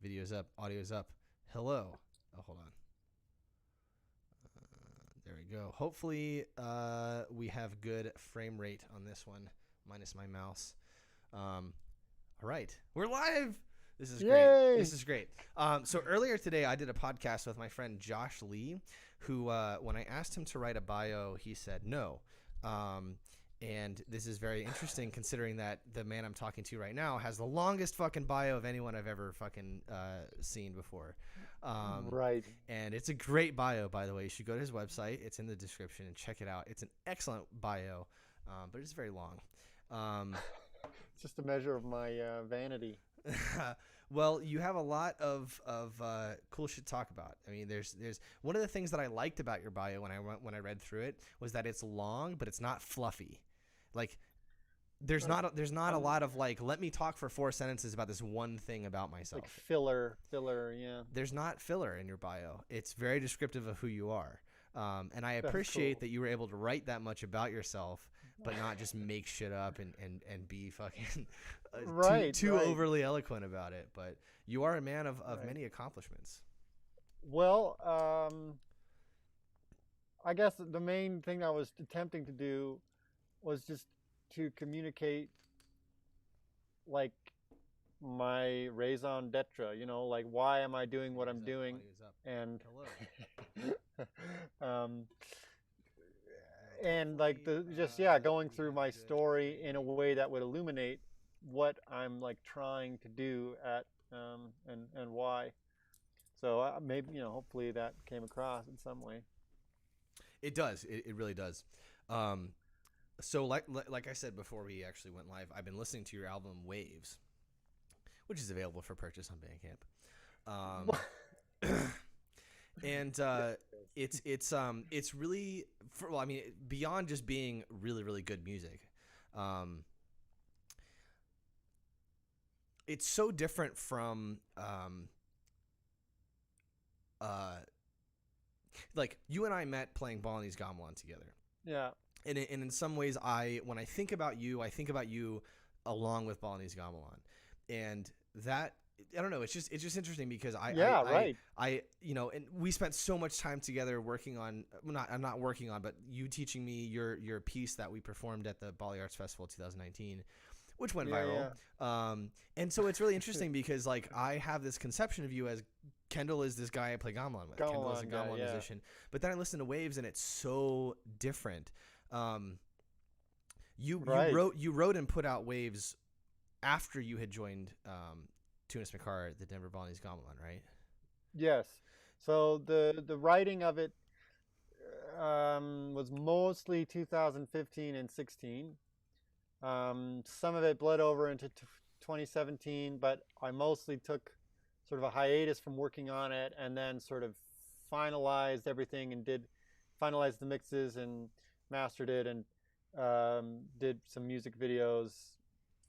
Video's up. Audio's up. Hello. Oh, hold on. There we go. Hopefully, we have good frame rate on this one, minus my mouse. All right. We're live. This is Yay! great. This is great. So earlier today, I did a podcast with my friend Josh Lee, who, when I asked him to write a bio, he said no. And this is very interesting considering that the man I'm talking to right now has the longest fucking bio of anyone I've ever fucking seen before. Right. And it's a great bio, by the way. You should go to his website. It's in the description and check it out. It's an excellent bio, but it's very long. It's just a measure of my vanity. Well, you have a lot of cool shit to talk about. I mean, there's one of the things that I liked about your bio when I read through it was that it's long, but it's not fluffy. Like there's not a lot of like, let me talk for 4 sentences about this one thing about myself. Like filler, yeah. There's not filler in your bio. It's very descriptive of who you are. And I That's appreciate cool. that you were able to write that much about yourself, but not just make shit up and be fucking Right, too right. overly eloquent about it. But you are a man of Right. many accomplishments. Well, I guess the main thing I was attempting to do was just to communicate like my raison d'etre, like why am I doing what I'm doing? Audio's up. And Hello. um, and like going through my story in a way that would illuminate what I'm like trying to do and why. So maybe hopefully that came across in some way. It does. It really does. So like I said before we actually went live, I've been listening to your album Waves, which is available for purchase on Bandcamp. And it's really I mean, beyond just being really, really good music. It's so different from like you and I met playing Balinese Gamelan together. Yeah. And in some ways, when I think about you along with Balinese Gamelan, and that I don't know. It's just interesting because Right. and we spent so much time together working on I'm not working on, but you teaching me your piece that we performed at the Bali Arts Festival 2019, which went viral. Yeah. And so it's really interesting because like I have this conception of you as Kendall is this guy I play gamelan with. Kendall is a gamelan musician, but then I listen to Waves and it's so different. You wrote and put out Waves after you had joined Tunas Mekar, the Denver Balinese Gamelan, right? Yes. So the writing of it was mostly 2015 and 16. Some of it bled over into 2017, but I mostly took sort of a hiatus from working on it and then sort of finalized everything and finalized the mixes and mastered it and did some music videos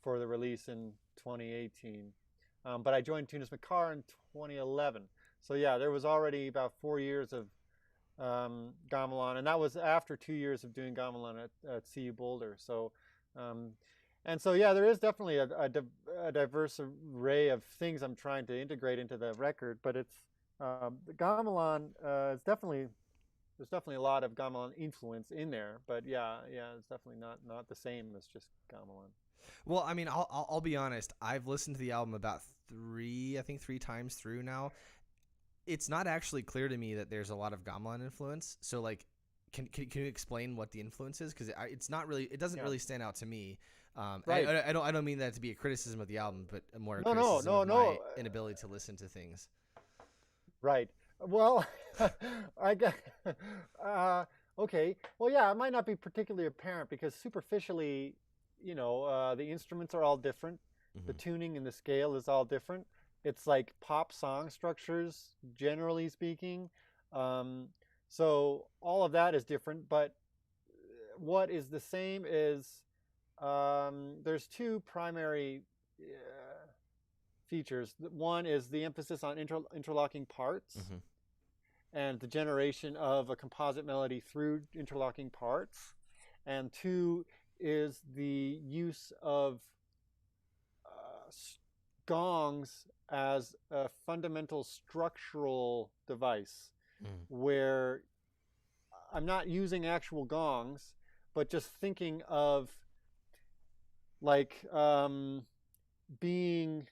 for the release in 2018. But I joined Tunas Mekar in 2011. So yeah, there was already about 4 years of gamelan, and that was after 2 years of doing gamelan at CU Boulder. So and so yeah, there is definitely a diverse array of things I'm trying to integrate into the record, but it's the gamelan is definitely there's definitely a lot of gamelan influence in there, but yeah, it's definitely not the same as just gamelan. Well, I mean, I'll be honest. I've listened to the album about three times through now. It's not actually clear to me that there's a lot of gamelan influence. So, like, can you explain what the influence is? Because it's not really. It doesn't really stand out to me. Right. I don't mean that to be a criticism of the album, but more a No, criticism of no. my inability to listen to things. Right. Well, I guess. Okay. Well, yeah, it might not be particularly apparent because superficially, the instruments are all different. Mm-hmm. The tuning and the scale is all different. It's like pop song structures, generally speaking. So all of that is different. But what is the same is there's two primary features. One is the emphasis on interlocking parts. Mm-hmm. And the generation of a composite melody through interlocking parts. And two is the use of gongs as a fundamental structural device Mm. where I'm not using actual gongs, but just thinking of like being,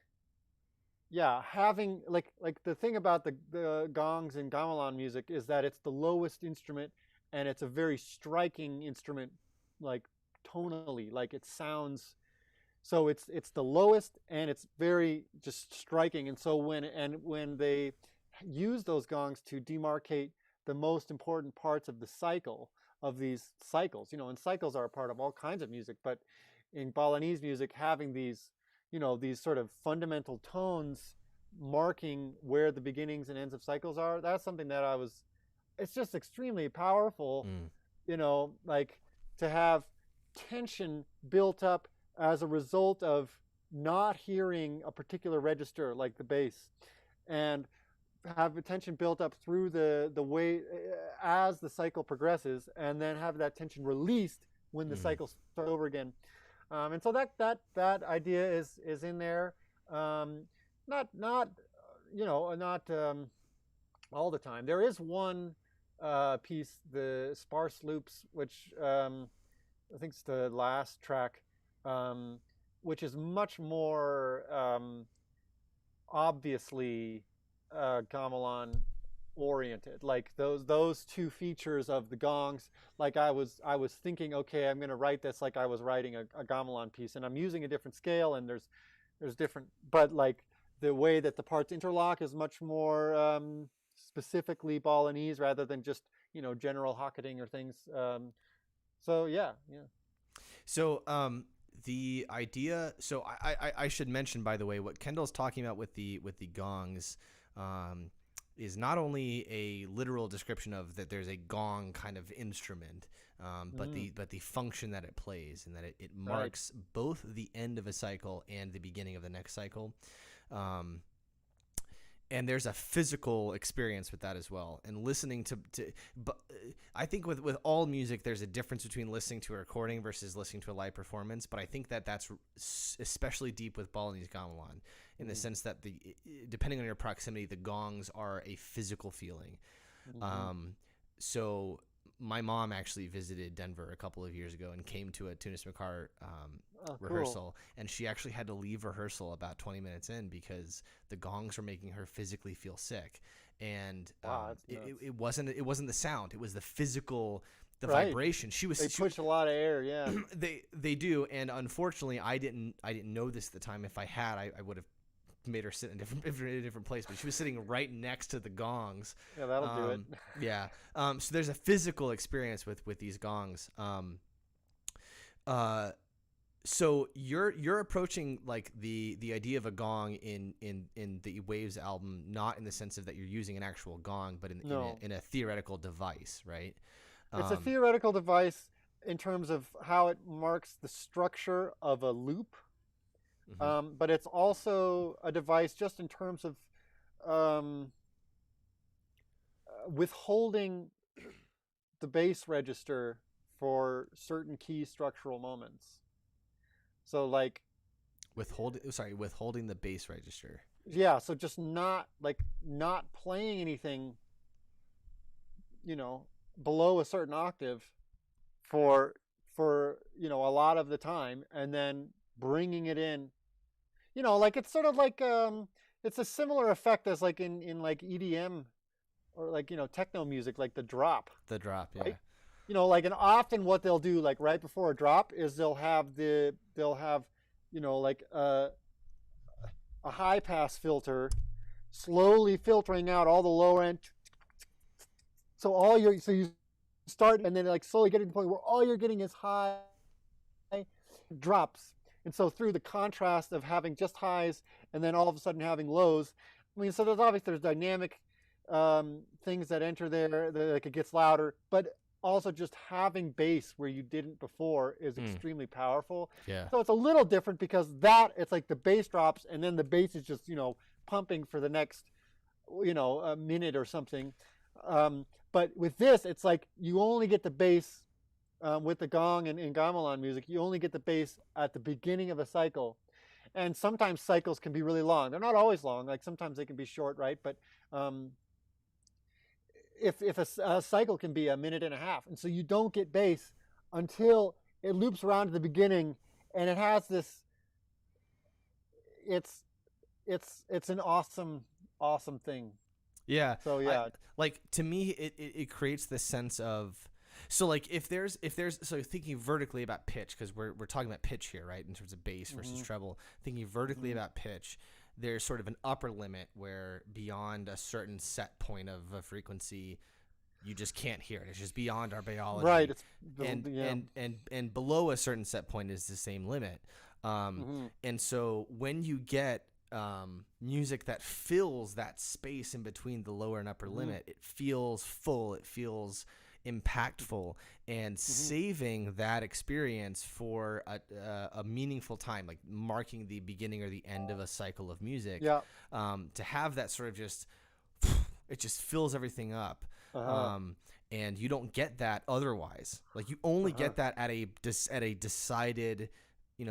yeah, having like the thing about the gongs in gamelan music is that it's the lowest instrument and it's a very striking instrument, like tonally, like it sounds. So it's the lowest and it's very just striking. And so when they use those gongs to demarcate the most important parts of the cycle of these cycles, and cycles are a part of all kinds of music, but in Balinese music, having these, these sort of fundamental tones marking where the beginnings and ends of cycles are, that's something that it's just extremely powerful, like to have tension built up as a result of not hearing a particular register like the bass, and have the tension built up through the way as the cycle progresses, and then have that tension released when the cycle starts over again. And so that idea is in there. Not all the time. There is one piece, the sparse loops, which I think it's the last track, which is much more obviously gamelan oriented. Like those two features of the gongs. Like I was thinking, okay, I'm going to write this like I was writing a gamelan piece, and I'm using a different scale, and there's different, but like the way that the parts interlock is much more specifically Balinese rather than just general hocketing or things. So yeah. So the idea. So I should mention, by the way, what Kendall's talking about with the gongs is not only a literal description of that there's a gong kind of instrument, but the function that it plays, and that it marks both the end of a cycle and the beginning of the next cycle. And there's a physical experience with that as well. And listening but I think with all music, there's a difference between listening to a recording versus listening to a live performance. But I think that that's especially deep with Balinese Gamelan, in the sense that depending on your proximity, the gongs are a physical feeling. So my mom actually visited Denver a couple of years ago and came to a Tunas Mekar rehearsal, cool. And she actually had to leave rehearsal about 20 minutes in because the gongs were making her physically feel sick. And it wasn't the sound; it was the physical, vibration. They push a lot of air, yeah. they do, and unfortunately, I didn't know this at the time. If I had, I would have made her sit in a different place, but she was sitting right next to the gongs. Yeah, that'll do it. Yeah. So there's a physical experience with these gongs. So you're approaching like the idea of a gong in the Waves album, not in the sense of that you're using an actual gong, but in a theoretical device, right? It's a theoretical device in terms of how it marks the structure of a loop. But it's also a device just in terms of withholding the bass register for certain key structural moments. So like withholding the bass register. Yeah, so just not playing anything, below a certain octave for a lot of the time, and then bringing it in. Like it's sort of like it's a similar effect as like in like EDM or like techno music, like the drop. The drop, yeah. Right? And often what they'll do, like right before a drop, is they'll have like a high pass filter slowly filtering out all the lower end. So you start and then like slowly getting to the point where all you're getting is high drops. And so through the contrast of having just highs and then all of a sudden having lows, so there's dynamic things that enter there, like it gets louder, but also just having bass where you didn't before is extremely powerful. Yeah. So it's a little different because it's like the bass drops and then the bass is just, pumping for the next, a minute or something. But with this, it's like you only get the bass. With the gong and in gamelan music, you only get the bass at the beginning of a cycle, and sometimes cycles can be really long. They're not always long. Like sometimes they can be short, right? But um, if a cycle can be a minute and a half, and so you don't get bass until it loops around to the beginning, and it has this. It's it's an awesome thing. Yeah. So yeah, Like to me, it creates this sense of, so like if there's so thinking vertically about pitch, because we're talking about pitch here, right, in terms of bass versus treble. Thinking vertically about pitch, there's sort of an upper limit where beyond a certain set point of a frequency, you just can't hear it. It's just beyond our biology. right. It's And below a certain set point is the same limit. And so when you get music that fills that space in between the lower and upper limit, it feels full, it feels impactful, and saving that experience for a meaningful time, like marking the beginning or the end of a cycle of music. Yeah. To have that sort of just, it just fills everything up. And you don't get that otherwise. Like you only get that at a decided,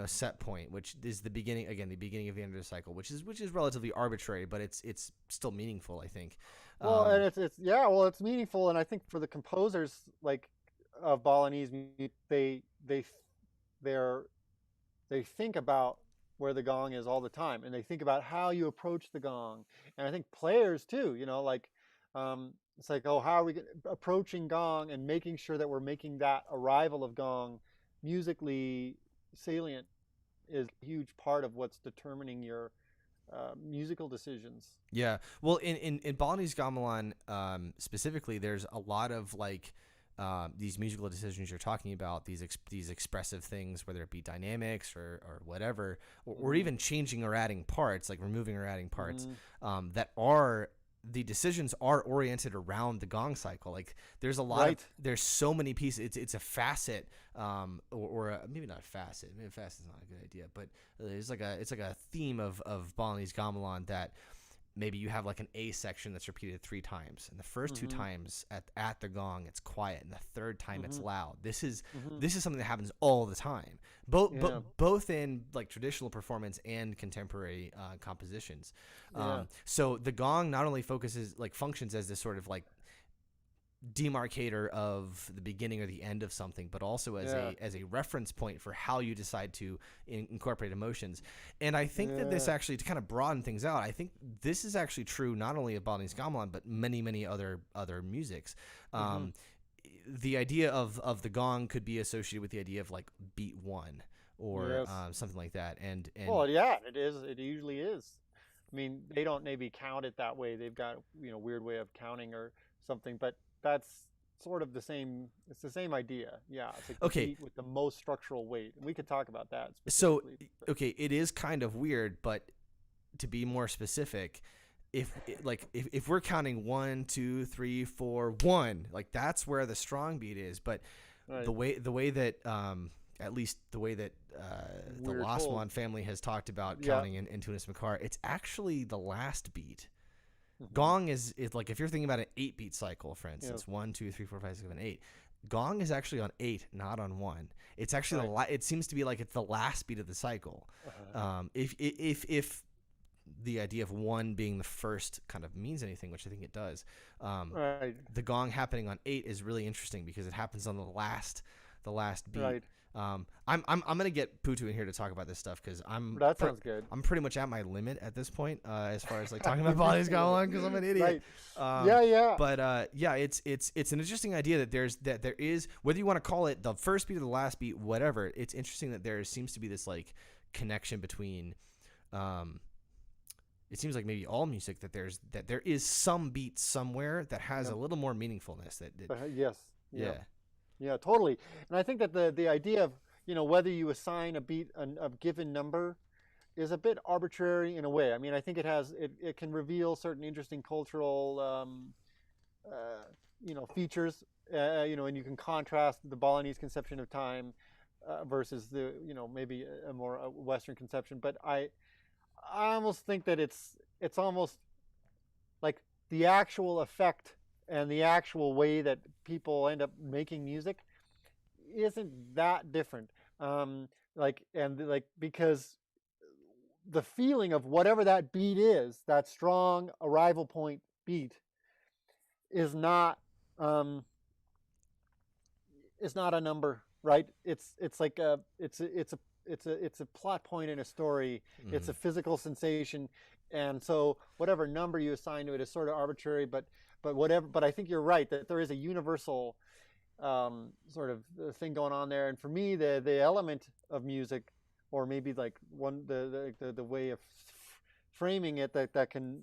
set point, which is the beginning of the end of the cycle, which is relatively arbitrary, but it's still meaningful, I think. Well, and it's meaningful, and I think for the composers like of Balinese music, they think about where the gong is all the time, and they think about how you approach the gong, and I think players too, it's like, oh, how are we approaching gong and making sure that we're making that arrival of gong musically salient is a huge part of what's determining your musical decisions. Yeah. Well, in Balinese Gamelan specifically, there's a lot of like these musical decisions you're talking about, these expressive things, whether it be dynamics or whatever, or even changing or adding parts, like removing or adding parts, that are, the decisions are oriented around the gong cycle. Like there's a lot of, there's so many pieces. It's a facet, or maybe not a facet. Maybe a facet is not a good idea, but it's like a theme of Balinese Gamelan that maybe you have like an A section that's repeated 3 times, and the first 2 times at the gong it's quiet, and the third time it's loud. This is something that happens all the time, both in like traditional performance and contemporary compositions. So the gong not only functions as this sort of like demarcator of the beginning or the end of something, but also as a reference point for how you decide to incorporate emotions. And I think that this actually, to kind of broaden things out, I think this is actually true not only of Balinese Gamelan but many other musics. The idea of the gong could be associated with the idea of like beat 1 or something like that. And well, yeah, it is. It usually is. I mean, they don't maybe count it that way. They've got weird way of counting or something, but that's sort of the same. It's the same idea. Yeah. It's like the beat with the most structural weight. We could talk about that. So, it is kind of weird, but to be more specific, if we're counting 1, 2, 3, 4, 1, like that's where the strong beat is. But the way that at least the way that the Laswan family has talked about counting in Tunas Mekar, it's actually the last beat. Gong is like, if you're thinking about an 8-beat cycle, for instance, 1, 2, 3, 4, 5, 6, 7, 8. Gong is actually on 8, not on 1. It's actually it seems to be like it's the last beat of the cycle. If the idea of 1 being the first kind of means anything, which I think it does, the gong happening on 8 is really interesting because it happens on the last beat. Right. I'm gonna get Putu in here to talk about this stuff because that sounds good. I'm pretty much at my limit at this point as far as like talking about Balinese Gamelan because I'm an idiot. But it's an interesting idea that there is, whether you want to call it the first beat or the last beat, whatever. It's interesting that there seems to be this like connection between. It seems like maybe all music that there is some beat somewhere that has a little more meaningfulness. Yeah, totally. And I think that the idea of, whether you assign a beat a given number is a bit arbitrary in a way. I mean, I think it can reveal certain interesting cultural, features, and you can contrast the Balinese conception of time versus the, maybe a more Western conception. But I almost think that it's almost like the actual effect and the actual way that people end up making music isn't that different. Because the feeling of whatever that beat is, that strong arrival point beat, is not a number, right? It's like it's a plot point in a story. Mm-hmm. It's a physical sensation, and so whatever number you assign to it is sort of arbitrary. But I think you're right that there is a universal sort of thing going on there. And for me, the element of music, or maybe like the way of framing it that can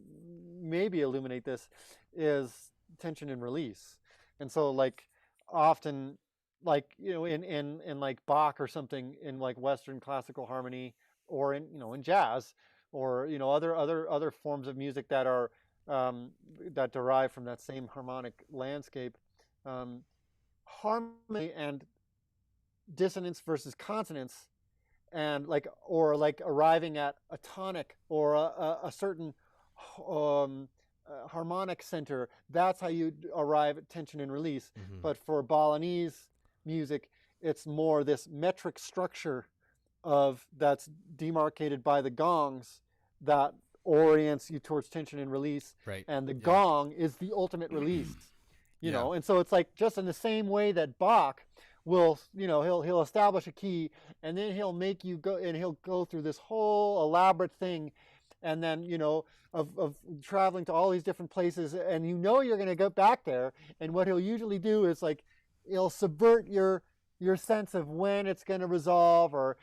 maybe illuminate this, is tension and release. And so like often, like, you know, in like Bach or something, in like Western classical harmony, or in, you know, in jazz, or, you know, other forms of music that are that derive from that same harmonic landscape, harmony and dissonance versus consonance, and like, or like arriving at a tonic or a certain harmonic center, that's how you arrive at tension and release. Mm-hmm. But for Balinese music, it's more this metric structure of that's demarcated by the gongs that orients you towards tension and release. Right. And the gong is the ultimate release. You Yeah. know, and so it's like, just in the same way that Bach will, you know, he'll establish a key, and then he'll make you go, and he'll go through this whole elaborate thing, and then, you know, of traveling to all these different places, and you know you're going to go back there, and what he'll usually do is like, he'll subvert your sense of when it's going to resolve, or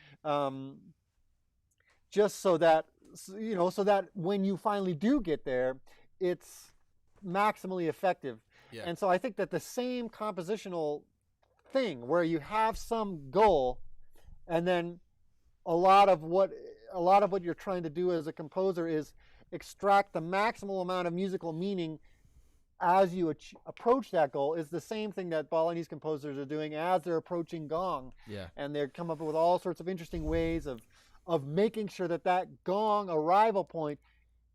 just so that, you know, so that when you finally do get there, it's maximally effective. Yeah. And so I think that the same compositional thing, where you have some goal, and then a lot of what you're trying to do as a composer is extract the maximal amount of musical meaning as you approach that goal, is the same thing that Balinese composers are doing as they're approaching gong. Yeah. And they're come up with all sorts of interesting ways of making sure that gong arrival point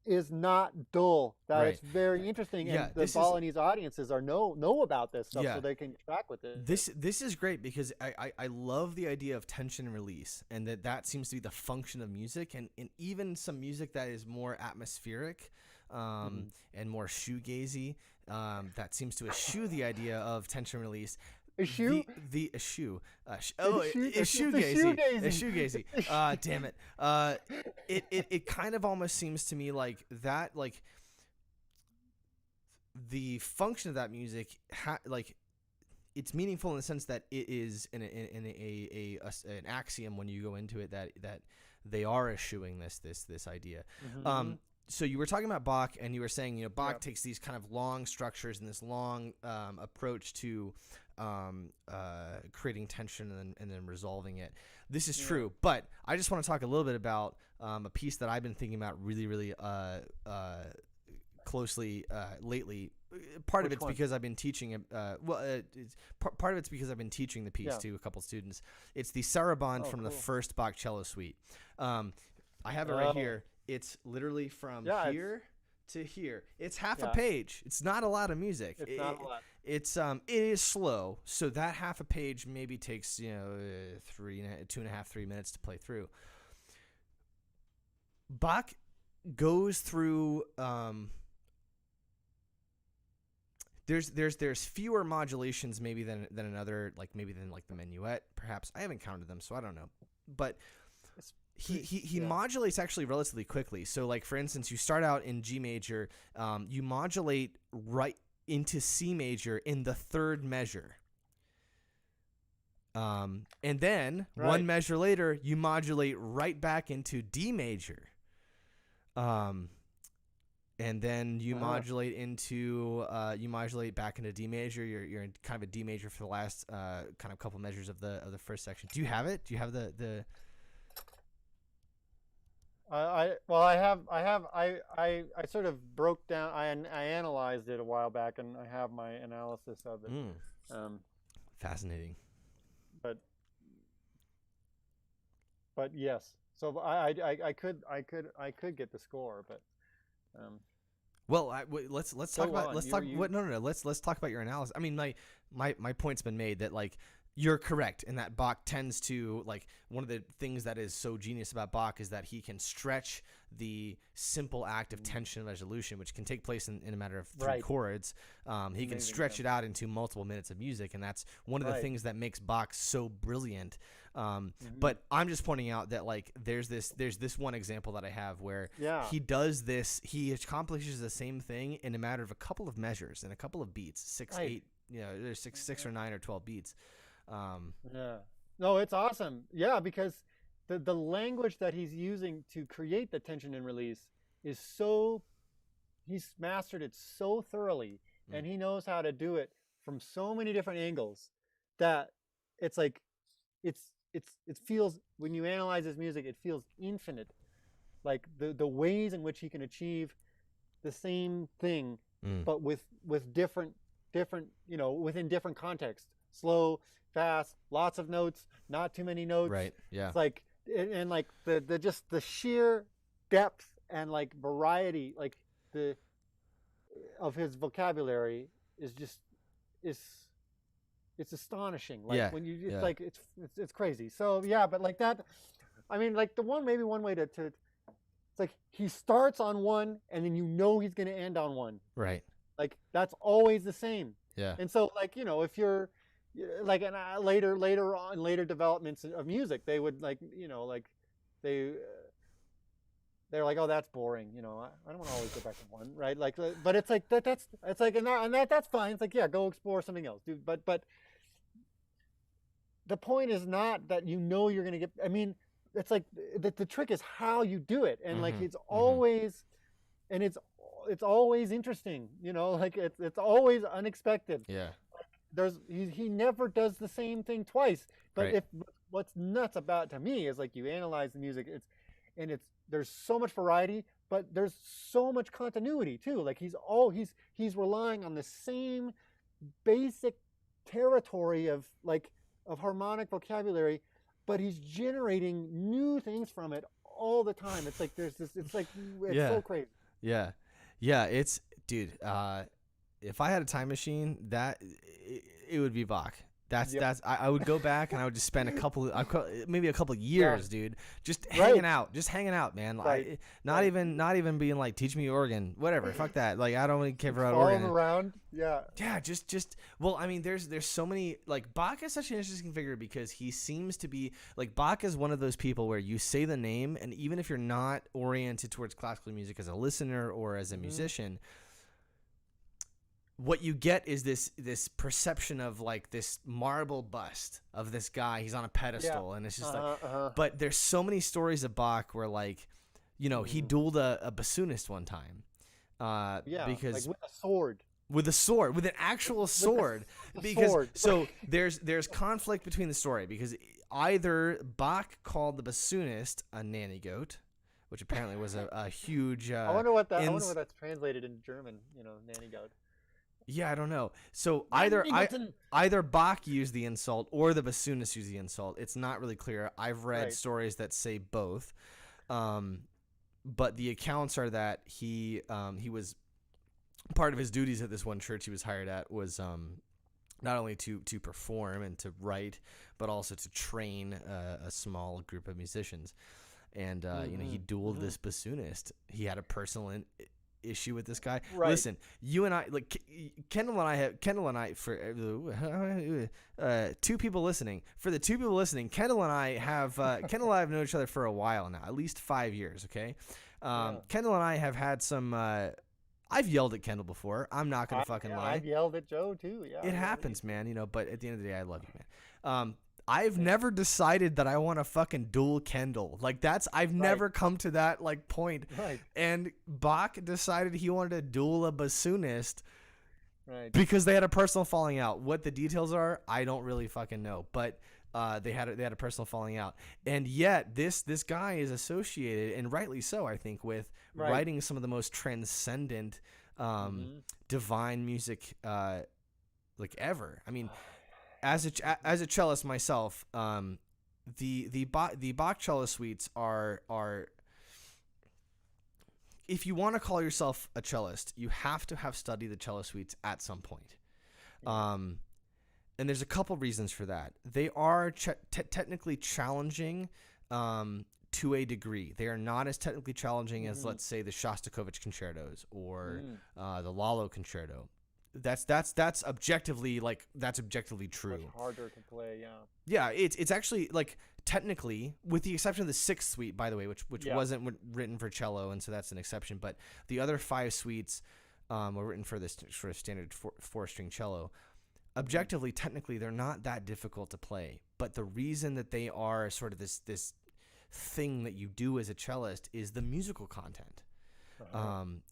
is not dull. That Right. it's very interesting, Yeah, and the this is- Balinese audiences know about this stuff, Yeah. so they can track with it. This is great, because I love the idea of tension and release, and that seems to be the function of music, and even some music that is more atmospheric and more shoegazy, that seems to eschew the idea of tension and release. Eschew? The eschew. Eschew- It's shoegazing. Damn it. It kind of almost seems to me like that, like the function of that music, like it's meaningful in the sense that it is an axiom when you go into it that they are eschewing this idea. Mm-hmm. So you were talking about Bach, and you were saying, you know, Bach takes these kind of long structures and this long approach to creating tension and then resolving it. This is true, but I just want to talk a little bit about a piece that I've been thinking about really closely lately. Part of it's because I've been teaching part of it's because I've been teaching the piece to a couple students. It's the Sarabande from the first Bach cello suite. I have it right here. It's literally from here to here. It's half a page. It's not a lot of music. It's not a lot. It is slow, so that half a page maybe takes 2.5-3 minutes to play through. Bach goes through. There's fewer modulations maybe than another, like maybe than like the minuet perhaps. I haven't counted them, so I don't know, but. He modulates actually relatively quickly. So, like, for instance, you start out in G major, you modulate right into C major in the third measure. And then one measure later, you modulate right back into D major. And then you modulate back into D major. You're in kind of a D major for the last kind of couple measures of the first section. Do you have it? Do you have the I sort of broke down. I analyzed it a while back, and I have my analysis of it. Fascinating. But yes, so I could get the score, but. Well, let's talk about on. let's talk. No. Let's talk about your analysis. I mean, my point's been made that, like, You're correct in that Bach tends to, like, one of the things that is so genius about Bach is that he can stretch the simple act of tension and resolution, which can take place in a matter of three chords. He can stretch it out into multiple minutes of music, and that's one of the things that makes Bach so brilliant. But I'm just pointing out that, like, there's this one example that I have where he does this. He accomplishes the same thing in a matter of a couple of measures and a couple of beats, 6, 8. There's six or 9 or 12 beats. No, it's awesome. Yeah, because the language that he's using to create the tension and release is he's mastered it so thoroughly, and he knows how to do it from so many different angles that it's like it feels, when you analyze his music, it feels infinite. Like the ways in which he can achieve the same thing, but with different within different contexts. Slow, fast, lots of notes, not too many notes. Right. Yeah. It's like, and like the just the sheer depth and like variety, like of his vocabulary is just it's astonishing. Like when you just like it's crazy. So yeah, but like that, I mean, like maybe one way to it's like he starts on one and then he's going to end on one. Right. Like that's always the same. Yeah. And so, like, if you're like, and later developments of music, they would like, they're like, oh, that's boring. I don't want to always go back to one, right? Like, but it's like that's like, and that's fine. It's like, yeah, go explore something else, dude. But the point is not that you're going to get. I mean, it's like the trick is how you do it, and like it's always, and it's always interesting, like it's always unexpected. Yeah. He never does the same thing twice. But what's nuts about, to me, is like you analyze the music, there's so much variety, but there's so much continuity too. Like he's relying on the same basic territory of harmonic vocabulary, but he's generating new things from it all the time. It's like it's so crazy. Yeah. Yeah, it's, dude, if I had a time machine, it would be Bach. I would go back and I would just spend maybe a couple years, dude, just hanging out, man. Like, not even being like, teach me organ, whatever. Fuck that. Like, I don't really care about organ. Around. Yeah. Yeah. Well, I mean, there's so many, like, Bach is such an interesting figure because he seems to be like, Bach is one of those people where you say the name, and even if you're not oriented towards classical music as a listener or as a musician, what you get is this perception of like this marble bust of this guy. He's on a pedestal, and it's just but there's so many stories of Bach where, like, he dueled a bassoonist one time. Because like with a sword. With an actual sword. So there's conflict between the story, because either Bach called the bassoonist a nanny goat, which apparently was a huge I wonder what that's translated in German, nanny goat. Yeah, I don't know. So either Bach used the insult or the bassoonist used the insult. It's not really clear. I've read stories that say both, but the accounts are that he was, part of his duties at this one church he was hired at was not only to perform and to write, but also to train a small group of musicians. And he dueled this bassoonist. He had a personal issue with this guy. Listen, you and I, like, Kendall and I for two people listening, Kendall and I have known each other for a while now, at least 5 years. Okay. Kendall and I have had some I've yelled at Kendall before. I'm not gonna fucking lie. I've yelled at Joe too. Yeah, it happens, man. But at the end of the day, I love you, man. I've never decided that I want to fucking duel Kendall. Like, I've never come to that, like, point. Right. And Bach decided he wanted to duel a bassoonist because they had a personal falling out. What the details are, I don't really fucking know. But they had a personal falling out. And yet this guy is associated, and rightly so, I think, with writing some of the most transcendent divine music like ever. I mean, as a cellist myself, the Bach cello suites are, if you want to call yourself a cellist, you have to have studied the cello suites at some point. And there's a couple reasons for that. They are technically challenging to a degree. They are not as technically challenging as, let's say, the Shostakovich concertos or the Lalo concerto. That's objectively true. Much harder to play, yeah. Yeah, it's actually like technically, with the exception of the sixth suite, by the way, which wasn't written for cello, and so that's an exception. But the other 5 suites were written for this sort of standard 4-string cello. Objectively, technically, they're not that difficult to play. But the reason that they are sort of this thing that you do as a cellist is the musical content.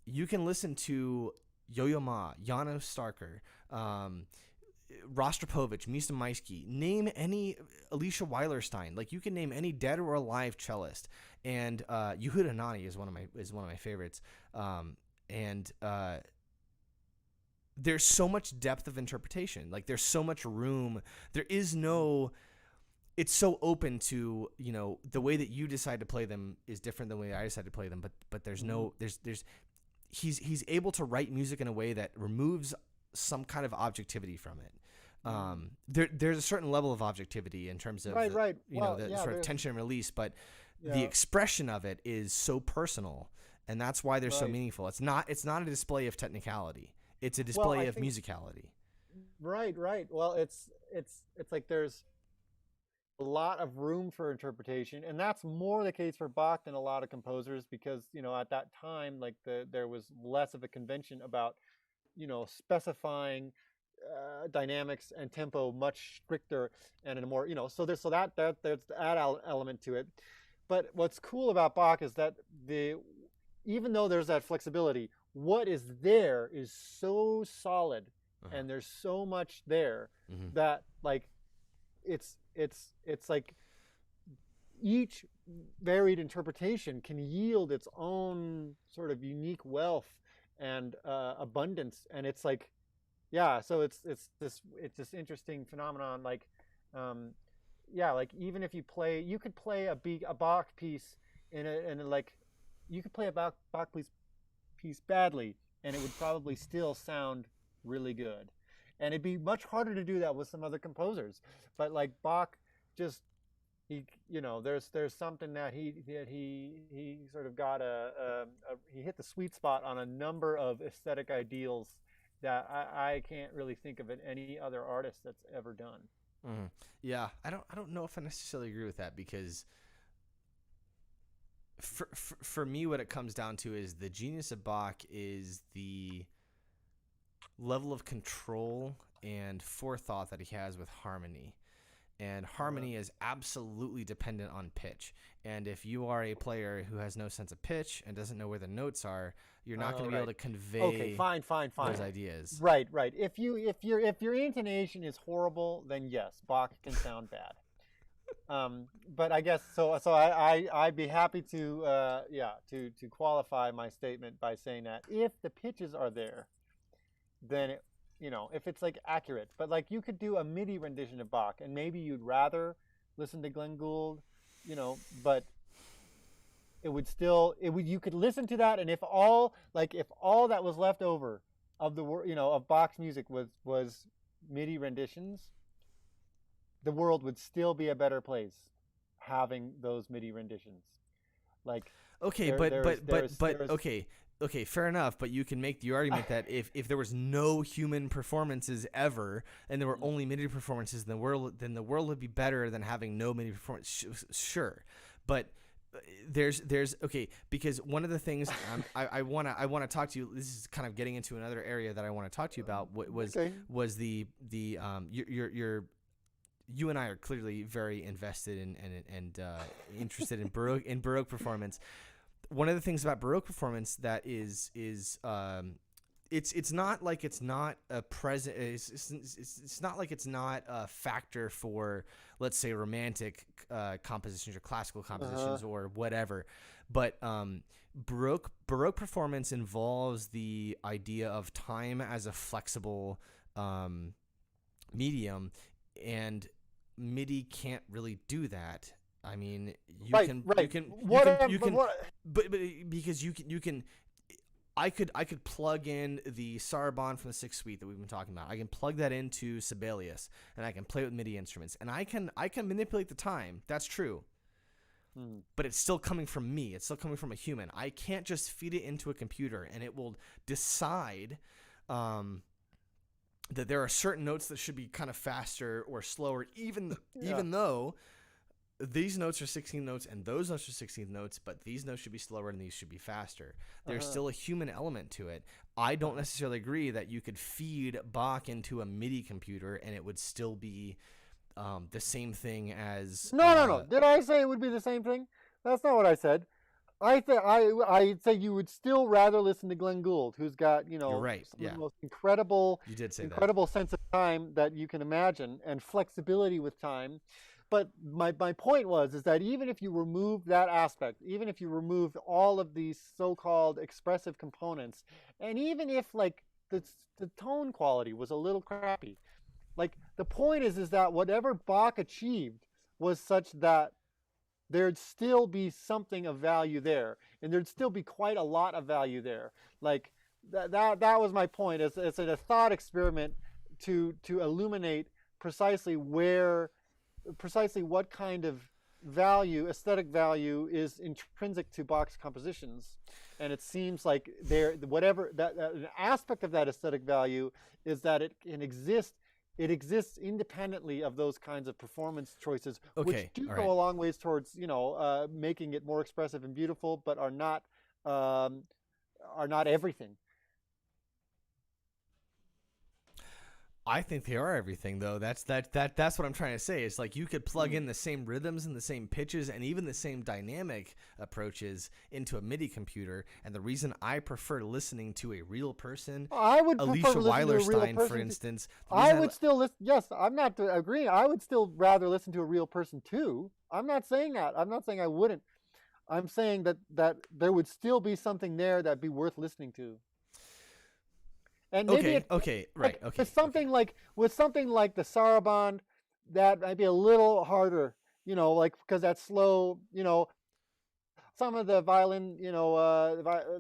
You can listen to Yo-Yo Ma, Janos Starker, Rostropovich, Misa Maisky, name any Alicia Weilerstein. Like, you can name any dead or alive cellist, and Yehuda Hanani is one of my favorites. There's so much depth of interpretation. Like, there's so much room. There is no. It's so open to, the way that you decide to play them is different than the way I decide to play them. But there's no he's able to write music in a way that removes some kind of objectivity from it. There's a certain level of objectivity in terms of sort of tension and release, but the expression of it is so personal, and that's why they're so meaningful. It's not a display of technicality. It's a display of musicality. Right. Well, it's like there's a lot of room for interpretation, and that's more the case for Bach than a lot of composers, because at that time, like, there was less of a convention about specifying dynamics and tempo much stricter and in a more there's that element to it. But what's cool about Bach is that even though there's that flexibility, what is there is so solid, and there's so much there that, like, it's like each varied interpretation can yield its own sort of unique wealth and abundance, and it's like, so it's this interesting phenomenon. Like, like, even if you could play a Bach piece you could play a Bach piece badly, and it would probably still sound really good. And it'd be much harder to do that with some other composers. But, like, Bach, just there's something that he sort of got he hit the sweet spot on a number of aesthetic ideals that I can't really think of any other artist that's ever done. Yeah, I don't know if I necessarily agree with that, because for me, what it comes down to is the genius of Bach is the level of control and forethought that he has with harmony. And harmony is absolutely dependent on pitch. And if you are a player who has no sense of pitch and doesn't know where the notes are, you're not going to be able to convey fine. those ideas. Right. If your intonation is horrible, then yes, Bach can sound bad. But I guess so. I'd be happy to qualify my statement by saying that if the pitches are there, then if it's, like, accurate. But, like, you could do a MIDI rendition of Bach, and maybe you'd rather listen to Glenn Gould, but you could listen to that, and if all that was left over of of Bach's music was MIDI renditions, the world would still be a better place having those MIDI renditions. Like, okay, fair enough. But you can make the argument that if there was no human performances ever, and there were only MIDI performances in the world, then the world would be better than having no MIDI performance. Sure, but there's because one of the things I want to talk to you. This is kind of getting into another area that I want to talk to you about. Was the you and I are clearly very invested and interested in Baroque performance. One of the things about Baroque performance that is it's not like it's not a present. It's not like it's not a factor for, let's say, romantic compositions or classical compositions or whatever. But Baroque performance involves the idea of time as a flexible medium, and MIDI can't really do that. I mean, you can, because you can I could plug in the saraband from the Sixth Suite that we've been talking about. I can plug that into Sibelius, and I can play with MIDI instruments, and I can manipulate the time. That's true. But it's still coming from me. It's still coming from a human. I can't just feed it into a computer and it will decide that there are certain notes that should be kind of faster or slower, even though these notes are 16 notes and those notes are 16 notes, but these notes should be slower and these should be faster. There's still a human element to it. I don't necessarily agree that you could feed Bach into a MIDI computer and it would still be the same thing as... No. Did I say it would be the same thing? That's not what I said. I say you would still rather listen to Glenn Gould, who's got, You're right. some of the most incredible, You did say incredible sense of time that you can imagine and flexibility with time. But my point is that even if you remove that aspect, even if you removed all of these so-called expressive components, and even if like the tone quality was a little crappy, like the point is that whatever Bach achieved was such that there'd still be something of value there, and there'd still be quite a lot of value there. Like that was my point. It's a thought experiment to illuminate precisely what kind of value, aesthetic value, is intrinsic to Bach's compositions. And it seems like an aspect of that aesthetic value is that it can exist. It exists independently of those kinds of performance choices, which do go a long ways towards, making it more expressive and beautiful, but are not everything. I think they are everything, though. That's what I'm trying to say. It's like you could plug in the same rhythms and the same pitches and even the same dynamic approaches into a MIDI computer. And the reason I prefer listening to a real person, Alicia Weilerstein, for instance. I would still listen. Yes, I'm not agreeing. I would still rather listen to a real person too. I'm not saying that. I'm not saying I wouldn't. I'm saying that there would still be something there that'd be worth listening to. And maybe with something like the saraband, that might be a little harder, because that's slow, some of the violin,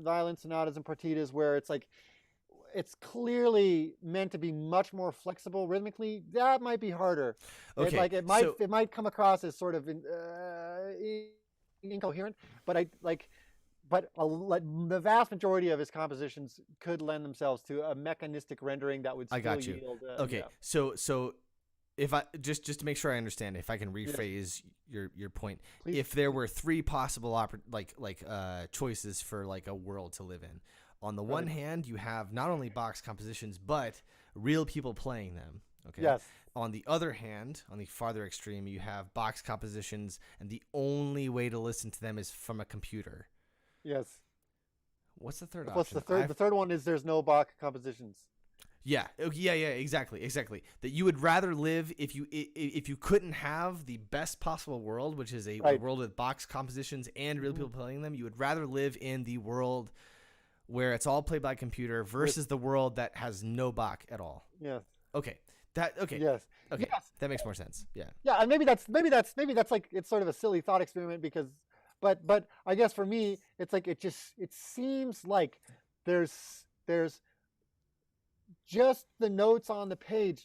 violin sonatas and partitas where it's like, it's clearly meant to be much more flexible rhythmically. That might be harder. Okay. It might come across as sort of incoherent, but the vast majority of his compositions could lend themselves to a mechanistic rendering that would still yield. Okay, yeah. So if I just to make sure I understand, if I can rephrase your point, please. If there were three possible choices for like a world to live in, on the one hand, you have not only Bach's compositions but real people playing them. Okay. Yes. On the other hand, on the farther extreme, you have Bach's compositions, and the only way to listen to them is from a computer. Yes. What's the third option? What's the third? The third one is there's no Bach compositions. Yeah, exactly. That you would rather live if you couldn't have the best possible world, which is a world with Bach's compositions and real people playing them. You would rather live in the world where it's all played by computer versus the world that has no Bach at all. Yes. Okay. Yes. Okay. Yes. That makes more sense. Yeah. Yeah, and maybe that's like, it's sort of a silly thought experiment because. But I guess for me, it's like it seems like there's just the notes on the page,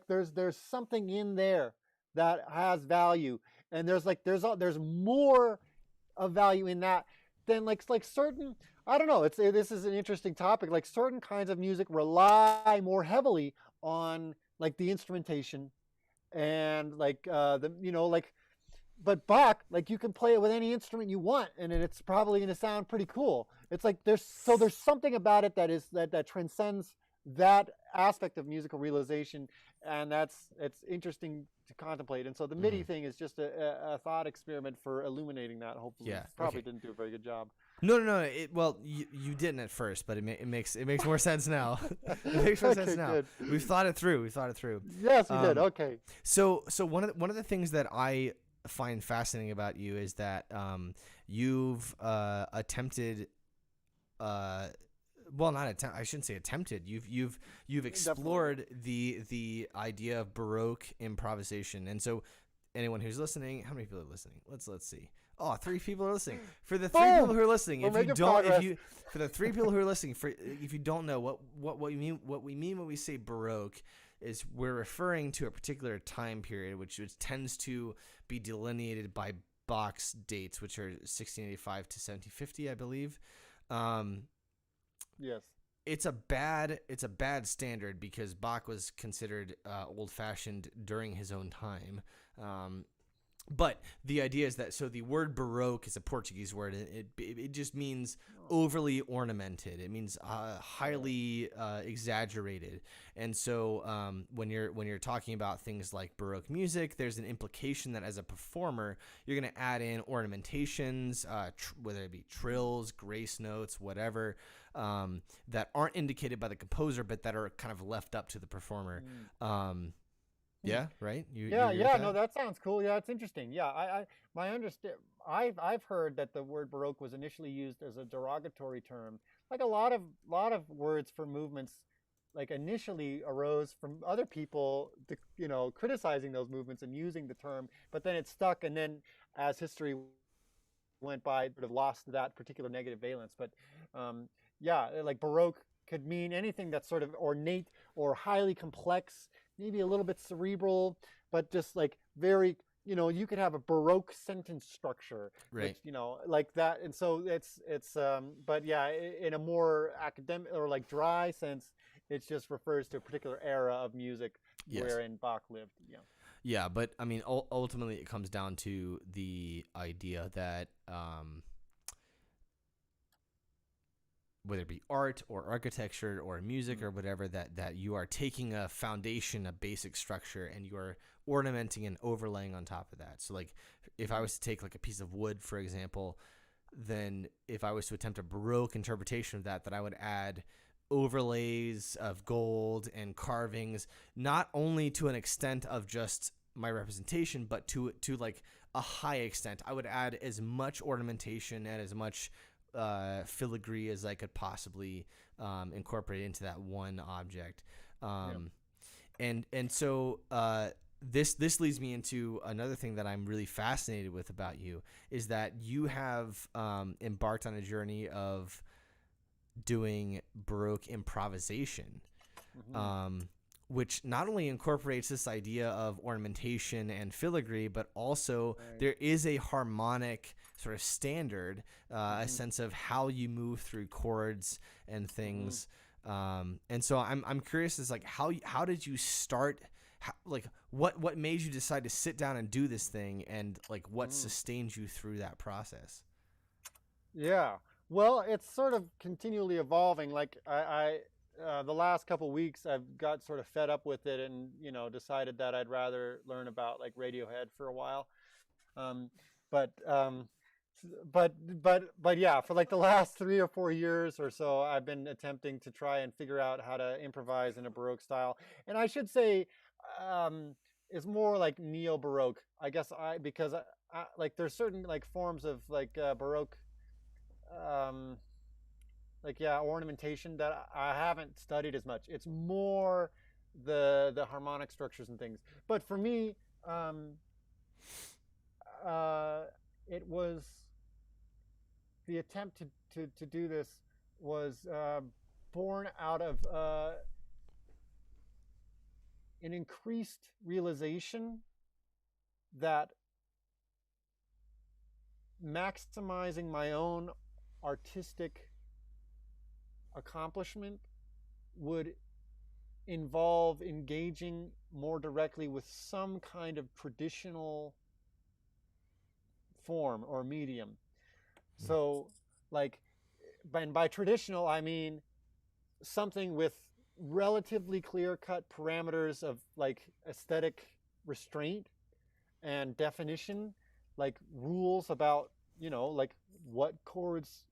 there's something in there that has value, and there's more of value in that than like certain, I don't know. This is an interesting topic. Like certain kinds of music rely more heavily on like the instrumentation and But Bach, like you can play it with any instrument you want, and it's probably going to sound pretty cool. It's like there's something about it that transcends that aspect of musical realization, and it's interesting to contemplate. And so the MIDI thing is just a thought experiment for illuminating that. Hopefully, probably didn't do a very good job. No. You didn't at first, but it makes more sense now. It makes more sense now. Good. We've thought it through. Yes, we did. Okay. So one of the things that I find fascinating about you is that you've attempted I shouldn't say attempted. You've explored the idea of Baroque improvisation. And so anyone who's listening, how many people are listening? Let's see. Oh, 3 people are listening. For the 3 Boom! people who are listening, We're if you making don't, progress. for the 3 people who are listening, if you don't know what we mean when we say Baroque, is we're referring to a particular time period which tends to be delineated by Bach's dates, which are 1685 to 1750, I believe. Yes. It's a bad standard because Bach was considered old-fashioned during his own time. But the idea is that, so the word Baroque is a Portuguese word. It just means overly ornamented. It means highly exaggerated. And so when you're talking about things like Baroque music, there's an implication that as a performer, you're going to add in ornamentations, whether it be trills, grace notes, whatever, that aren't indicated by the composer, but that are kind of left up to the performer. Yeah, right. You agree with that? No, that sounds cool. Yeah, it's interesting. Yeah, I've heard that the word Baroque was initially used as a derogatory term. Like a lot of words for movements, like initially arose from other people, criticizing those movements and using the term, but then it stuck, and then as history went by, it sort of lost that particular negative valence. But like Baroque could mean anything that's sort of ornate or highly complex, maybe a little bit cerebral, but just like very, you could have a Baroque sentence structure, right? Which, like that. And so it's but yeah, in a more academic or like dry sense, it just refers to a particular era of music wherein Bach lived. Yeah. Yeah, but I mean, ultimately, it comes down to the idea that whether it be art or architecture or music or whatever, that you are taking a foundation, a basic structure, and you are ornamenting and overlaying on top of that. So like if I was to take like a piece of wood, for example, then if I was to attempt a Baroque interpretation of that, I would add overlays of gold and carvings, not only to an extent of just my representation, but to like a high extent. I would add as much ornamentation and as much filigree as I could possibly incorporate into that one object. And so this leads me into another thing that I'm really fascinated with about you, is that you have embarked on a journey of doing Baroque improvisation, which not only incorporates this idea of ornamentation and filigree, but also there is a harmonic sort of standard, a sense of how you move through chords and things. And so I'm curious, is like how did you start? Like what made you decide to sit down and do this thing, and like what sustained you through that process? Yeah. Well, it's sort of continually evolving. Like the last couple of weeks, I've got sort of fed up with it, and decided that I'd rather learn about like Radiohead for a while. But yeah, for like the last 3 or 4 years or so, I've been attempting to try and figure out how to improvise in a Baroque style. And I should say, it's more like neo-Baroque, I guess. Because I like there's certain like forms of like Baroque. Ornamentation that I haven't studied as much. It's more the harmonic structures and things. But for me, it was the attempt to do this was born out of an increased realization that maximizing my own artistic accomplishment would involve engaging more directly with some kind of traditional form or medium. So like, and by traditional, I mean something with relatively clear-cut parameters of like aesthetic restraint and definition, like rules about, like what chords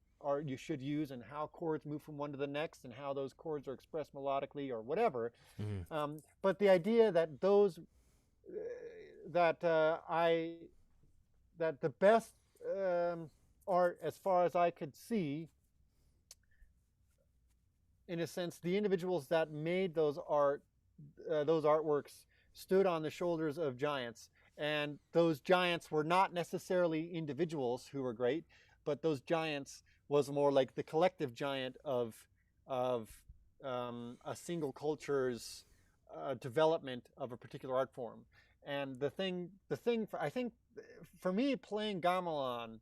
you should use and how chords move from one to the next and how those chords are expressed melodically or whatever. But the idea that that the best art, as far as I could see, in a sense, the individuals that made those artworks stood on the shoulders of giants, And those giants were not necessarily individuals who were great, but those giants was more like the collective giant of a single culture's development of a particular art form. And I think for me, playing gamelan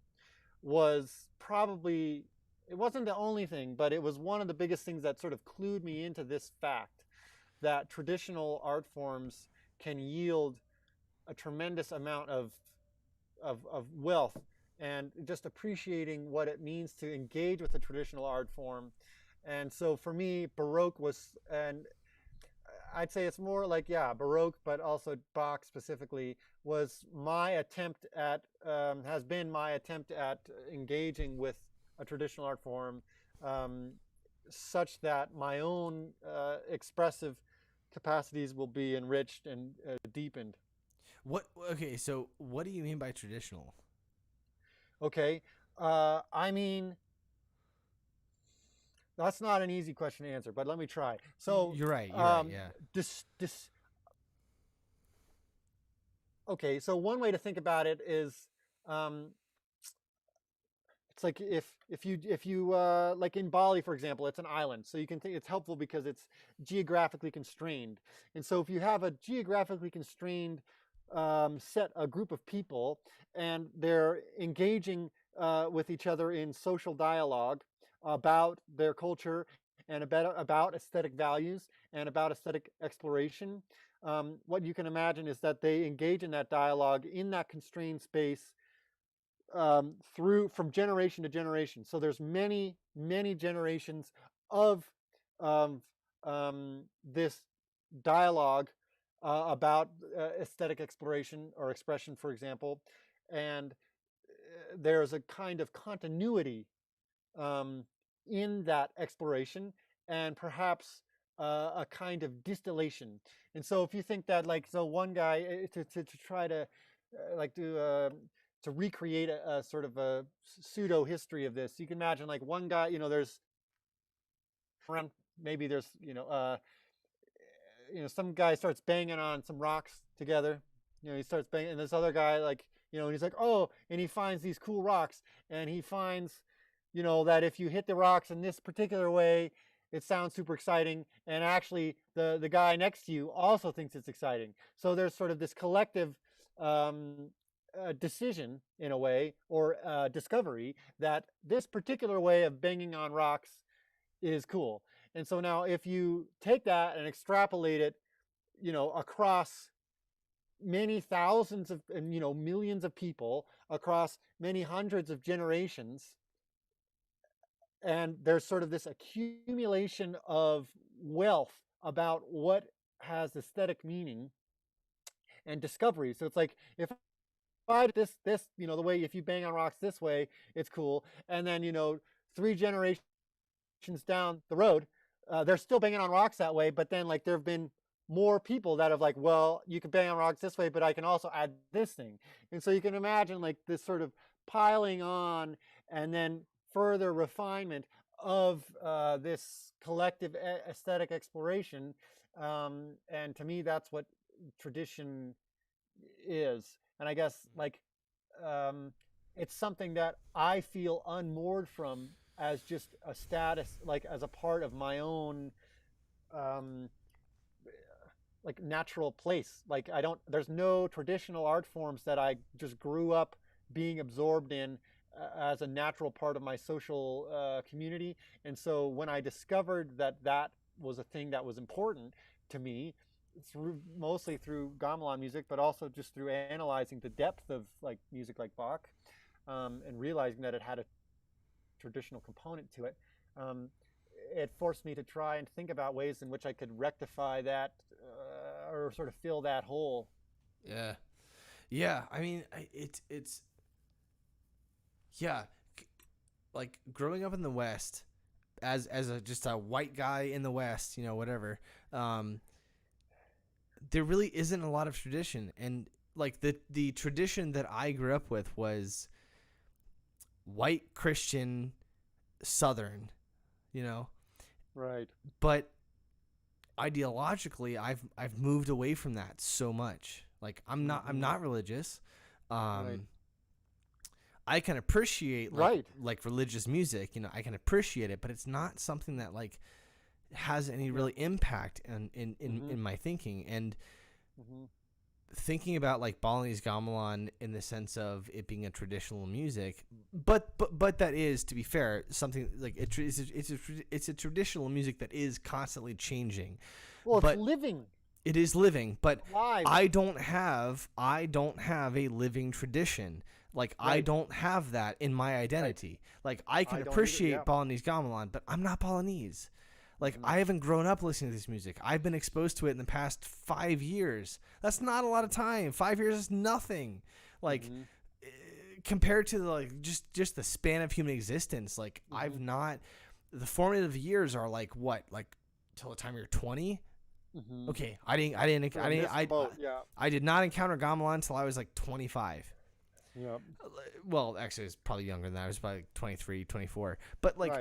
was probably, it wasn't the only thing, but it was one of the biggest things that sort of clued me into this fact that traditional art forms can yield a tremendous amount of wealth, and just appreciating what it means to engage with a traditional art form. And so for me, Baroque was, and I'd say it's more like, yeah, Baroque, but also Bach specifically, was my attempt at, has been my attempt at engaging with a traditional art form, such that my own expressive capacities will be enriched and deepened. Okay, so what do you mean by traditional? Okay, I mean, that's not an easy question to answer, but let me try. So You're right. Yeah. Okay, so one way to think about it is, um, it's like if you like in Bali, for example, it's an island, so you can think it's helpful because it's geographically constrained. And so if you have a geographically constrained a group of people, and they're engaging with each other in social dialogue about their culture and about aesthetic values and about aesthetic exploration, what you can imagine is that they engage in that dialogue in that constrained space through from generation to generation. So there's many generations of um, this dialogue about aesthetic exploration or expression, for example, and there's a kind of continuity in that exploration, and perhaps a kind of distillation. And so if you think that, like, so one guy to try to like to recreate a sort of a pseudo history of this, you can imagine like one guy, there's around, maybe there's some guy starts banging on some rocks together. He starts banging, and this other guy, like, and he's like, oh, and he finds these cool rocks, and he finds, that if you hit the rocks in this particular way, it sounds super exciting. And actually, the guy next to you also thinks it's exciting. So there's sort of this collective decision, in a way, or discovery that this particular way of banging on rocks is cool. And so now if you take that and extrapolate it, across many thousands of, and millions of people, across many hundreds of generations, and there's sort of this accumulation of wealth about what has aesthetic meaning and discovery. So it's like, if I did this, the way, if you bang on rocks this way, it's cool. And then, 3 generations down the road, they're still banging on rocks that way, but then, like, there have been more people that have, like, well, you can bang on rocks this way, but I can also add this thing. And so you can imagine, like, this sort of piling on and then further refinement of this collective aesthetic exploration. And to me, that's what tradition is. And I guess, like, it's something that I feel unmoored from as just a status, like as a part of my own like natural place. Like, there's no traditional art forms that I just grew up being absorbed in as a natural part of my social community. And so when I discovered that that was a thing that was important to me, mostly through gamelan music, but also just through analyzing the depth of, like, music like Bach, and realizing that it had a traditional component to it, it forced me to try and think about ways in which I could rectify that, or sort of fill that hole. Yeah. I mean, it's yeah, like growing up in the West as just a white guy in the West, whatever. There really isn't a lot of tradition, and like the tradition that I grew up with was white Christian Southern, Right. but ideologically I've moved away from that so much. Like I'm not religious. Right. I can appreciate Right. like religious music, I can appreciate it, but it's not something that like has any really impact in my thinking. And thinking about like Balinese Gamelan in the sense of it being a traditional music, but that is, to be fair, something like it's a traditional music that is constantly changing. Well, but it's living. It is living, but Live. I don't have a living tradition. Like I don't have that in my identity. Like I can appreciate Balinese Gamelan, but I'm not Balinese. Like I haven't grown up listening to this music. I've been exposed to it in the past 5 years. That's not a lot of time. 5 years is nothing. Like compared to like just the span of human existence. Like I've not. The formative years are like what? Like till the time you're 20. Okay, I did not encounter gamelan until I was like 25. Yep. Well, actually, it's probably younger than that. I was probably like 23, 24. But like,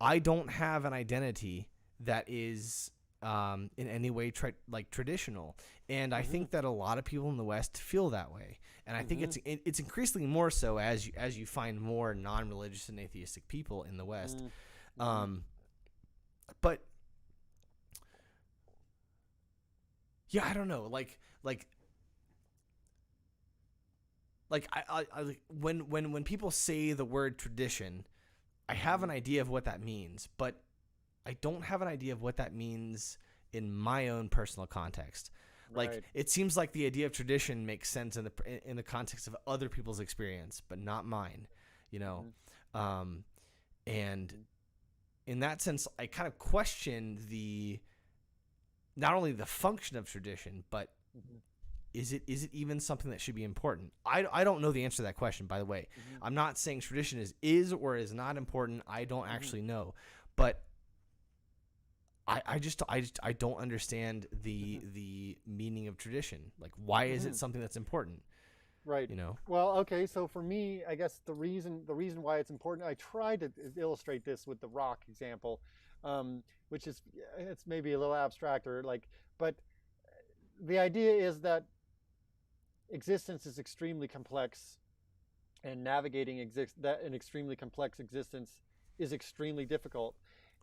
I don't have an identity that is in any way traditional, and I think that a lot of people in the West feel that way, and I think it's increasingly more so as you find more non-religious and atheistic people in the West. But yeah, I don't know. Like I when people say the word tradition, I have an idea of what that means, but I don't have an idea of what that means in my own personal context. Like it seems like the idea of tradition makes sense in the context of other people's experience, but not mine. And in that sense, I kind of question not only the function of tradition, but is it even something that should be important? I don't know the answer to that question, by the way. I'm not saying tradition is or is not important. I don't actually know, but I don't understand the meaning of tradition. Like, why is it something that's important? Right. Well, okay. So for me, I guess the reason why it's important, I tried to illustrate this with the rock example, which it's maybe a little abstract but the idea is that existence is extremely complex, and navigating an extremely complex existence is extremely difficult.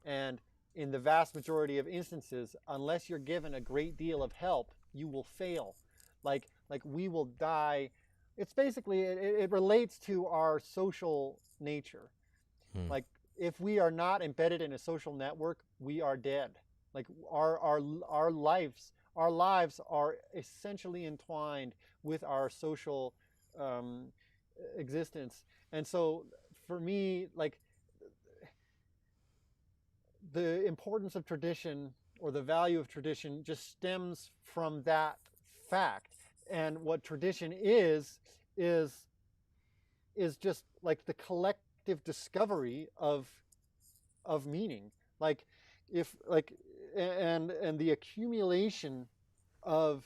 And in the vast majority of instances, unless you're given a great deal of help, you will fail. Like we will die. It's basically, it relates to our social nature. Like if we are not embedded in a social network, we are dead. Like our lives are essentially entwined with our social existence. And so for me, like the importance of tradition or the value of tradition just stems from that fact. And what tradition is just like the collective discovery of meaning. Like if like and the accumulation of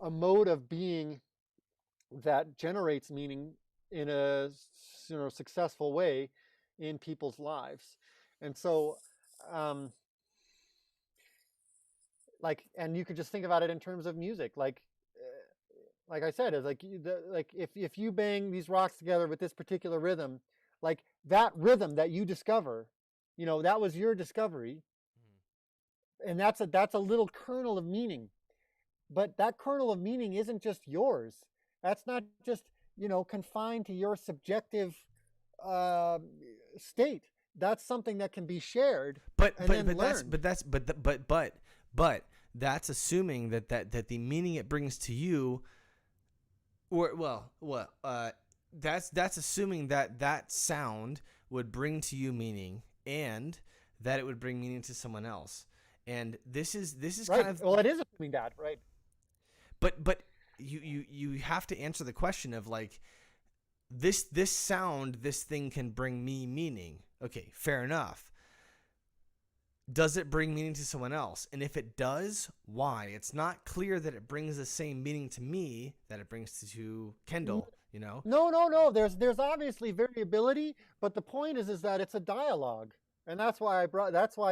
a mode of being that generates meaning in a successful way in people's lives. And so and you could just think about it in terms of music. Like I said, is like if you bang these rocks together with this particular rhythm, like that rhythm that you discover, that was your discovery, and that's a little kernel of meaning. But that kernel of meaning isn't just yours. That's not just confined to your subjective state. That's something that can be shared. But that's assuming that the meaning it brings to you, that's assuming that sound would bring to you meaning, and that it would bring meaning to someone else. And this is right. kind of, well, it is assuming that, right? But you have to answer the question of like this sound, this thing can bring me meaning. Okay, fair enough. Does it bring meaning to someone else? And if it does, why? It's not clear that it brings the same meaning to me that it brings to Kendall, No. There's obviously variability, but the point is that it's a dialogue. And that's why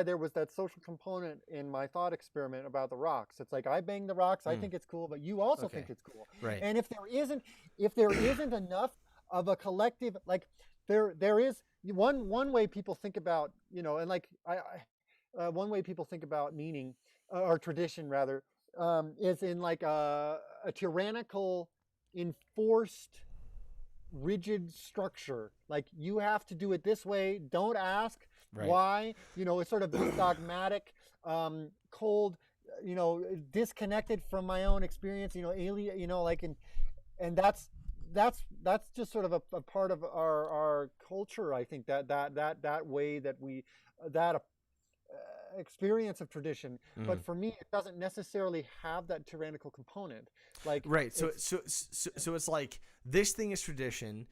there was that social component in my thought experiment about the rocks. It's like I bang the rocks, I think it's cool, but you also think it's cool. Right. And if there isn't enough of a collective, like there is one way people think about, and like one way people think about meaning or tradition rather, is in like a tyrannical, enforced, rigid structure. Like you have to do it this way. Don't ask why. It's sort of dogmatic, cold, disconnected from my own experience. Alien. Like and that's just sort of a part of our culture. I think that way that we that experience of tradition, but for me it doesn't necessarily have that tyrannical component. Like so it's like this thing is tradition,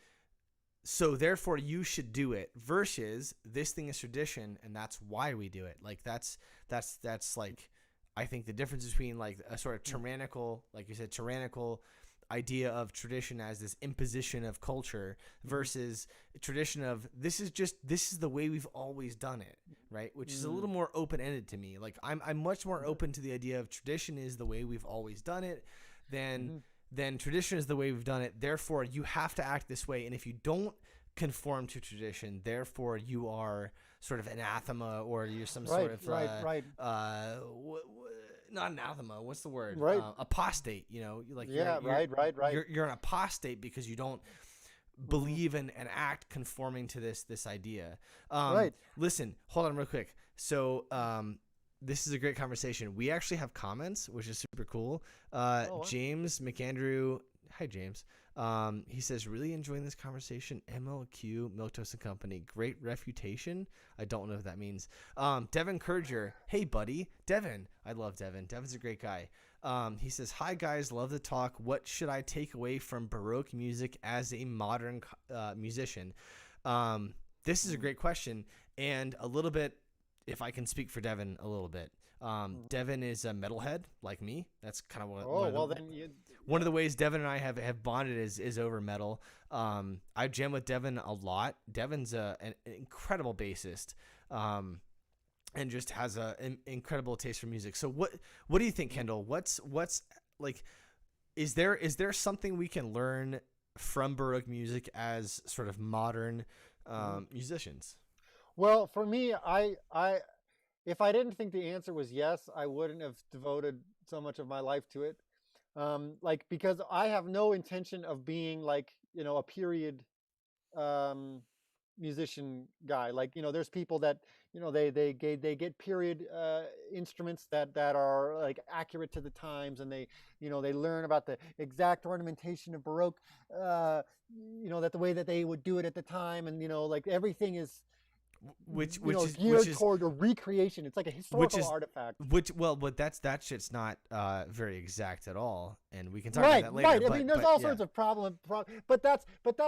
so therefore you should do it, versus this thing is tradition and that's why we do it. Like that's like, I think the difference between like a sort of tyrannical, like you said, tyrannical idea of tradition as this imposition of culture versus tradition of this is the way we've always done it, right? Which is a little more open-ended to me. Like I'm much more open to the idea of tradition is the way we've always done it than tradition is the way we've done it. Therefore, you have to act this way, and if you don't conform to tradition, therefore you are sort of anathema, or you're some sort of not anathema. What's the word? Right. Apostate. Like You're an apostate because you don't believe and act conforming to this idea. Listen, hold on real quick. So this is a great conversation. We actually have comments, which is super cool. James McAndrew. Hi, James. He says, really enjoying this conversation. MLQ, Milquetoast Company. Great refutation. I don't know what that means. Devin Kurger. Hey, buddy. Devin. I love Devin. Devin's a great guy. He says, hi, guys. Love the talk. What should I take away from Baroque music as a modern musician? This is a great question. And a little bit, if I can speak for Devin a little bit. Devin is a metalhead like me. That's kind of what. One of the ways Devin and I have bonded is over metal. I jam with Devin a lot. Devin's an incredible bassist, and just has an incredible taste for music. So what do you think, Kendall? What's like? Is there something we can learn from Baroque music as sort of modern musicians? Well, for me, if I didn't think the answer was yes, I wouldn't have devoted so much of my life to it. Because I have no intention of being like, a period musician guy. Like, there's people that, they get period instruments that are like accurate to the times, and they learn about the exact ornamentation of Baroque, that the way that they would do it at the time, and like everything is which geared toward a recreation. It's like a historical artifact. But that shit's not very exact at all, and we can talk about that later. Right. I mean, there's all sorts of problem, but that's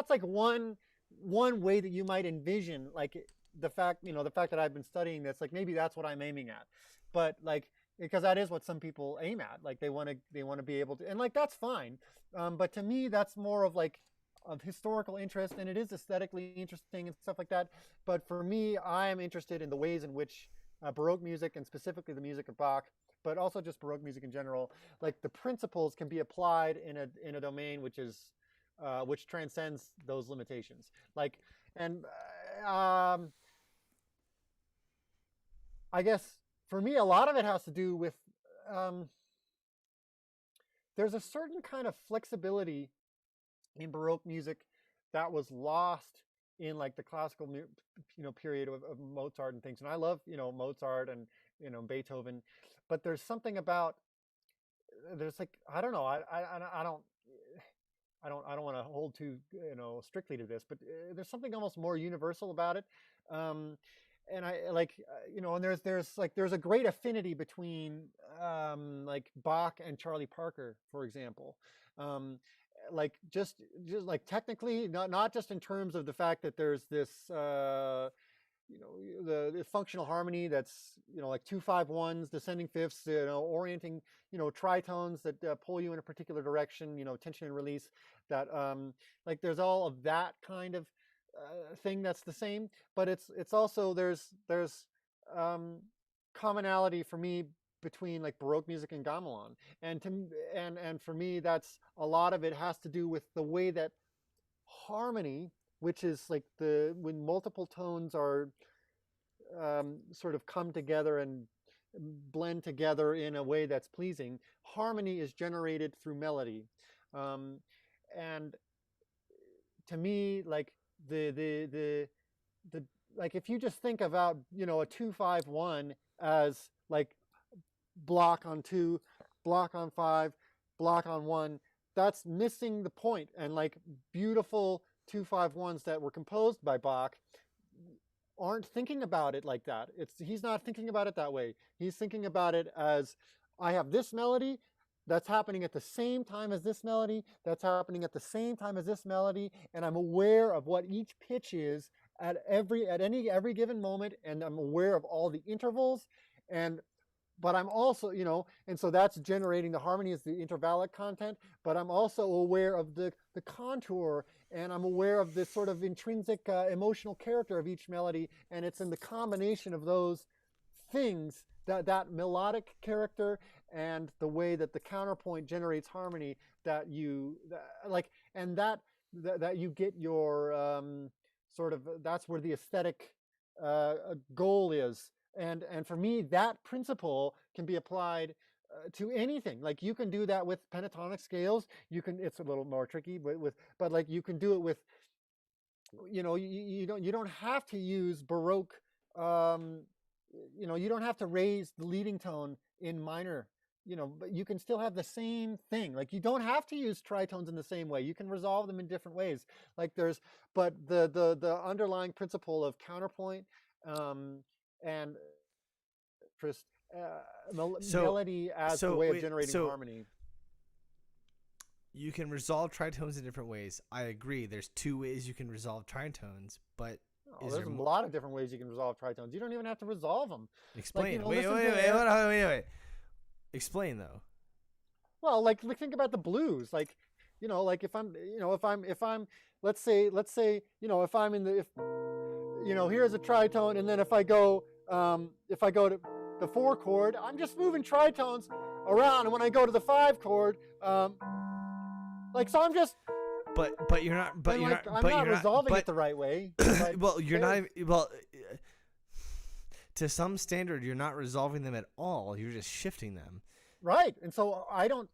like one way that you might envision, like the fact that I've been studying this, like maybe that's what I'm aiming at, but like because that is what some people aim at, like they want to be able to, and like that's fine, but to me that's more of like of historical interest, and it is aesthetically interesting and stuff like that. But for me, I am interested in the ways in which Baroque music, and specifically the music of Bach, but also just Baroque music in general, like the principles can be applied in a domain which transcends those limitations. Like, and I guess for me, a lot of it has to do with there's a certain kind of flexibility in Baroque music that was lost in like the classical period of Mozart and things. And I love Mozart and Beethoven, but there's something about, there's like, I don't know, I don't want to hold too strictly to this, but there's something almost more universal about it. And I like, and there's a great affinity between like Bach and Charlie Parker, for example. Like just like technically, not just in terms of the fact that there's this the functional harmony that's like 2-5-1s, descending fifths, orienting tritones that pull you in a particular direction, tension and release, that like there's all of that kind of thing that's the same, but it's also there's um, commonality for me between like Baroque music and gamelan, and for me that's a lot of it has to do with the way that harmony, which is like the when multiple tones are sort of come together and blend together in a way that's pleasing. Harmony is generated through melody, um, and to me, like the like if you just think about a 2-5-1 as like block on 2, block on 5, block on 1, that's missing the point. And like beautiful 2-5-1s that were composed by Bach aren't thinking about it like that. He's not thinking about it that way. He's thinking about it as I have this melody that's happening at the same time as this melody, that's happening at the same time as this melody, and I'm aware of what each pitch is at every given moment, and I'm aware of all the intervals, but I'm also, and so that's generating the harmony as the intervallic content, but I'm also aware of the contour, and I'm aware of this sort of intrinsic emotional character of each melody, and it's in the combination of those things, that melodic character and the way that the counterpoint generates harmony, that you get your sort of, that's where the aesthetic goal is. And for me, that principle can be applied to anything. Like you can do that with pentatonic scales. It's a little more tricky, but like you can do it with, you don't have to use Baroque. You don't have to raise the leading tone in minor. But you can still have the same thing. Like you don't have to use tritones in the same way. You can resolve them in different ways. Like but the underlying principle of counterpoint and melody as a way of generating harmony. You can resolve tritones in different ways. I agree. There's 2 ways you can resolve tritones, but there's a lot of different ways you can resolve tritones. You don't even have to resolve them. Explain. Wait. Explain though. Well, like think about the blues. Like, like if I'm let's say, if I'm here's a tritone, and then if I go to the 4 chord, I'm just moving tritones around, and when I go to the 5 chord, so I'm just. But you're not. But you're not. I'm not resolving it the right way. Well, you're not. Well, to some standard, you're not resolving them at all. You're just shifting them. Right, and so I don't.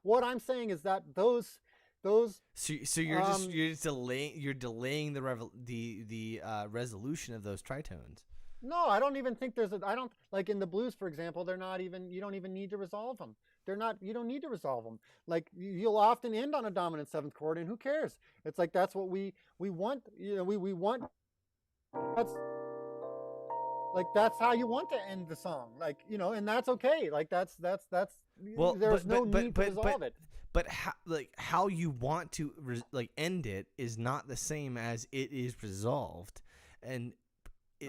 What I'm saying is that those. So you're delaying the resolution of those tritones. No, I don't even think I don't like in the blues, for example. They're not even. You don't even need to resolve them. They're not. You don't need to resolve them. Like you'll often end on a dominant 7th chord, and who cares? It's like that's what we want. We want. That's how you want to end the song. And that's okay. Like that's. Well, there's no need to resolve it. But how you want to end it is not the same as it is resolved, and.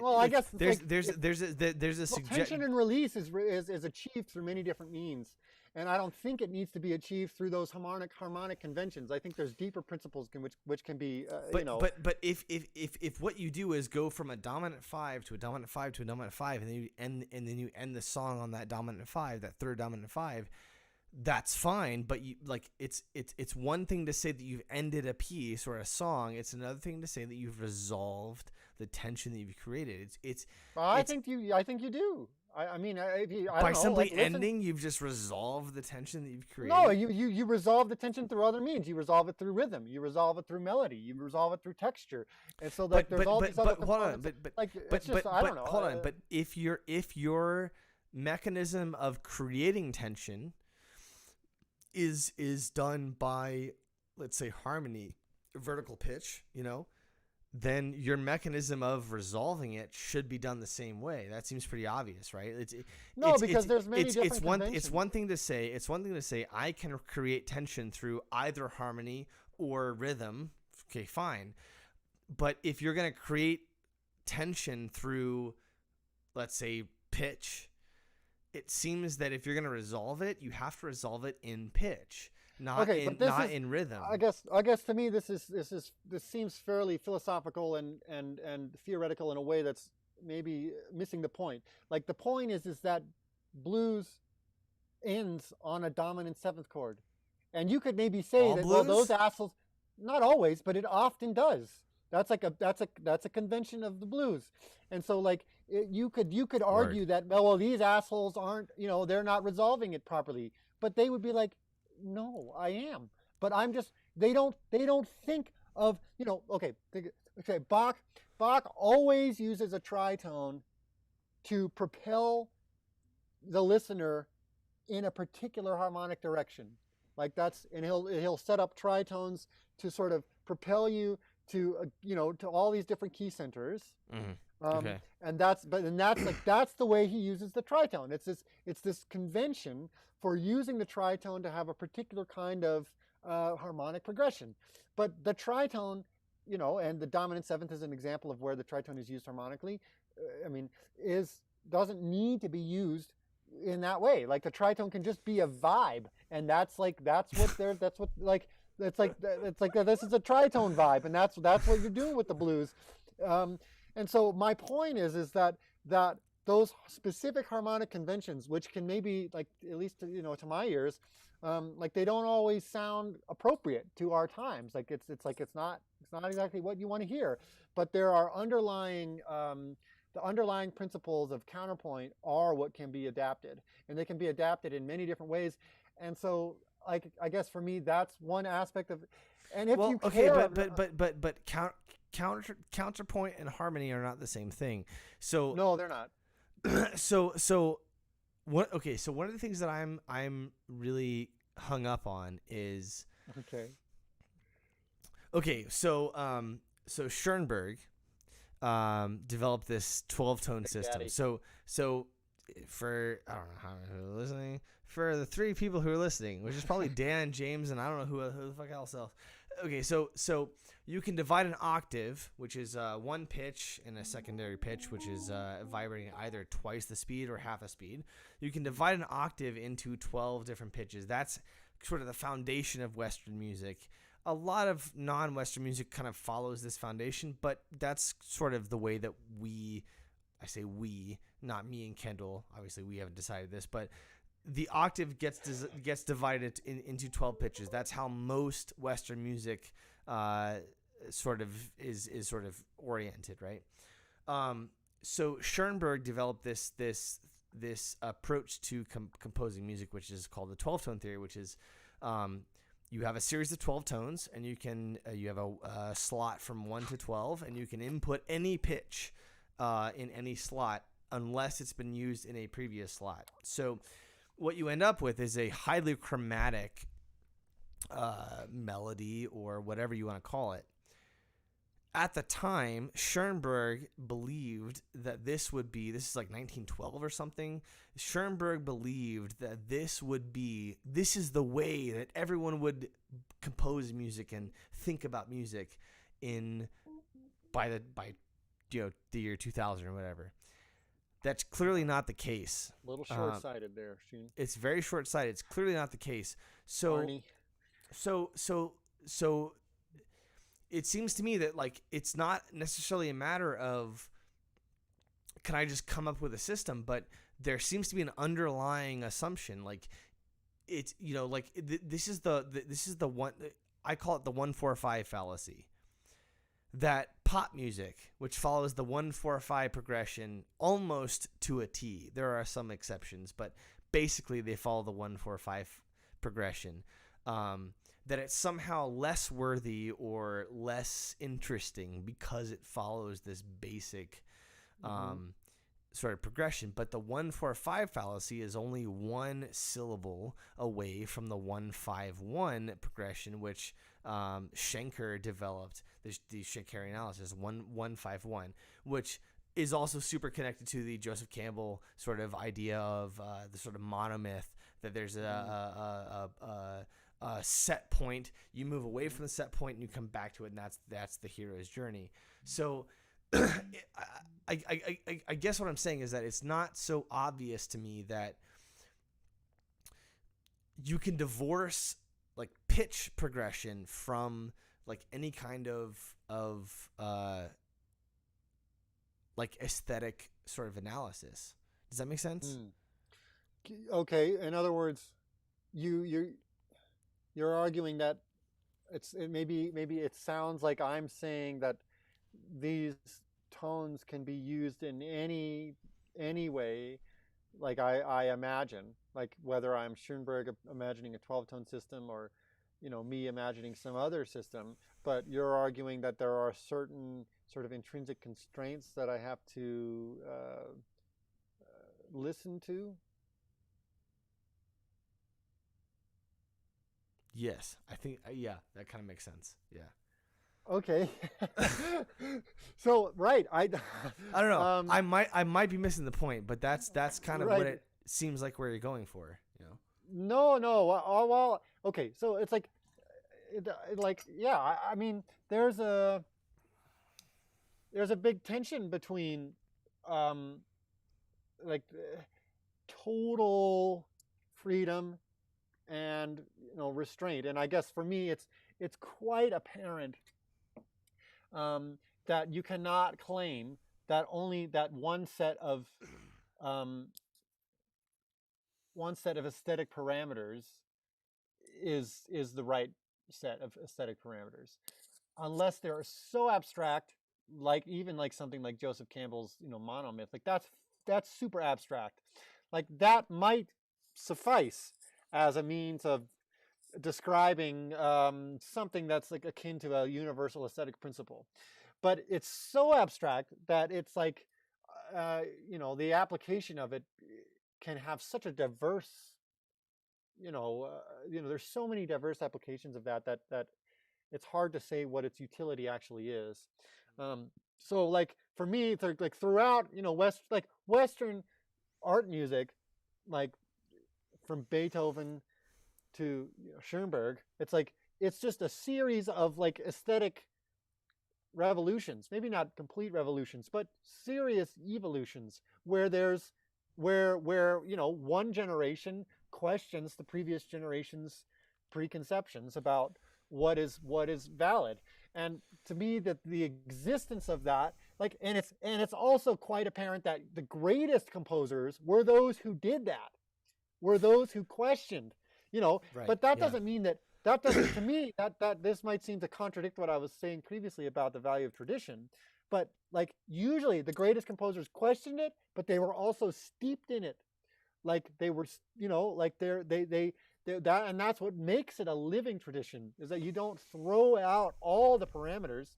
I guess there's a suggestion. Tension and release is achieved through many different means, and I don't think it needs to be achieved through those harmonic conventions. I think there's deeper principles which can be But if what you do is go from a dominant 5 to a dominant 5 to a dominant 5, and then you end the song on that dominant 5, that third dominant 5. That's fine, but it's one thing to say that you've ended a piece or a song. It's another thing to say that you've resolved the tension that you've created. I think you do. I mean, by simply ending, you've just resolved the tension that you've created. No, you resolve the tension through other means. You resolve it through rhythm. You resolve it through melody. You resolve it through texture. And so there's all these other components. Hold on. But if your mechanism of creating tension is done by, let's say, harmony, vertical pitch, then your mechanism of resolving it should be done the same way. That seems pretty obvious, right? Because there's many different conventions. It's one thing to say I can create tension through either harmony or rhythm. Okay, fine. But if you're going to create tension through, let's say, pitch, it seems that if you're going to resolve it, you have to resolve it in pitch. not Okay, in but this not is, in rhythm. I guess to me this seems fairly philosophical and theoretical in a way that's maybe missing the point. Like the point is that blues ends on a dominant seventh chord, and you could maybe say All that, well, those blues? assholes, not always, but it often does. That's a convention of the blues, and so like you could argue Word. that, well, these assholes aren't, they're not resolving it properly, but they would be like, no, I am, but I'm just, they don't think of, okay, Bach always uses a tritone to propel the listener in a particular harmonic direction. Like that's, and he'll set up tritones to sort of propel you to to all these different key centers. Okay. And that's the way he uses the tritone. It's this convention for using the tritone to have a particular kind of harmonic progression. But the tritone, and the dominant seventh is an example of where the tritone is used harmonically. Doesn't need to be used in that way. Like the tritone can just be a vibe, and that's what this is a tritone vibe, and that's what you're doing with the blues. And so my point is that those specific harmonic conventions, which can maybe, like, at least to my ears, like they don't always sound appropriate to our times. Like it's not exactly what you want to hear, but there are the underlying principles of counterpoint are what can be adapted, and they can be adapted in many different ways. And so, like, I guess for me, that's one aspect of. And if you care, but counterpoint and harmony are not the same thing. So no, they're not. So what? Okay, so one of the things that I'm really hung up on is so Schoenberg developed this 12-tone system. Daddy. So for, I don't know how many people are listening, for the three people who are listening, which is probably Dan, James, and I don't know who the fuck else. Okay, so you can divide an octave, which is one pitch, and a secondary pitch, which is vibrating either twice the speed or half the speed. You can divide an octave into 12 different pitches. That's sort of the foundation of Western music. A lot of non-Western music kind of follows this foundation, but that's sort of the way that I say we, not me and Kendall, obviously we haven't decided this, but the octave gets divided into 12 pitches. That's how most Western music sort of is sort of oriented, right? So Schoenberg developed this approach to composing music, which is called the 12-tone theory, which is you have a series of 12 tones, and you have a slot from 1 to 12, and you can input any pitch in any slot unless it's been used in a previous slot. So what you end up with is a highly chromatic melody, or whatever you want to call it. At the time, Schoenberg believed that this is like 1912 or something. Schoenberg believed that this is the way that everyone would compose music and think about music by the year 2000 or whatever. That's clearly not the case. A little short-sighted there, Sheen. It's very short-sighted. It's clearly not the case. So Arnie. So it seems to me that, like, it's not necessarily a matter of can I just come up with a system, but there seems to be an underlying assumption. Like, it's, this is the one, I call it the 1-4-5 fallacy. That pop music, which follows the 1-4-5 progression almost to a T. There are some exceptions, but basically they follow the 1-4-5 progression. That it's somehow less worthy or less interesting because it follows this basic sort of progression. But the 1-4-5 fallacy is only one syllable away from the 1-5-1 progression, which Schenker developed, the Schenkerian analysis, 1-1-5-1, which is also super connected to the Joseph Campbell sort of idea of the sort of monomyth, that there's a set point, you move away from the set point and you come back to it, and that's the hero's journey. So I guess what I'm saying is that it's not so obvious to me that you can divorce like pitch progression from like any kind of like aesthetic sort of analysis. Does that make sense? Okay. In other words, you're arguing that maybe it sounds like I'm saying that these tones can be used in any way, like I imagine, like whether I'm Schoenberg imagining a 12-tone system or, me imagining some other system. But you're arguing that there are certain sort of intrinsic constraints that I have to listen to. Yes, I think yeah, that kind of makes sense. Yeah. Okay. So right, I don't know. I might be missing the point, but that's kind of right. what it seems like where you're going for. No. Well, okay. So it's like yeah. I mean, there's a big tension between like total freedom and restraint. And I guess for me, it's quite apparent that you cannot claim that only that one set of aesthetic parameters is the right set of aesthetic parameters, unless they're so abstract, like even like something like Joseph Campbell's monomyth. Like that's super abstract. Like that might suffice as a means of describing something that's like akin to a universal aesthetic principle. But it's so abstract that it's like, the application of it can have such a diverse, there's so many diverse applications of that it's hard to say what its utility actually is. So like for me, like throughout, Western art music, like from Beethoven to Schoenberg, it's just a series of like aesthetic revolutions, maybe not complete revolutions, but serious evolutions where one generation questions the previous generation's preconceptions about what is valid. And to me, that the existence of that, and it's also quite apparent that the greatest composers were those who did that, were those who questioned, Right, but that doesn't mean that doesn't, to me, that this might seem to contradict what I was saying previously about the value of tradition. But like usually the greatest composers questioned it, but they were also steeped in it. Like they were, like they that, and that's what makes it a living tradition, is that you don't throw out all the parameters,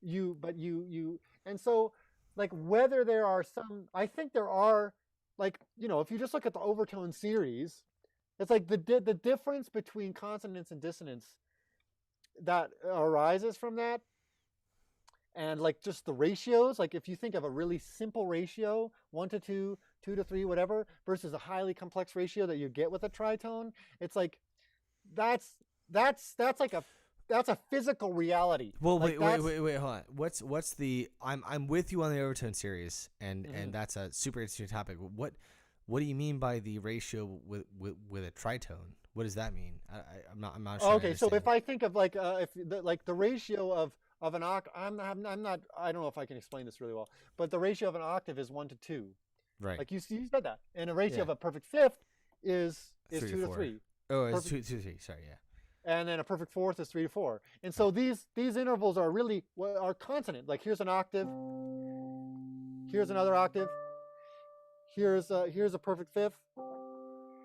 and so like whether there are some, I think there are, like, if you just look at the overtone series, it's like the difference between consonance and dissonance that arises from that, and like just the ratios, like if you think of a really simple ratio, 1 to 2, 2 to 3, whatever, versus a highly complex ratio that you get with a tritone, it's like that's a physical reality. Well, like wait, hold on. What's the? I'm with you on the overtone series, and that's a super interesting topic. What do you mean by the ratio with a tritone? What does that mean? I'm not sure. Okay, so if I think of like the ratio of an octave, I'm not, I don't know if I can explain this really well, but the ratio of an octave is 1 to 2. Right. Like you said that, and a ratio of a perfect fifth is 2 to 3. Oh, it's 2 to 3. Sorry, yeah. And then a perfect fourth is 3 to 4. And so these intervals are really are consonant. Like here's an octave, here's another octave, here's a perfect fifth.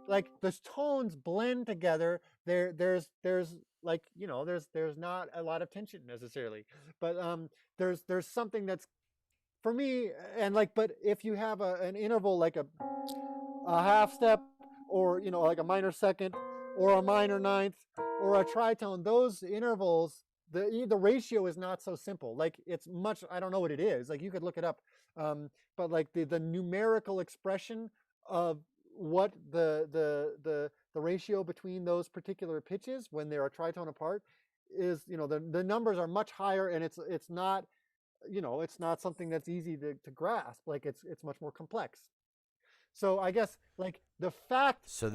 Like the tones blend together. There's like there's not a lot of tension necessarily, but there's something that's, for me, and like, but if you have an interval like a half step, or like a minor second or a minor ninth or a tritone, those intervals, the ratio is not so simple. Like it's much, I don't know what it is, like you could look it up, but like the numerical expression of what the ratio between those particular pitches when they're a tritone apart is, the numbers are much higher, and it's not, it's not something that's easy to grasp. Like it's much more complex. So I guess like the fact. So of,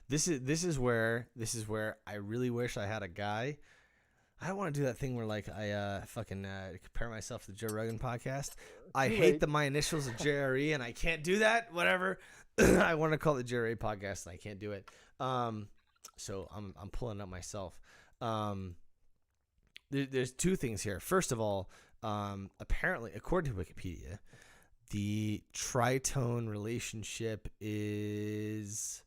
this is where I really wish I had a guy. I don't want to do that thing where like I fucking compare myself to the Joe Rogan podcast. I Too hate late. that my initials are JRE and I can't do that. Whatever. I want to call it the JRE podcast and I can't do it. So I'm pulling up myself. There's two things here. First of all, apparently, according to Wikipedia, the tritone relationship it's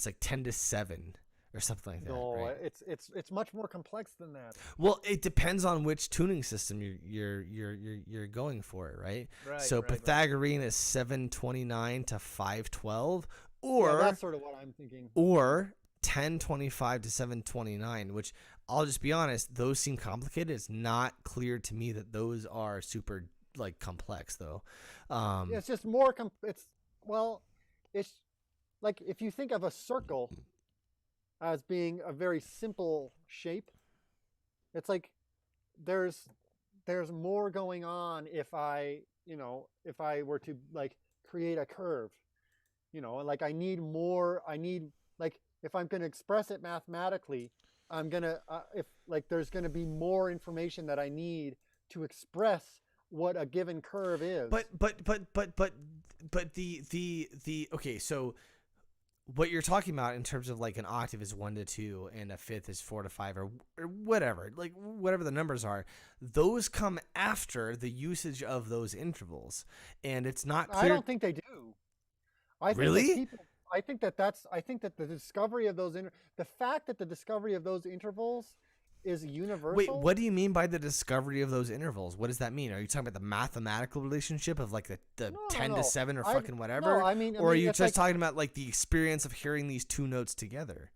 like 10-7 or something like that. No, right? it's much more complex than that. Well, it depends on which tuning system you're going for, right? Right. So right, right. Pythagorean is 729 to 512, Yeah, or that's sort of what I'm thinking. 1025 to 729, which I'll just be honest, those seem complicated. It's not clear to me that those are super like complex though. Yeah, it's just more. It's like if you think of a circle as being a very simple shape, it's like there's more going on if I were to like create a curve, like I need more. I need like if I'm going to express it mathematically, I'm gonna if like there's going to be more information that I need to express what a given curve is. But the okay, so what you're talking about in terms of like an octave is 1 to 2 and a fifth is 4 to 5 or whatever, like whatever the numbers are, those come after the usage of those intervals, and it's not clear. I don't think they do. I think Really? that people, I think that the discovery of the fact that the discovery of those intervals is universal. Wait, what do you mean by the discovery of those intervals? What does that mean? Are you talking about the mathematical relationship of like the No, 10 no. to 7 or fucking whatever? No, I mean, or are you it's just like, talking about like the experience of hearing these two notes together?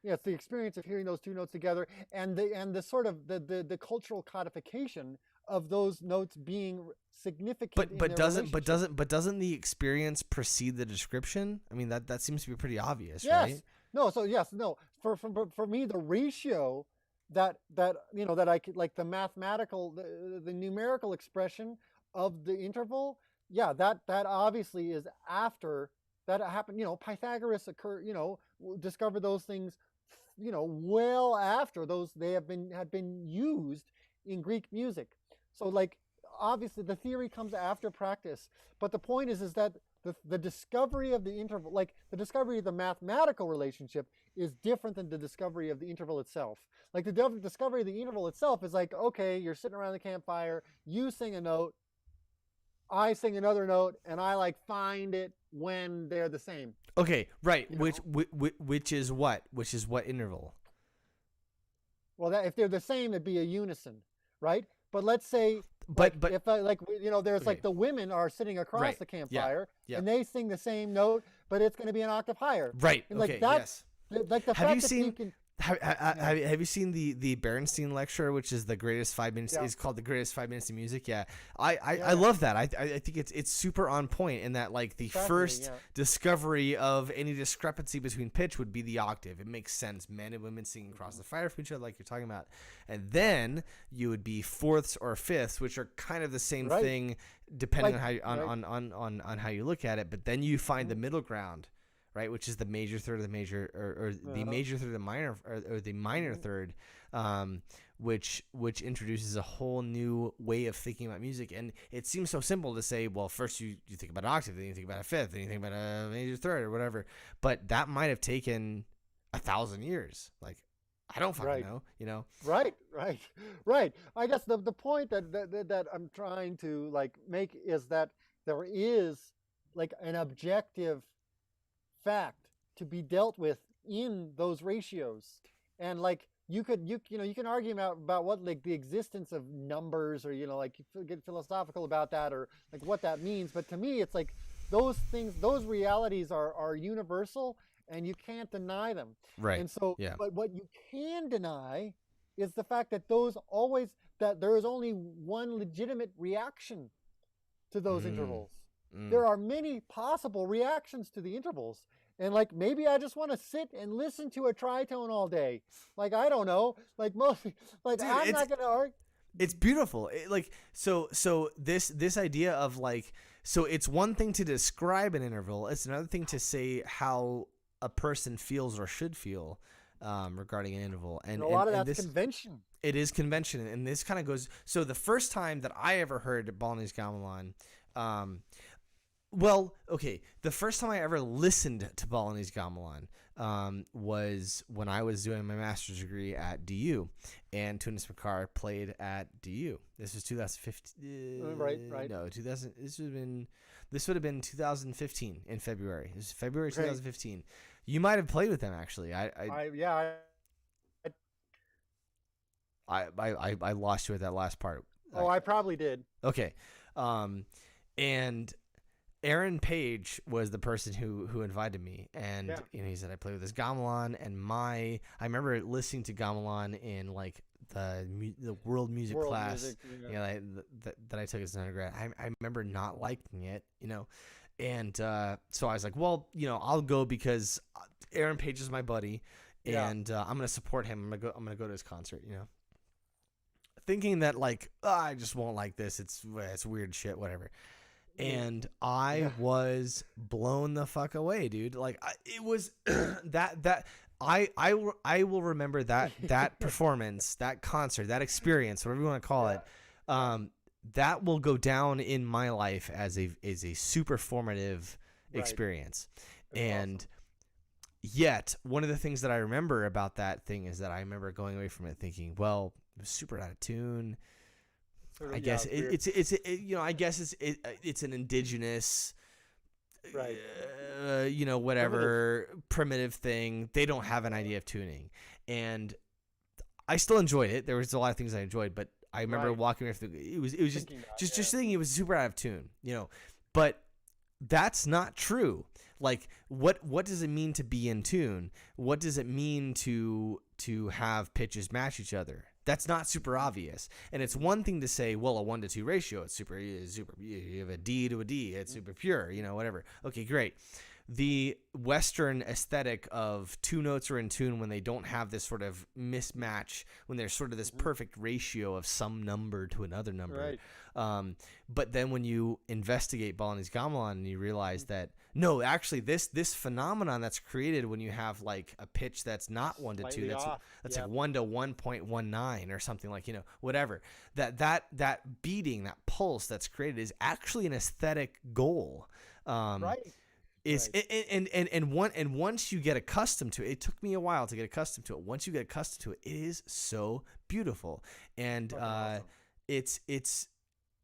yeah, it's the experience of hearing those two notes together and the sort of the cultural codification of those notes being significant. But doesn't the experience precede the description? I mean that seems to be pretty obvious, Yes. right? No. So yes. No. For me, the ratio that I could like the mathematical the numerical expression of the interval. Yeah. That obviously is after that happened. Pythagoras discovered those things. Well after those had been used in Greek music. So like obviously the theory comes after practice, but the point is that the discovery of the interval, like the discovery of the mathematical relationship, is different than the discovery of the interval itself. Like the discovery of the interval itself is like, okay, you're sitting around the campfire, you sing a note, I sing another note, and I like find it when they're the same. Okay, right. Which is what interval? Well, if they're the same, it'd be a unison, right? But let's say, But if there's okay. like the women are sitting across Right. the campfire, Yeah. and they sing the same note, but it's going to be an octave higher. Right. And like Okay. that's Yes. like the Have fact you that seen- you can. Have you seen the Bernstein lecture, which is the greatest 5 minutes? Yeah. Is called the greatest 5 minutes of music. Yeah, I Yeah. love that. I think it's super on point in that like the first yeah. discovery of any discrepancy between pitch would be the octave. It makes sense. Men and women singing across the fire from each other, like you're talking about, and then you would be fourths or fifths, which are kind of the same Right. thing depending Like, on how you, right. on how you look at it. But then you find the middle ground. Right, which is the major third of the major, or the major third of the minor, or the minor third, which introduces a whole new way of thinking about music. And it seems so simple to say, well, first you think about an octave, then you think about a fifth, then you think about a major third or whatever. But that might have taken 1,000 years. Like, I don't fucking know, Right. I guess the point that I'm trying to like make is that there is like an objective fact to be dealt with in those ratios, and like you can argue about what like the existence of numbers, or like you get philosophical about that, or like what that means. But to me, it's like those things, those realities are universal, and you can't deny them. Right. And so, Yeah. but what you can deny is the fact that that there is only one legitimate reaction to those intervals. There are many possible reactions to the intervals. And like maybe I just want to sit and listen to a tritone all day. Like I don't know. Like most like Dude, I'm not going to argue. It's beautiful. So this idea of like, so it's one thing to describe an interval. It's another thing to say how a person feels or should feel regarding an interval. And a lot of and that's this, convention. it is convention. And this kind of goes, so the first time that I ever heard Balinese Gamelan, well, okay, the first time I ever listened to Balinese Gamelan was when I was doing my master's degree at DU, and Tunas Mekar played at DU. This was 2015. Right. No, 2000. This would have been 2015 in February. It was February 2015. You might have played with them actually. I lost you at that last part. Oh, I probably did. Okay, and Aaron Page was the person who invited me, and he said I play with this gamelan, and I remember listening to gamelan in like the world music class, that I took as an undergrad. I remember not liking it, and so I was like, well, I'll go because Aaron Page is my buddy, and I'm gonna support him. I'm gonna go to his concert, thinking that like I just won't like this. It's weird shit, whatever. And I was blown the fuck away, dude. Like it was I will remember that performance, that concert, that experience, whatever you want to call it. That will go down in my life as a super formative experience. That's and awesome. Yet one of the things that I remember about that thing is that I remember going away from it thinking, well, it was super out of tune. I guess it's an indigenous, whatever primitive thing. They don't have an idea of tuning, and I still enjoyed it. There was a lot of things I enjoyed, but I remember walking away from it was just thinking it was super out of tune, But that's not true. Like what does it mean to be in tune? What does it mean to have pitches match each other? That's not super obvious. And it's one thing to say, well, a 1-to-2 ratio, it's super, you have a D to a D, it's super pure, whatever. Okay, great. The Western aesthetic of two notes are in tune when they don't have this sort of mismatch, when there's sort of this perfect ratio of some number to another number. Right. But then when you investigate Balinese Gamelan and you realize that, no, actually this phenomenon that's created when you have like a pitch that's not 1-to-2, that's like 1 to 1.19 or something, like, whatever, that beating, that pulse that's created is actually an aesthetic goal. And once you get accustomed to it, it took me a while to get accustomed to it. Once you get accustomed to it, it is so beautiful. And awesome.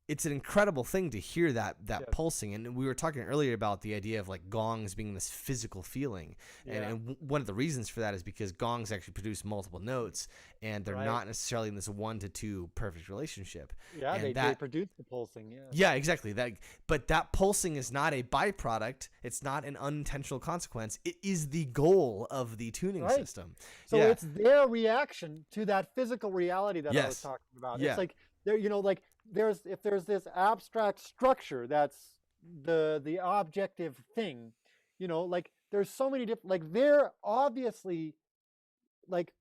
It's an incredible thing to hear that pulsing. And we were talking earlier about the idea of like gongs being this physical feeling. And one of the reasons for that is because gongs actually produce multiple notes, and they're not necessarily in this 1-to-2 perfect relationship. Yeah, and they produce the pulsing. Yeah, exactly. But that pulsing is not a byproduct. It's not an unintentional consequence. It is the goal of the tuning system. So it's their reaction to that physical reality that I was talking about. It's like there, if there's this abstract structure that's the objective thing, like there's so many different, like they're obviously like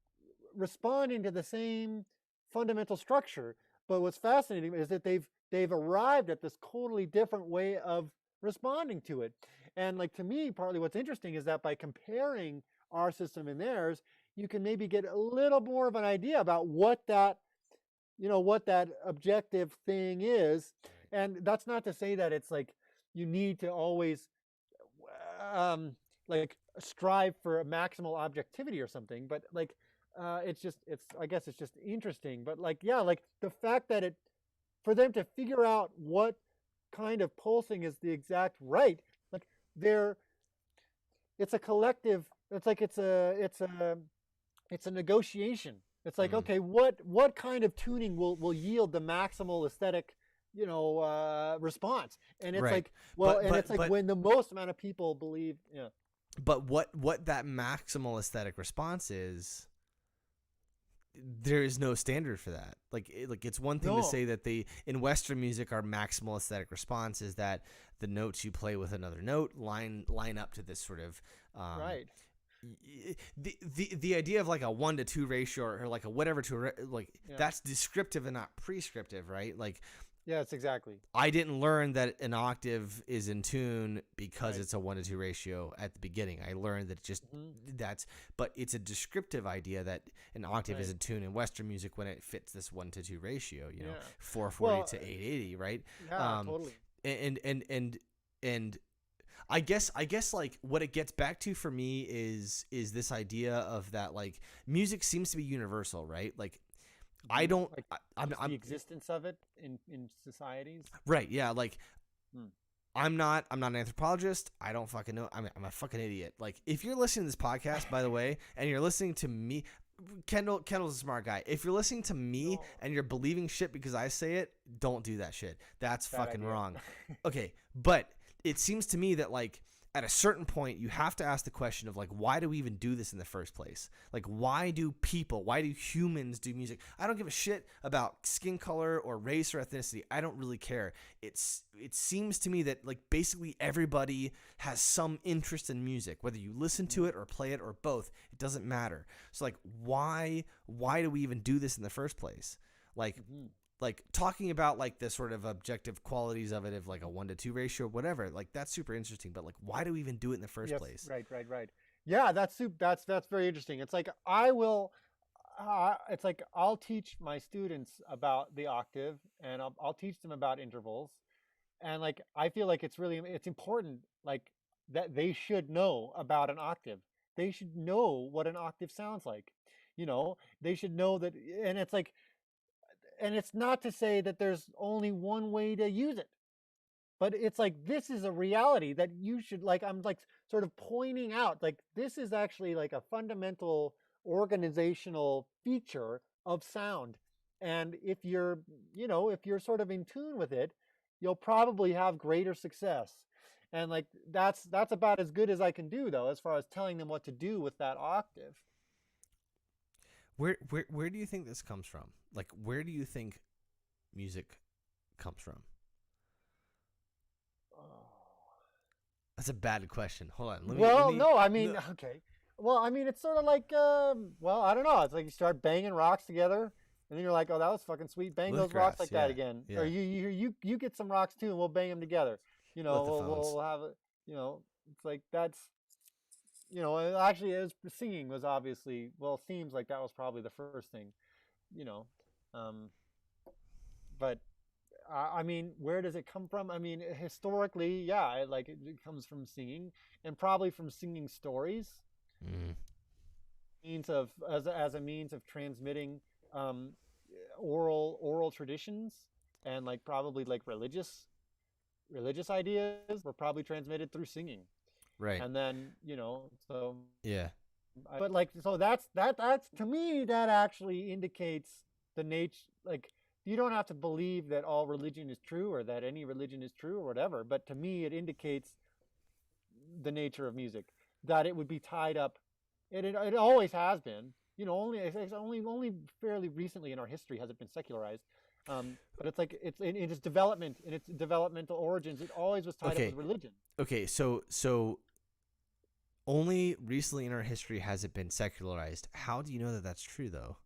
responding to the same fundamental structure, but what's fascinating is that they've arrived at this totally different way of responding to it. And like, to me, partly what's interesting is that by comparing our system and theirs, you can maybe get a little more of an idea about what that objective thing is. And that's not to say that it's like you need to always like strive for a maximal objectivity or something, but like I guess it's just interesting. But like, like the fact that for them to figure out what kind of pulsing is the exact right, like it's a collective, it's like it's a negotiation. It's like, okay, what kind of tuning will yield the maximal aesthetic, response? And it's like, well, but when the most amount of people believe, But what that maximal aesthetic response is, there is no standard for that. Like it's one thing to say that in Western music, our maximal aesthetic response is that the notes you play with another note line up to this sort of the idea of like a 1-to-2 ratio or like a whatever Yeah. that's descriptive and not prescriptive, right? Like, Yes, exactly. I didn't learn that an octave is in tune because Right. it's a 1-to-2 ratio at the beginning. I learned that but it's a descriptive idea that an octave is Right. in tune in Western music when it fits this 1-to-2 ratio, Yeah. 440 Well, to 880, right? yeah, totally. And I guess like what it gets back to for me is this idea of that, like, music seems to be universal, right? Like, I don't Like I'm just the existence of it in societies. right, yeah, like, Hmm. I'm not an anthropologist. I don't fucking know. I'm a fucking idiot. Like, if you're listening to this podcast, by the way, and you're listening to me, Kendall's a smart guy. If you're listening to me No. and you're believing shit because I say it, don't do that shit. That's Bad fucking idea. wrong. Okay, but it seems to me that, like, at a certain point, you have to ask the question of, like, why do we even do this in the first place? Like, why do humans do music? I don't give a shit about skin color or race or ethnicity. I don't really care. It seems to me that, like, basically everybody has some interest in music, whether you listen to it or play it or both. It doesn't matter. So, like, why do we even do this in the first place? Like, Mhm. like talking about like the sort of objective qualities of it, of like a 1-to-2 ratio, whatever, like that's super interesting. But like, why do we even do it in the first Yes, place? right. Yeah, that's very interesting. It's like I'll teach my students about the octave, and I'll teach them about intervals, and like I feel like it's important, like, that they should know about an octave. They should know what an octave sounds like. They should know that, and it's like, and it's not to say that there's only one way to use it, but it's like, this is a reality that you should, like, I'm like sort of pointing out, like, this is actually like a fundamental organizational feature of sound. And if you're sort of in tune with it, you'll probably have greater success. And like, that's about as good as I can do, though, as far as telling them what to do with that octave. Where do you think this comes from? Like, where do you think music comes from? That's a bad question. Hold on. No, I mean, okay. Well, I mean, it's sort of like, I don't know. It's like you start banging rocks together, and then you're like, oh, that was fucking sweet. Bang those Bluegrass, rocks like yeah, that again. yeah. Or you get some rocks too, and we'll bang them together. We'll have it. It's like that's. Actually, singing was obviously, well, seems like that was probably the first thing. You know, but I mean, where does it come from? I mean, historically, yeah, it comes from singing, and probably from singing stories, as a means of transmitting oral traditions, and like probably like religious ideas were probably transmitted through singing, right. and then so Yeah. but like, so that's to me, that actually indicates the nature. Like, you don't have to believe that all religion is true, or that any religion is true, or whatever, but to me it indicates the nature of music, that it would be tied up. It always has been. It's only fairly recently in our history has it been secularized. But it's like, it's in its development, in its developmental origins, it always was tied up with religion. Okay, so only recently in our history has it been secularized. How do you know that that's true, though?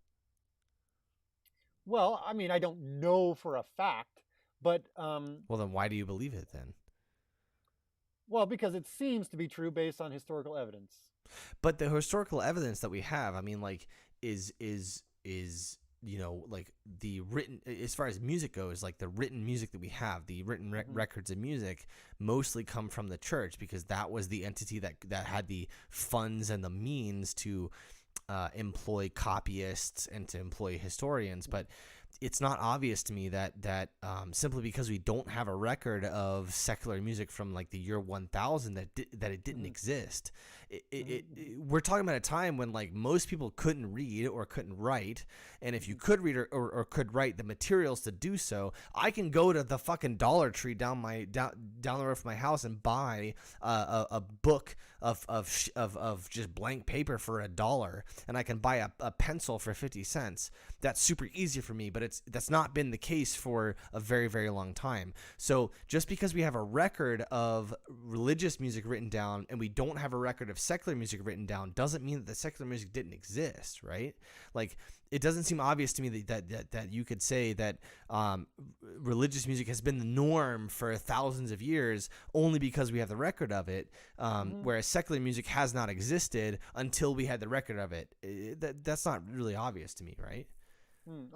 Well, I mean, I don't know for a fact, but well, then why do you believe it then? Well, because it seems to be true based on historical evidence. But the historical evidence that we have, I mean, like, is like the written, as far as music goes, like the written music that we have, the written records of music mostly come from the church, because that was the entity that had the funds and the means to employ copyists and to employ historians. But it's not obvious to me that simply because we don't have a record of secular music from like the year 1000 that it didn't exist. We're talking about a time when like most people couldn't read or couldn't write, and if you could read or could write, the materials to do so, I can go to the fucking Dollar Tree down the road from my house and buy a book of just blank paper for $1, and I can buy a pencil for 50 cents. That's super easy for me. but that's not been the case for a very, very long time. So just because we have a record of religious music written down and we don't have a record of secular music written down doesn't mean that the secular music didn't exist, right? Like, it doesn't seem obvious to me that you could say that religious music has been the norm for thousands of years only because we have the record of it, whereas secular music has not existed until we had the record of it. That's not really obvious to me, right?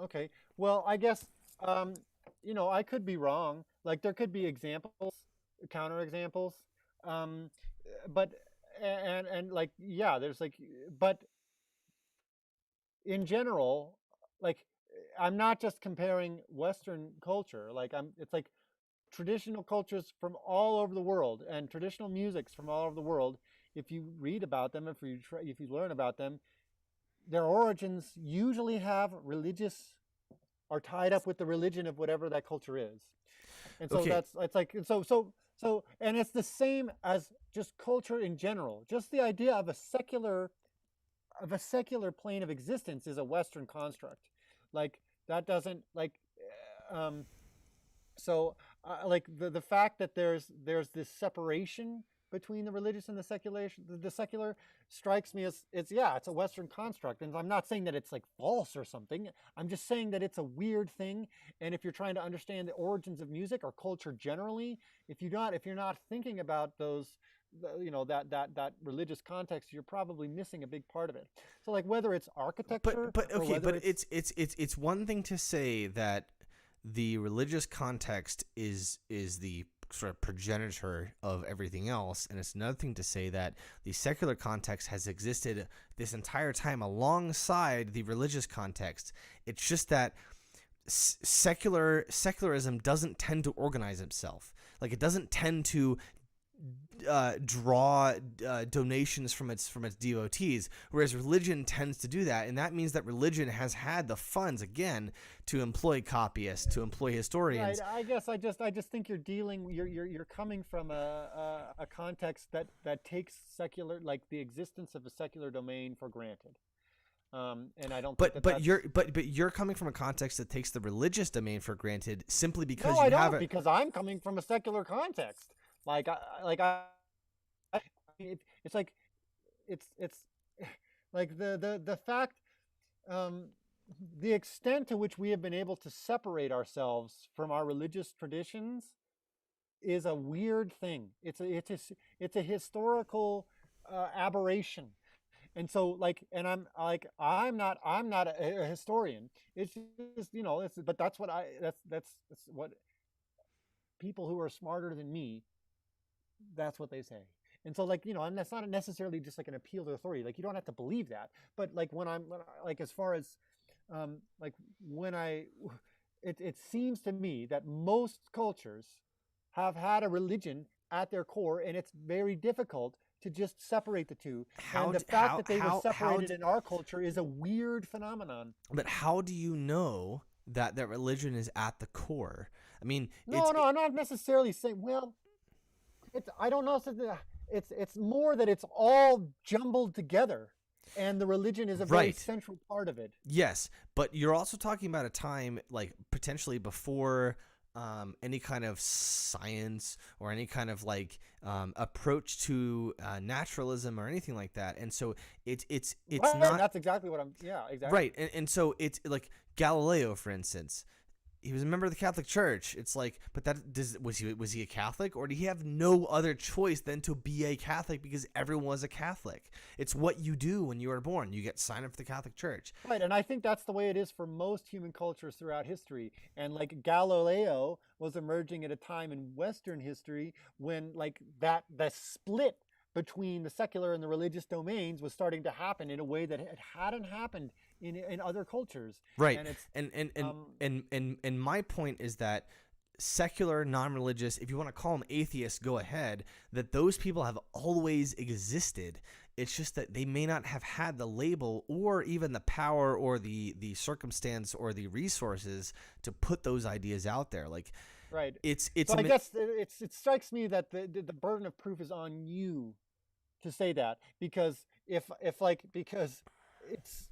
Okay. Well, I guess, I could be wrong. Like, there could be examples, counter examples, but and like, yeah, there's like, but in general, like, I'm not just comparing Western culture. Like, it's like traditional cultures from all over the world and traditional musics from all over the world. If you read about them, if you learn about them, their origins usually are tied up with the religion of whatever that culture is. And so it's like, and it's the same as just culture in general. Just the idea of a secular plane of existence is a Western construct. Like, that doesn't, like, like the fact that there's this separation between the religious and the secular strikes me as it's a Western construct. And I'm not saying that it's like false or something. I'm just saying that it's a weird thing. And if you're trying to understand the origins of music or culture generally, if you're not thinking about those, that religious context, you're probably missing a big part of it. So, like, whether it's architecture, it's one thing to say that the religious context is the sort of progenitor of everything else, and it's another thing to say that the secular context has existed this entire time alongside the religious context. It's just that secularism doesn't tend to organize itself. Like, it doesn't tend to draw donations from its devotees, whereas religion tends to do that, and that means that religion has had the funds again to employ copyists, to employ historians. Right. I guess I just think you're coming from a context that takes secular, like the existence of a secular domain, for granted. And I don't. But you're coming from a context that takes the religious domain for granted simply because because I'm coming from a secular context. It's like the fact, the extent to which we have been able to separate ourselves from our religious traditions is a weird thing. It's a historical aberration. And so, like, and I'm not a historian. It's just, but that's what people who are smarter than me, that's what they say. And so, like, and that's not necessarily just like an appeal to authority. Like, you don't have to believe that. But like, as far as, it seems to me that most cultures have had a religion at their core, and it's very difficult to just separate the two. And the fact that they were separated in our culture is a weird phenomenon. But how do you know that religion is at the core? I mean, I'm not necessarily saying. Well, I don't know. It's more that it's all jumbled together, and the religion is a very central part of it. Yes, but you're also talking about a time, like, potentially before any kind of science or any kind of like approach to naturalism or anything like that. And so it's right, not. That's exactly what I'm. Yeah, exactly. Right, and so it's like Galileo, for instance. He was a member of the Catholic Church. It's like, but was he a Catholic, or did he have no other choice than to be a Catholic because everyone was a Catholic? It's what you do when you are born. You get signed up for the Catholic Church. Right, and I think that's the way it is for most human cultures throughout history. And like Galileo was emerging at a time in Western history when like the split between the secular and the religious domains was starting to happen in a way that it hadn't happened in other cultures. Right. And my point is that secular, non-religious, if you want to call them atheists, go ahead, that those people have always existed. It's just that they may not have had the label or even the power or the circumstance or the resources to put those ideas out there. Like, right. So I guess it strikes me that the burden of proof is on you to say that, because because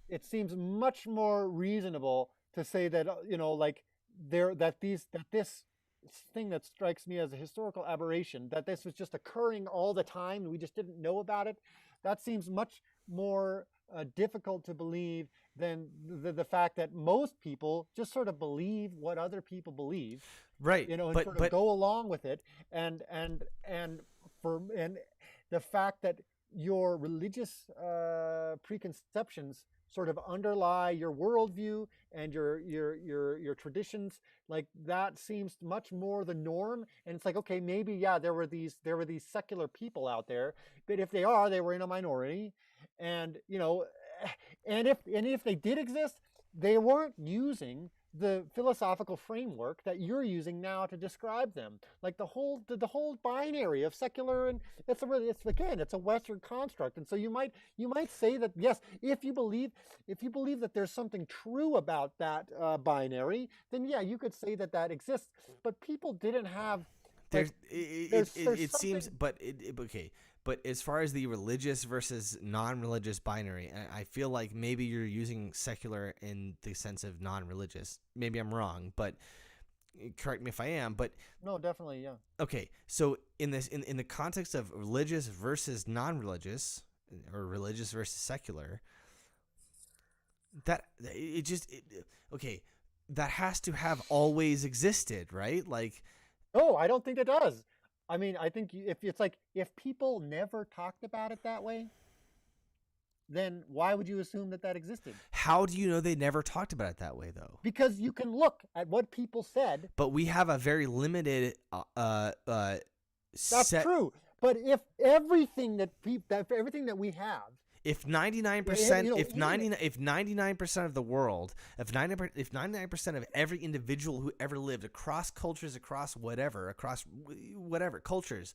it seems much more reasonable to say that like that this thing that strikes me as a historical aberration, that this was just occurring all the time and we just didn't know about it, that seems much more difficult to believe than the fact that most people just sort of believe what other people believe, Right. and But sort of go along with it, and the fact that your religious preconceptions sort of underlie your worldview and your traditions, like that seems much more the norm. And it's like, okay, maybe there were these secular people out there, but if they were in a minority, and and if they did exist, they weren't using the philosophical framework that you're using now to describe them. Like the whole binary of secular, and it's a Western construct. And so you might say that, yes, if you believe that there's something true about that binary, then you could say that exists. But people didn't have. It seems, but okay. But as far as the religious versus non-religious binary, I feel like maybe you're using secular in the sense of non-religious. Maybe I'm wrong, but correct me if I am. But no, definitely, yeah. Okay, so in the context of religious versus non-religious, or religious versus secular, that has to have always existed, right? Like, no, I don't think it does. I mean, I think if people never talked about it that way, then why would you assume that existed? How do you know they never talked about it that way, though? Because you can look at what people said. But we have a very limited That's true. But if everything that we have, if 99%, if 99% of the world, if 99% of every individual who ever lived across cultures, across whatever cultures,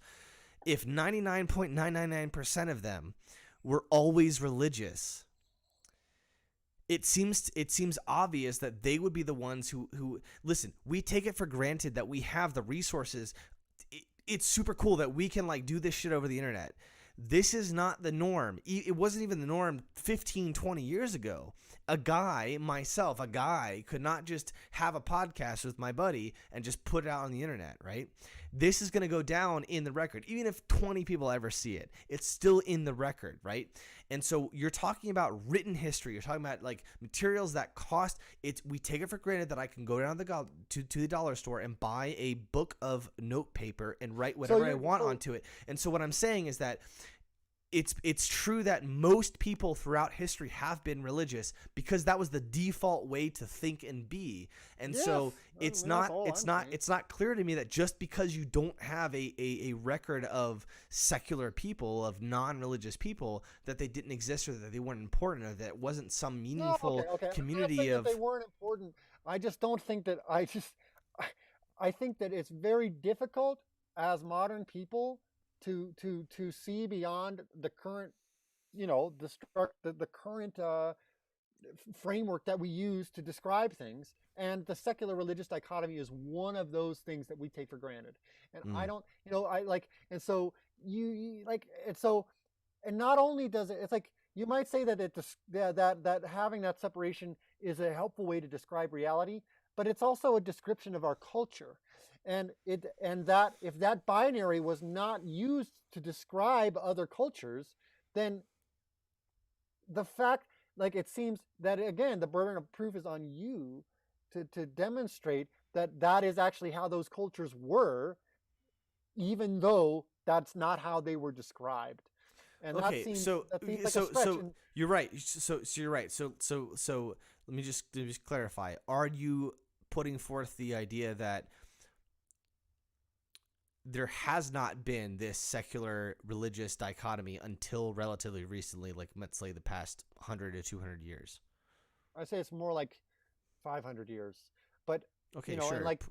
if 99.999% of them were always religious, it seems obvious that they would be the ones who listen. We take it for granted that we have the resources. It's super cool that we can do this shit over the internet. This is not the norm. It wasn't even the norm 15, 20 years ago. A guy could not just have a podcast with my buddy and just put it out on the internet, right? This is going to go down in the record. Even if 20 people ever see it, it's still in the record, right? And so you're talking about written history. You're talking about materials that cost. We take it for granted that I can go down to the dollar store and buy a book of note paper and write whatever I want onto it. And so what I'm saying is that it's true that most people throughout history have been religious because that was the default way to think and be. And so it's not clear to me that just because you don't have a record of secular people, of non-religious people, that they didn't exist or that they weren't important or that it wasn't some meaningful community of. That they weren't important. I just don't think that. I think that it's very difficult as modern people to see beyond the current, the current framework that we use to describe things, and the secular religious dichotomy is one of those things that we take for granted. And I don't, and so and not only does it's like you might say that that having that separation is a helpful way to describe reality, but it's also a description of our culture. And that if that binary was not used to describe other cultures, then the fact, it seems that, again, the burden of proof is on you to demonstrate that is actually how those cultures were, even though that's not how they were described. And okay, that seems so you're right. So you're right. So let me just clarify. Are you putting forth the idea that there has not been this secular religious dichotomy until relatively recently, let's say the past 100 to 200 years? I say it's more like 500 years, but okay, sure. Wait.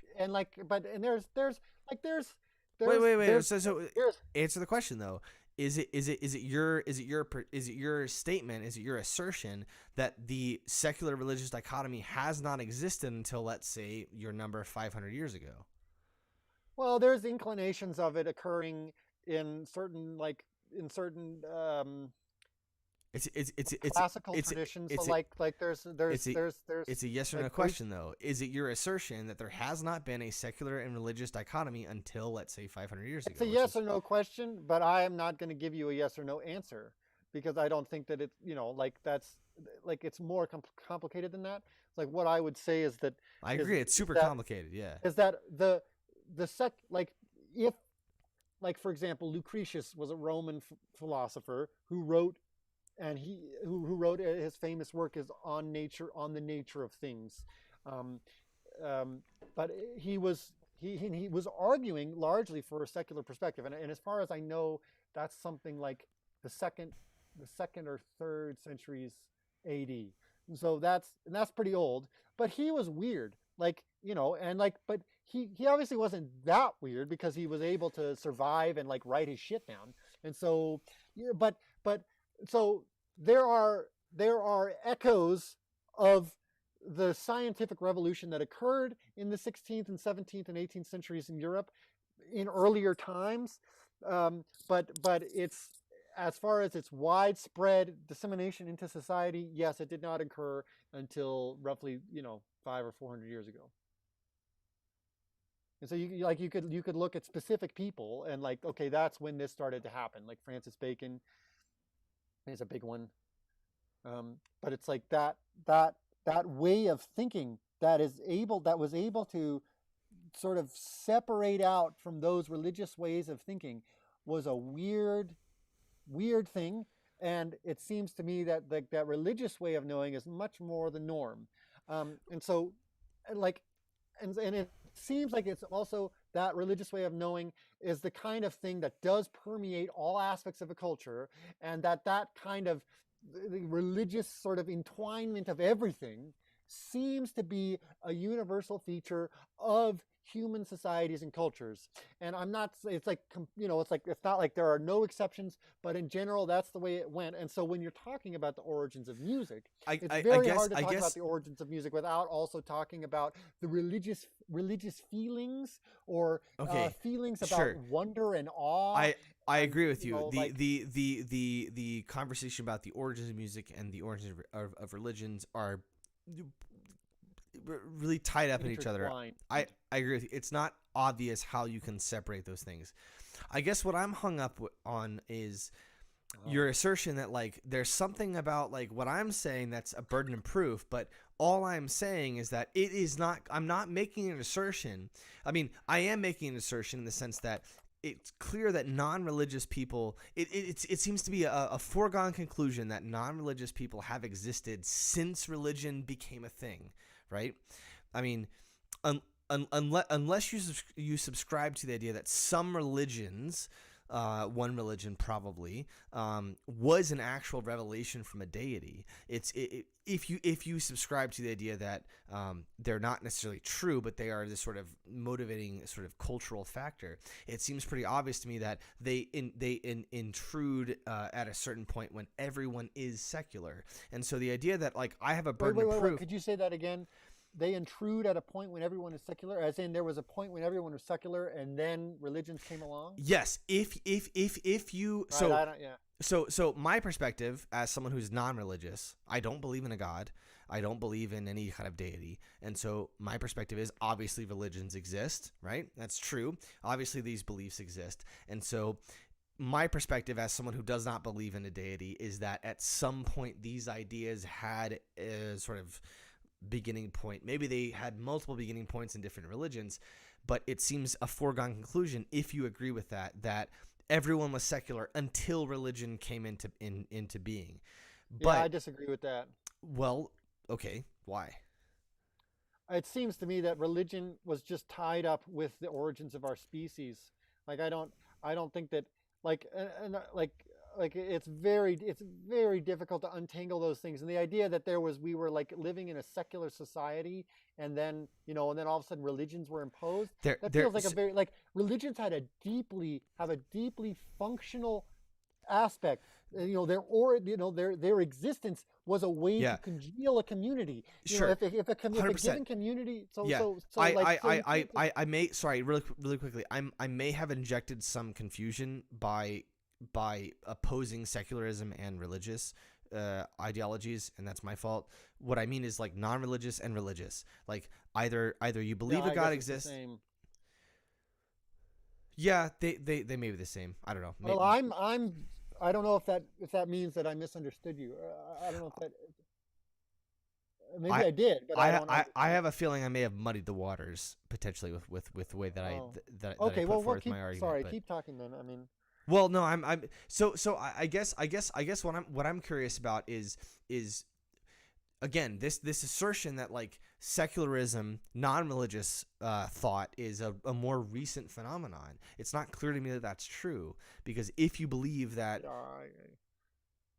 So answer the question though. Is it your statement? Is it your assertion that the secular religious dichotomy has not existed until, let's say, your number 500 years ago? Well, there's inclinations of it occurring in certain classical tradition. So like there's it's a yes or no question though. Is it your assertion that there has not been a secular and religious dichotomy until, let's say, 500 years ago? It's a yes or no question, but I am not going to give you a yes or no answer because I don't think that it's, that's like it's more complicated than that. Like what I would say is that I agree, it's super complicated. Yeah, is that if, like, for example, Lucretius was a Roman philosopher who wrote, and who wrote his famous work is on the nature of things, but he was arguing largely for a secular perspective, and as far as I know, that's something like the second or third centuries AD. So that's pretty old, but he was weird, but he obviously wasn't that weird because he was able to survive and like write his shit down. And so, but so there are echoes of the scientific revolution that occurred in the 16th and 17th and 18th centuries in Europe in earlier times. But it's, as far as its widespread dissemination into society, yes, it did not occur until roughly 500 or 400 years ago. And so you could look at specific people and like, okay, that's when this started to happen. Like Francis Bacon is a big one, but it's like that way of thinking that was able to sort of separate out from those religious ways of thinking was a weird thing. And it seems to me that that religious way of knowing is much more the norm. And so, like, and it seems like it's also that religious way of knowing is the kind of thing that does permeate all aspects of a culture, and that kind of the religious sort of entwinement of everything seems to be a universal feature of human societies and cultures. And it's not like there are no exceptions, but in general, that's the way it went. And so when you're talking about the origins of music, it's very hard to talk about the origins of music without also talking about the religious feelings or feelings about wonder and awe. I agree with you. The conversation about the origins of music and the origins of religions are really tied up in each other. I agree with you. It's not obvious how you can separate those things. I guess what I'm hung up on is your assertion that like there's something about like what I'm saying that's a burden of proof, but all I'm saying is that it is not. I'm not making an assertion. I mean, I am making an assertion in the sense that it's clear that non-religious people, it seems to be a foregone conclusion that non-religious people have existed since religion became a thing, right? I mean, unless you subscribe to the idea that some religions, one religion probably, was an actual revelation from a deity. If you subscribe to the idea that they're not necessarily true, but they are this sort of motivating sort of cultural factor, it seems pretty obvious to me that they intrude at a certain point when everyone is secular. And so the idea that like I have a burden of proof. Could you say that again? They intrude at a point when everyone is secular, as in there was a point when everyone was secular and then religions came along? Yes. If you so my perspective as someone who's non-religious, I don't believe in a god. I don't believe in any kind of deity. And so my perspective is obviously religions exist, right? That's true. Obviously these beliefs exist. And so my perspective as someone who does not believe in a deity is that at some point these ideas had a sort of beginning point. Maybe they had multiple beginning points in different religions, but it seems a foregone conclusion if you agree with that everyone was secular until religion came into being. But yeah, I disagree with that. Well, okay, why? It seems to me that religion was just tied up with the origins of our species. Like I don't think that it's very difficult to untangle those things. And the idea that we were like living in a secular society and then all of a sudden religions were imposed. That feels like a very like religions have a deeply functional aspect. Their existence was a way to congeal a community. If a given community. I may really quickly. I may have injected some confusion by opposing secularism and religious ideologies, and that's my fault. What I mean is like non-religious and religious. Like either you Yeah, believe a I God guess it's the exists. same. Yeah, they may be the same. I don't know. Well, I don't know if that means that I misunderstood you. I don't know if that. Maybe I I did, but I don't I understand. have a feeling I may have muddied the waters potentially with the way that Oh, I okay. put Well, forth keep my argument. sorry. But Keep talking then. I mean, well, no, I'm so I guess what I'm curious about is again this assertion that like secularism, non-religious thought is a more recent phenomenon. It's not clear to me that that's true, because if you believe that,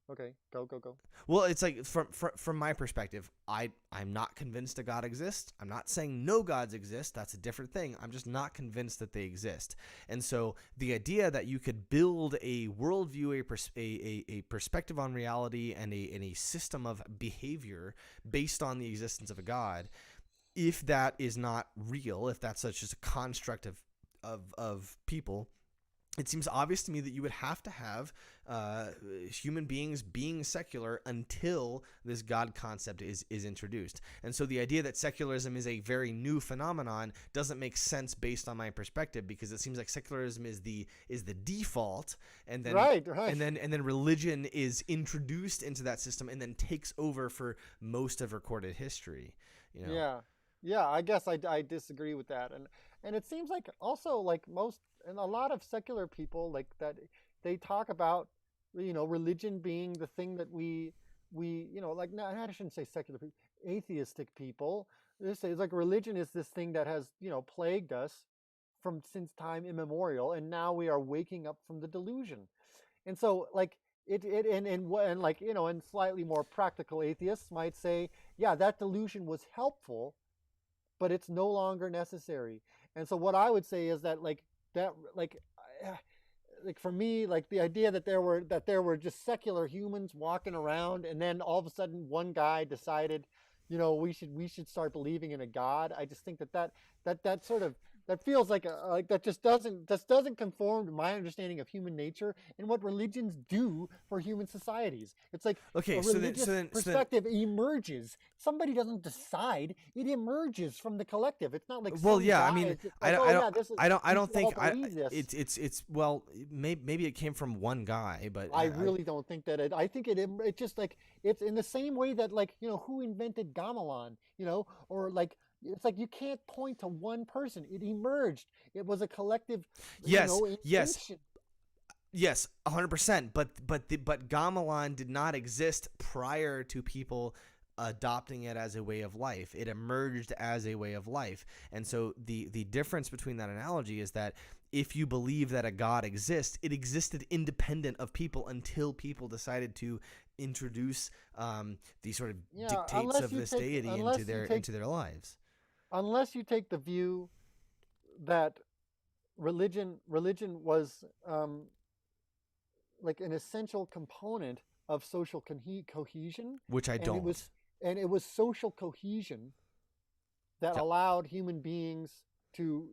okay, go. well, it's like from my perspective, I'm not convinced a God exists. I'm not saying no gods exist. That's a different thing. I'm just not convinced that they exist. And so the idea that you could build a worldview, a perspective on reality, and a system of behavior based on the existence of a God, if that is not real, if that's such just a construct of people, it seems obvious to me that you would have to have human beings being secular until this God concept is introduced. And so the idea that secularism is a very new phenomenon doesn't make sense based on my perspective, because it seems like secularism is the default, and then Right. and then religion is introduced into that system and then takes over for most of recorded history. You know. Yeah. I guess I disagree with that, and it seems like also like most and a lot of secular people like that they talk about religion being the thing that we like no, I shouldn't say secular people, atheistic people. They say it's like religion is this thing that has plagued us from since time immemorial, and now we are waking up from the delusion. And so like and like and slightly more practical atheists might say, yeah, that delusion was helpful, but it's no longer necessary. And so what I would say is that that like like for me, like the idea that there were just secular humans walking around, and then all of a sudden one guy decided, we should start believing in a God. I just think that sort of that feels like like that just doesn't conform to my understanding of human nature and what religions do for human societies. It's like Okay, a religious perspective emerges. Somebody doesn't decide; it emerges from the collective. It's not like well, some yeah, I guy mean, is like, oh yeah, this is I we don't should all think believe this. it's well, maybe it came from one guy, but I really don't think that I think it just like it's in the same way that like who invented gamelan, or like it's like you can't point to one person. It emerged. It was a collective, yes, invention. yes, 100%. But gamelan did not exist prior to people adopting it as a way of life. It emerged as a way of life. And so the difference between that analogy is that if you believe that a God exists, it existed independent of people until people decided to introduce the sort of dictates of this deity into their lives. Unless you take the view that religion was like an essential component of social cohesion, Which I don't. It was social cohesion that allowed human beings to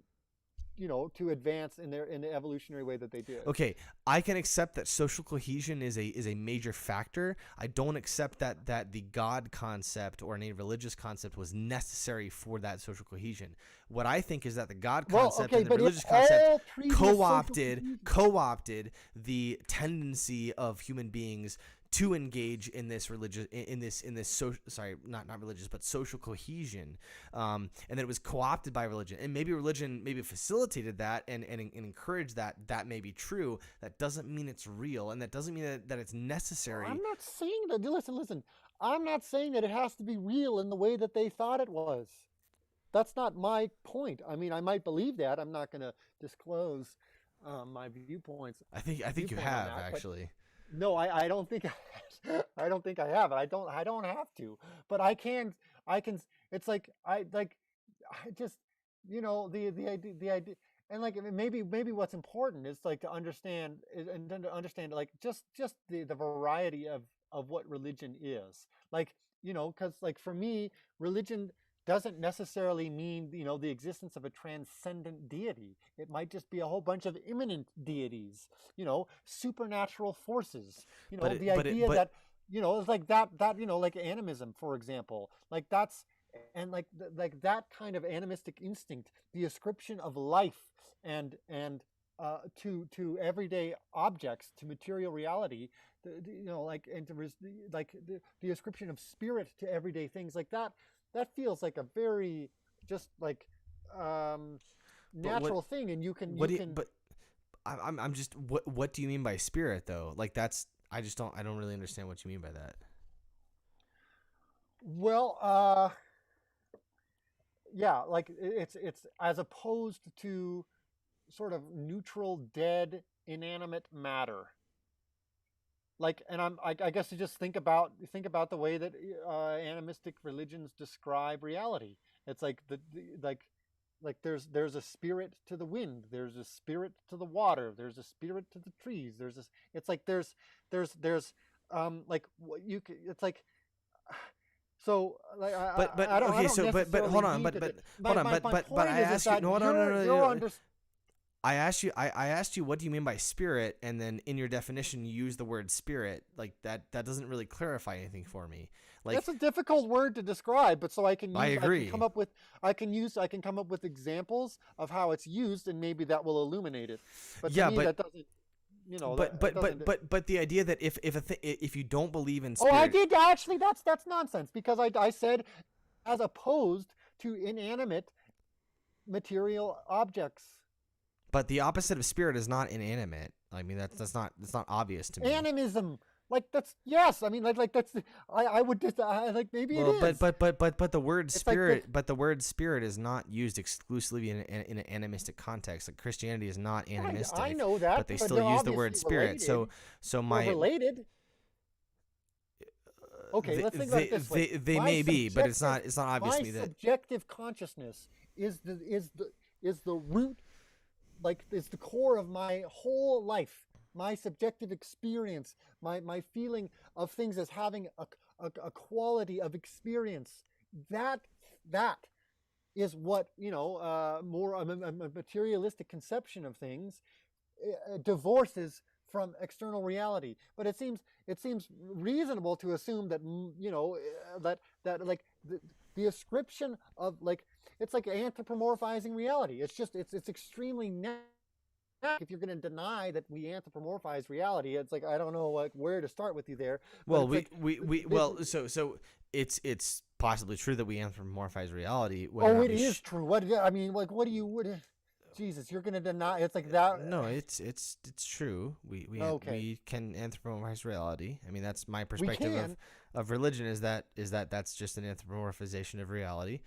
to advance in the evolutionary way that they did. Okay, I can accept that social cohesion is a major factor. I don't accept that the God concept or any religious concept was necessary for that social cohesion. What I think is that the God concept and the religious concept co-opted the tendency of human beings to engage in this not religious, but social cohesion, and then it was co-opted by religion, and maybe religion facilitated that and encouraged that. That may be true. That doesn't mean it's real, and that doesn't mean that it's necessary. I'm not saying that. Listen. I'm not saying that it has to be real in the way that they thought it was. That's not my point. I mean, I might believe that. I'm not going to disclose my viewpoints. I think you have actually. No, I don't think I don't think I have it. I don't have to. But I can it's like I just the idea, and like maybe what's important is like to understand, and then to understand like just the variety of what religion is. Like, cuz like for me, religion doesn't necessarily mean the existence of a transcendent deity. It might just be a whole bunch of immanent deities, supernatural forces. The idea that it's like that like animism, for example, like that's and like that kind of animistic instinct, the ascription of life and to everyday objects, to material reality, like and to like the ascription of spirit to everyday things, like that feels like a very just like um But natural thing. And you can what do you, but I'm just what do you mean by spirit though? Like that's I don't really understand what you mean by that. well yeah, like it's as opposed to sort of neutral, dead, inanimate matter. Like, and I guess to just think about the way that animistic religions describe reality. It's like like there's a spirit to the wind, there's a spirit to the water, there's a spirit to the trees. There's this. It's like there's like what you c- it's like so like But I don't okay, so but necessarily hold on, need but to. but hold My on, my my but point I is asked you that no no no no. you're no. under. I asked you what do you mean by spirit, and then in your definition you use the word spirit. Like that doesn't really clarify anything for me. Like That's a difficult word to describe, but so I agree. I can come up with examples of how it's used, and maybe that will illuminate it. But to Yeah, me, that doesn't, that doesn't. but the idea that if you don't believe in Oh, I spirit, did actually. That's nonsense, because I said as opposed to inanimate material objects. but the opposite of spirit is not inanimate. I mean that's not obvious to me. Animism, like that's yes. I mean, like that's I would just like maybe Well, it is. but the word It's like spirit, but the word spirit is not used exclusively in an animistic context. Like Christianity is not animistic, I know that, but they but still they're use the word obviously spirit. related. So They're my related. Okay, let's think about it this way. they My may be, but it's subjective- not obvious My to me that. subjective consciousness is the root, like is the core of my whole life. My subjective experience, my feeling of things as having a quality of experience. That that is what more a materialistic conception of things divorces from external reality. But it seems reasonable to assume that that like the ascription of like it's like anthropomorphizing reality. It's extremely if you're going to deny that we anthropomorphize reality. It's like I don't know like where to start with you there. Well, so it's possibly true that we anthropomorphize reality. It is true. What I mean, like, what do you? Jesus, you're going to deny? It's like that. No, it's true. Okay. We can anthropomorphize reality. I mean, that's my We perspective can. of religion is that that's just an anthropomorphization of reality.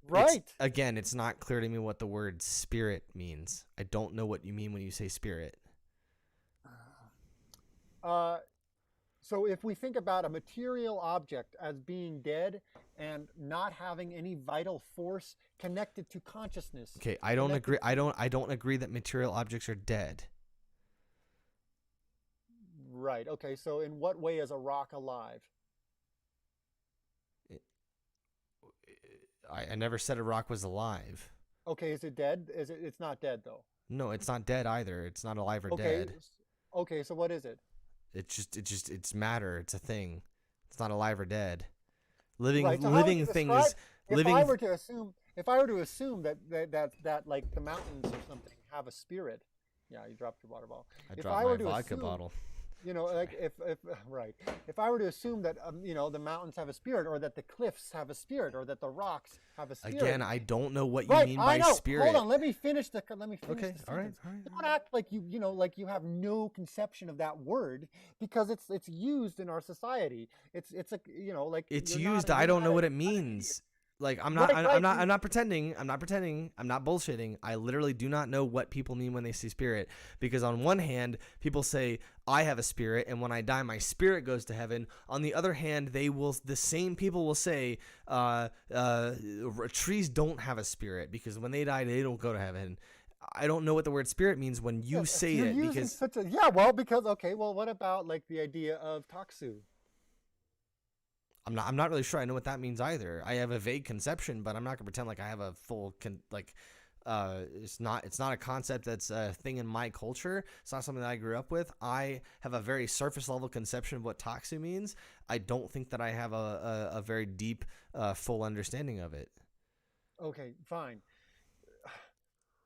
Right. Again, it's not clear to me what the word spirit means. I don't know what you mean when you say spirit. So if we think about a material object as being dead and not having any vital force connected to consciousness. Okay, I don't agree. I don't agree that material objects are dead. Right. Okay. So in what way is a rock alive? I never said a rock was alive. Okay. Is it dead? It's not dead though. No, it's not dead either. It's not alive or Okay. dead. Okay. So what is it? It's matter. It's a thing. It's not alive or dead. Living Right. So how would you living thing describe- is living. If I were to assume that like the mountains or something have a spirit. Yeah, you dropped your water bottle. I If dropped I my were to vodka assume- bottle. Like if right, if I were to assume that the mountains have a spirit, or that the cliffs have a spirit, or that the rocks have a spirit. Again, I don't know what you right, mean I by know. spirit. Hold on, let me finish the Okay, the all right, sentence. all right. Don't act like like you have no conception of that word, because it's used in our society. It's like like It's you're used. not- I you're don't not know a- what it means. Like I'm not. Right, I'm not. right. I'm not pretending. I'm not pretending. I'm not bullshitting. I literally do not know what people mean when they say spirit. Because on one hand, people say I have a spirit, and when I die, my spirit goes to heaven. On the other hand, the same people will say trees don't have a spirit because when they die, they don't go to heaven. I don't know what the word spirit means when you Yeah, say you're it using because such a what about like the idea of taksu? I'm not really sure I know what that means either. I have a vague conception, but I'm not gonna pretend like I have a full It's not a concept that's a thing in my culture. It's not something that I grew up with. I have a very surface level conception of what taksu means. I don't think that I have a very deep, full understanding of it. Okay, fine.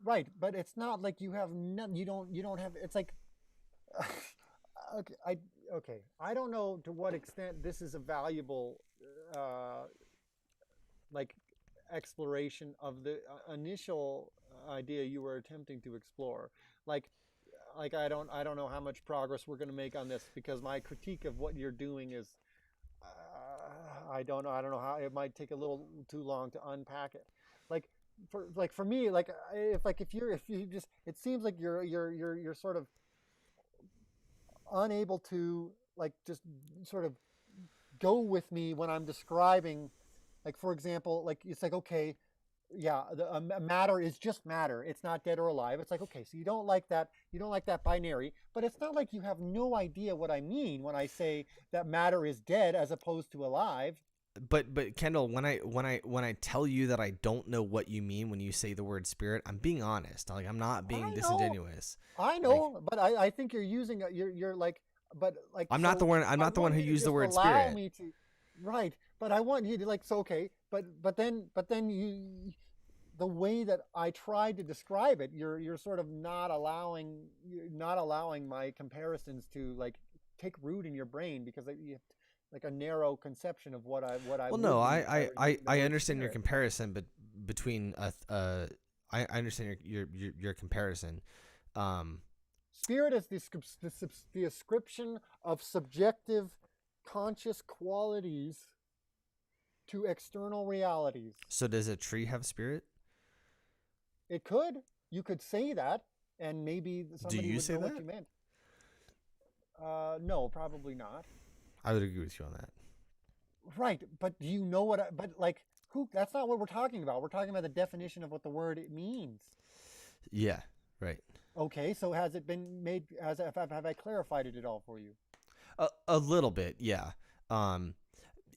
Right, but it's not like you have you don't have. It's like okay, I don't know to what extent this is a valuable like exploration of the initial idea you were attempting to explore. Like I don't know how much progress we're going to make on this, because my critique of what you're doing is I don't know how. It might take a little too long to unpack it. Like for me, if you just, it seems like you're sort of unable to like just sort of go with me when I'm describing, like, for example, like it's like, okay, yeah, matter is just matter. It's not dead or alive. It's like, okay, so you don't like that binary, but it's not like you have no idea what I mean when I say that matter is dead as opposed to alive. But Kendall, when I tell you that I don't know what you mean when you say the word spirit, I'm being honest. Like, I'm not being disingenuous. I know, like, but I think you're using you're like, but like, I'm not the one who used the word spirit. Me to, right, but I want you to, like, so okay, but then you, the way that I tried to describe it, you're sort of not allowing my comparisons to like take root in your brain, because you have like a narrow conception of what I. Well, no, I understand your comparison, but between I understand your comparison. Spirit is the ascription of subjective conscious qualities to external realities. So does a tree have spirit? It could. You could say that, and maybe somebody would know what you meant. No, probably not. I would agree with you on that. Right, but do you know what? But like, who? That's not what we're talking about. We're talking about the definition of what the word means. Yeah. Right. Okay, so has it been made? Have I clarified it at all for you? A little bit, yeah.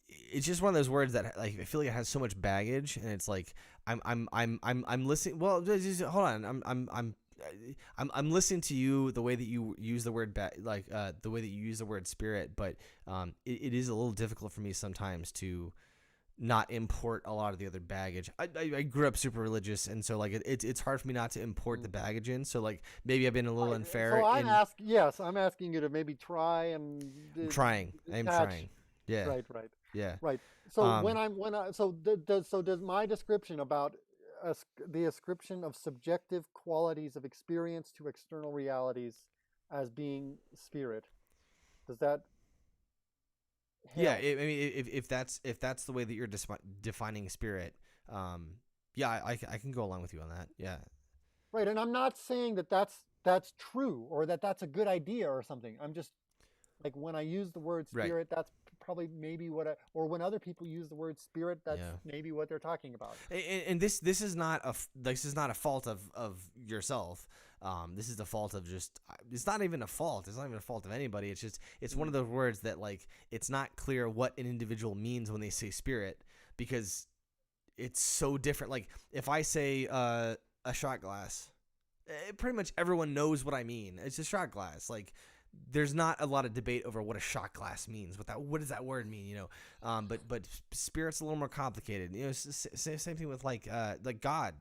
It's just one of those words that, like, I feel like it has so much baggage, and it's like I'm listening. Well, just, hold on. I'm listening to you, the way that you use the word the way that you use the word spirit, but it is a little difficult for me sometimes to not import a lot of the other baggage. I grew up super religious, and so like it's hard for me not to import the baggage in. So like maybe I've been a little unfair. So I'm asking you to maybe try and. I'm trying. Yeah. Right. Yeah. Right. So does my description about the ascription of subjective qualities of experience to external realities as being spirit, does that help? Yeah, I mean, if that's the way that you're defining spirit, yeah, I can go along with you on that. Yeah. Right, and I'm not saying that that's true or that that's a good idea or something. I'm just like, when I use the word spirit, right, that's probably maybe or when other people use the word spirit, that's maybe what they're talking about. And this is not a fault of yourself. This is the fault of it's not even a fault. It's not even a fault of anybody. It's just, it's one of those words that, like, it's not clear what an individual means when they say spirit, because it's so different. Like, if I say a shot glass, pretty much everyone knows what I mean. It's a shot glass. Like, there's not a lot of debate over what a shot glass means. What does that word mean? You know, but spirit's a little more complicated. You know, same thing with like God.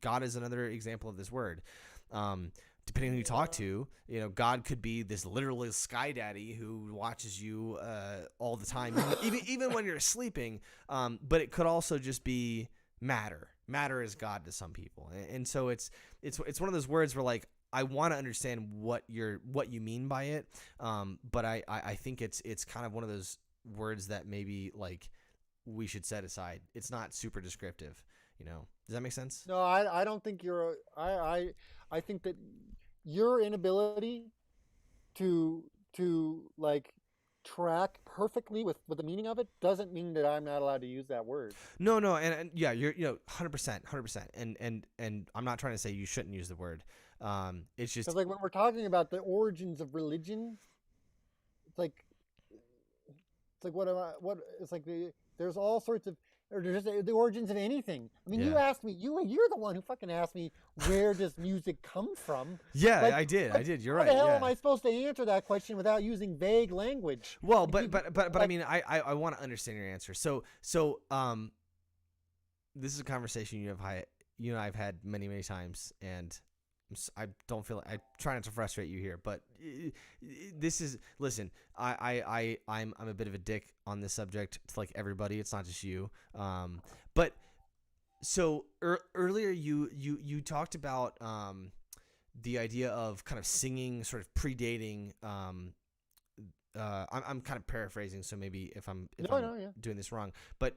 God is another example of this word. Depending on who you talk to, you know, God could be this literal sky daddy who watches you all the time, even when you're sleeping. But it could also just be matter. Matter is God to some people, and so it's one of those words where, like, I want to understand what you mean by it, but I think it's kind of one of those words that maybe, like, we should set aside. It's not super descriptive, you know. Does that make sense? No, I don't think I think that your inability to like track perfectly with the meaning of it doesn't mean that I'm not allowed to use that word. No, and yeah, you're 100%, and I'm not trying to say you shouldn't use the word. It's just, like, when we're talking about the origins of religion, it's like there's all sorts of, or just the origins of anything. I mean, Yeah. you asked me, you're the one who fucking asked me, where does music come from? Yeah, Like, I did. You're how right. the hell Yeah. am I supposed to answer that question without using vague language? Well, Like, but I mean, I want to understand your answer. So this is a conversation you and I've had many times, and I don't feel I try not to frustrate you here, but this is listen. I'm a bit of a dick on this subject to like everybody. It's not just you. But so earlier you talked about the idea of kind of singing sort of predating. I'm kind of paraphrasing, so maybe if I'm yeah. doing this wrong, but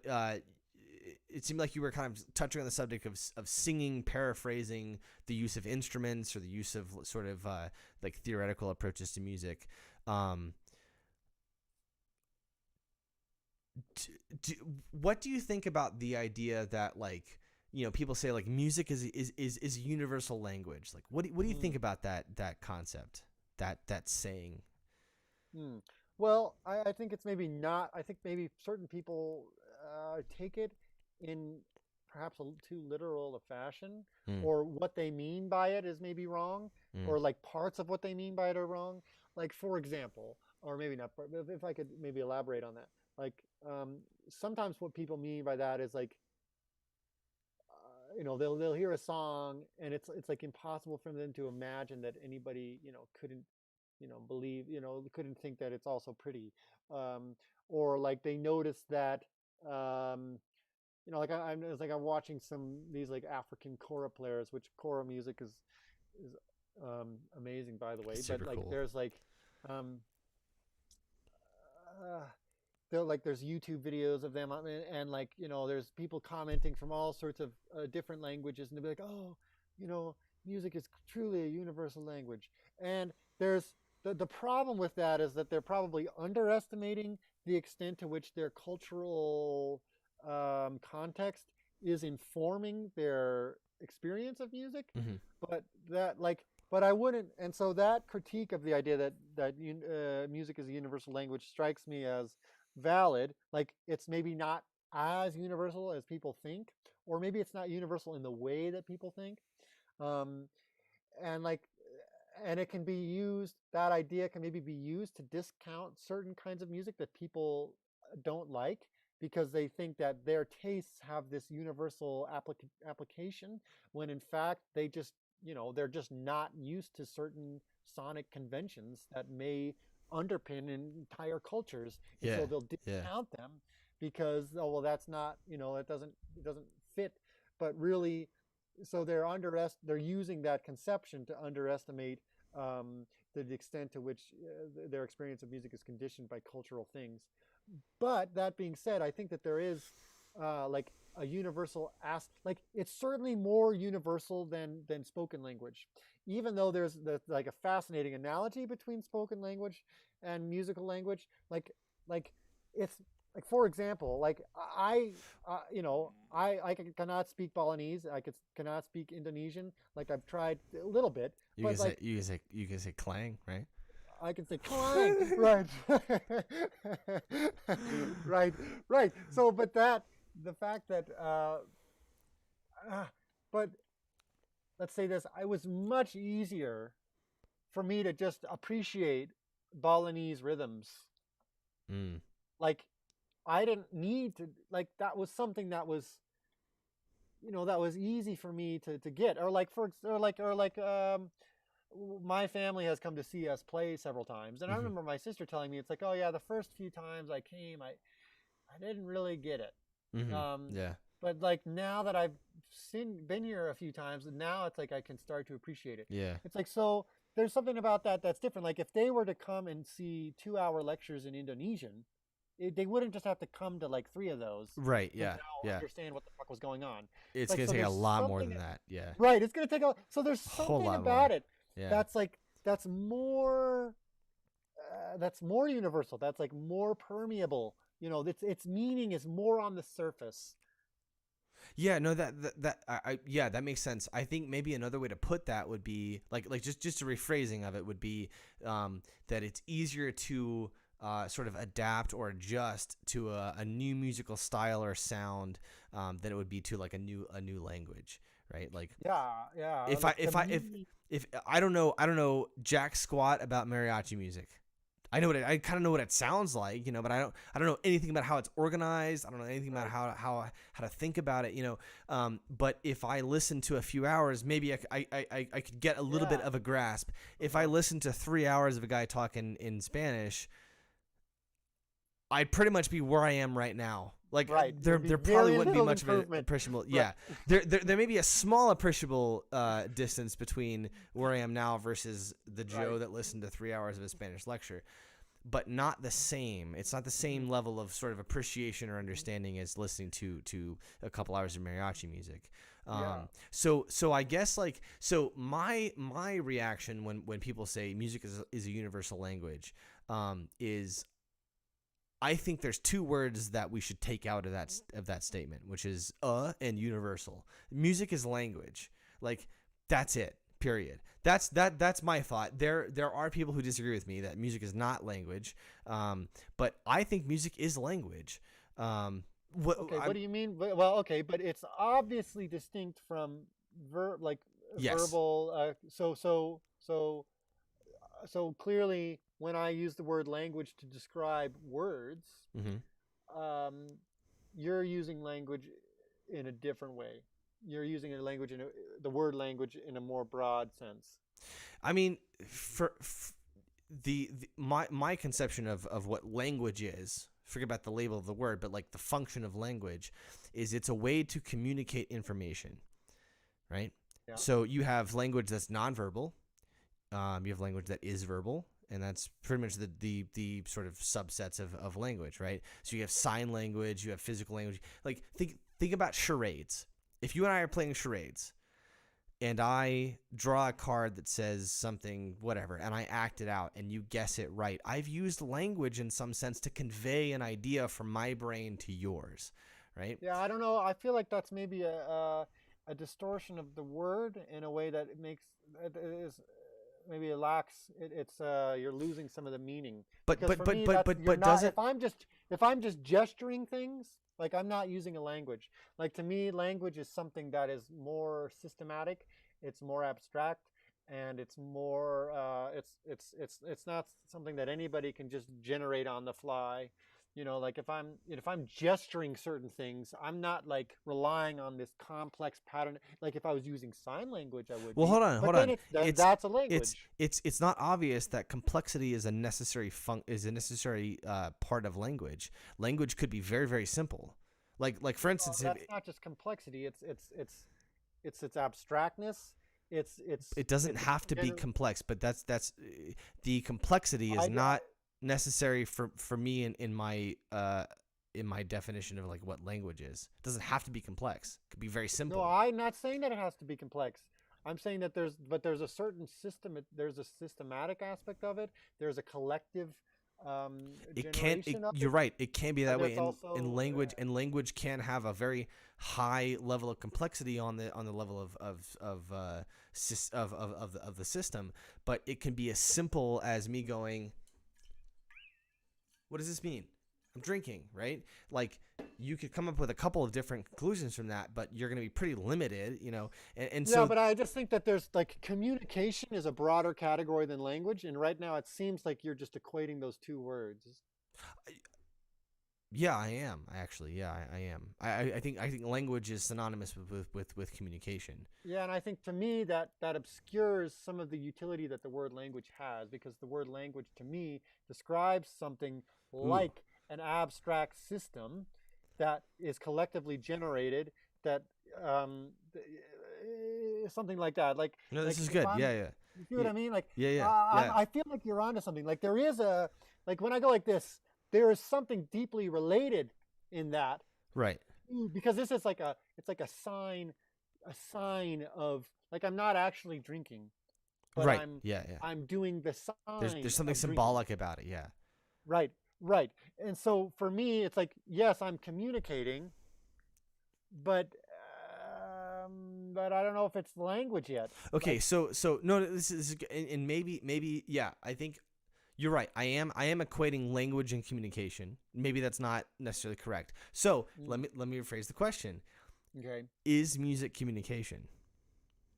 it seemed like you were kind of touching on the subject of singing, paraphrasing the use of instruments or the use of sort of like theoretical approaches to music. What do you think about the idea that, like, you know, people say like music is a universal language? Like, what do you think about that concept, that saying? Well, I think it's maybe not. I think maybe certain people take it in perhaps a too literal a fashion, or what they mean by it is maybe wrong, or like parts of what they mean by it are wrong. Like, for example, or maybe not, but if I could maybe elaborate on that. Like, sometimes what people mean by that is like, you know, they'll hear a song and it's like impossible for them to imagine that anybody, you know, couldn't, you know, believe, you know, couldn't think that it's also pretty, or like they notice that, you know, like it's like I'm watching these like African kora players, which kora music is amazing, by the way. Super But like cool. there's like there's YouTube videos of them, and like, you know, there's people commenting from all sorts of different languages, and they'll be like, oh, you know, music is truly a universal language. And there's the problem with that is that they're probably underestimating the extent to which their cultural context is informing their experience of music. But that, like, but I wouldn't, and so that critique of the idea that music is a universal language strikes me as valid. Like, it's maybe not as universal as people think, or maybe it's not universal in the way that people think. Um, and like, and it can be used, that idea can maybe be used to discount certain kinds of music that people don't like, because they think that their tastes have this universal application, when in fact they just, you know, they're just not used to certain sonic conventions that may underpin entire cultures. And so they'll discount them because, oh, well, that's not, you know, it doesn't fit. But really, so they're using that conception to underestimate the extent to which their experience of music is conditioned by cultural things. But that being said, I think that there is like a universal like, it's certainly more universal than spoken language, even though there's like a fascinating analogy between spoken language and musical language. Like it's like, for example, like you know, I cannot speak Balinese. I cannot speak Indonesian. Like, I've tried a little bit. You but can like, say you can say clang, right? I can say clang, right, right. So, but the fact that, but let's say this, it was much easier for me to just appreciate Balinese rhythms. Like, I didn't need to, like, that was something that was, you know, that was easy for me to get. Or like, my family has come to see us play several times, and I remember my sister telling me, it's like, oh yeah, the first few times I came, I didn't really get it. But like, now that I've been here a few times, and now it's like I can start to appreciate it. It's like, so there's something about that that's different. Like, if they were to come and see 2-hour lectures in Indonesian, they wouldn't just have to come to like 3 of those, right? to understand what the fuck was going on. It's like, gonna so take a lot more than that. Right, it's gonna take a, so there's something about it that's like, that's more universal, that's like more permeable, you know, its meaning is more on the surface. No, that makes sense. I think maybe another way to put that would be like just a rephrasing of it would be that it's easier to sort of adapt or adjust to a new musical style or sound than it would be to like a new language, right? Like Yeah. if Like to me, if I don't know jack squat about mariachi music. I kind of know what it sounds like, but I don't know anything about how it's organized. I don't know anything about how to think about it, but if I listen to a few hours, maybe I could get a little bit of a grasp. If I listen to 3 hours of a guy talking in Spanish, I'd pretty much be where I am right now. Like there probably wouldn't be much of an appreciable. Yeah, there may be a small appreciable distance between where I am now versus the Joe that listened to 3 hours of a Spanish lecture, but not the same. It's not the same level of sort of appreciation or understanding as listening to a couple hours of mariachi music. So I guess my reaction when people say music is a universal language is, I think there's two words that we should take out of that statement, which is and universal. Music is language. Like, that's it. Period. That's my thought. There are people who disagree with me that music is not language, but I think music is language. What do you mean? Well, okay, but it's obviously distinct from verbal. So clearly, when I use the word language to describe words, you're using language in a different way. You're using the word language in a more broad sense. I mean, for my conception of what language is, forget about the label of the word, but like the function of language is it's a way to communicate information, right? Yeah. So you have language that's nonverbal. You have language that is verbal, and that's pretty much the sort of subsets of language, right? So you have sign language, you have physical language. Like think about charades. If you and I are playing charades, and I draw a card that says something, whatever, and I act it out, and you guess it right, I've used language in some sense to convey an idea from my brain to yours, right? Yeah, I don't know. I feel like that's maybe a distortion of the word in a way that it is. Maybe it lacks. It's you're losing some of the meaning. But does it? If I'm just gesturing things, like I'm not using a language. Like to me, language is something that is more systematic. It's more abstract, and it's more. It's not something that anybody can just generate on the fly. Like if I'm gesturing certain things, I'm not like relying on this complex pattern. Like if I was using sign language, I would. Well, hold on. That's a language. It's not obvious that complexity is a necessary part of language. Language could be very, very simple. Like for instance, that's not just complexity. It's its abstractness. It doesn't have to be complex, but that's the complexity is not necessary for me in my definition of like what language is. It doesn't have to be complex. It could be very simple. No, I'm not saying that it has to be complex. I'm saying that there's a certain system. There's a systematic aspect of it. There's a collective. You're right. It can be that way in language, and language can have a very high level of complexity on the level of the system. But it can be as simple as me going, what does this mean? I'm drinking, right? Like you could come up with a couple of different conclusions from that, but you're going to be pretty limited, Yeah, but I just think that there's like communication is a broader category than language, and right now it seems like you're just equating those two words. Yeah, I am. I am. I think language is synonymous with communication. Yeah, and I think to me that obscures some of the utility that the word language has, because the word language to me describes something like an abstract system that is collectively generated, that something like that. Like, no, this like is good. Yeah. You see what I mean? Like, yeah. I feel like you're onto something. Like there is like when I go like this, there is something deeply related in that. Right. Because this is like it's like a sign of, like, I'm not actually drinking, but right. I'm I'm doing the sign. There's something symbolic about it. Yeah. Right. And so for me, it's like, yes, I'm communicating, but I don't know if it's language yet. Okay, so no, this is, and maybe yeah, I think You're right. I am equating language and communication. Maybe that's not necessarily correct. So let me rephrase the question. Okay. Is music communication?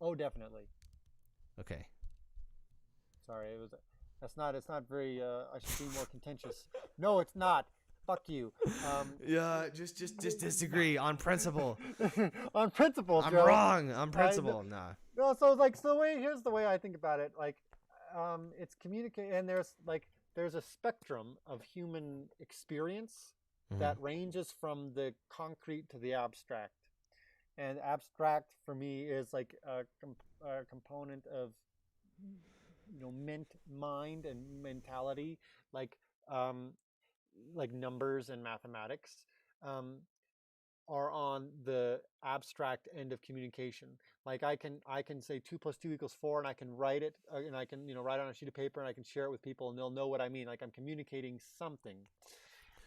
Oh, definitely. Okay. Sorry, it's not very. I should be more contentious. No, it's not. Fuck you. Yeah, just disagree on principle. On principle, I'm Joe. wrong on principle. Nah. No, so here's the way I think about it. Like, it's communicate, and there's a spectrum of human experience that ranges from the concrete to the abstract. And abstract for me is like a component of mind and mentality, like numbers and mathematics, are on the abstract end of communication. Like I can say 2 + 2 = 4, and I can write it, and I can write it on a sheet of paper, and I can share it with people, and they'll know what I mean. Like I'm communicating something.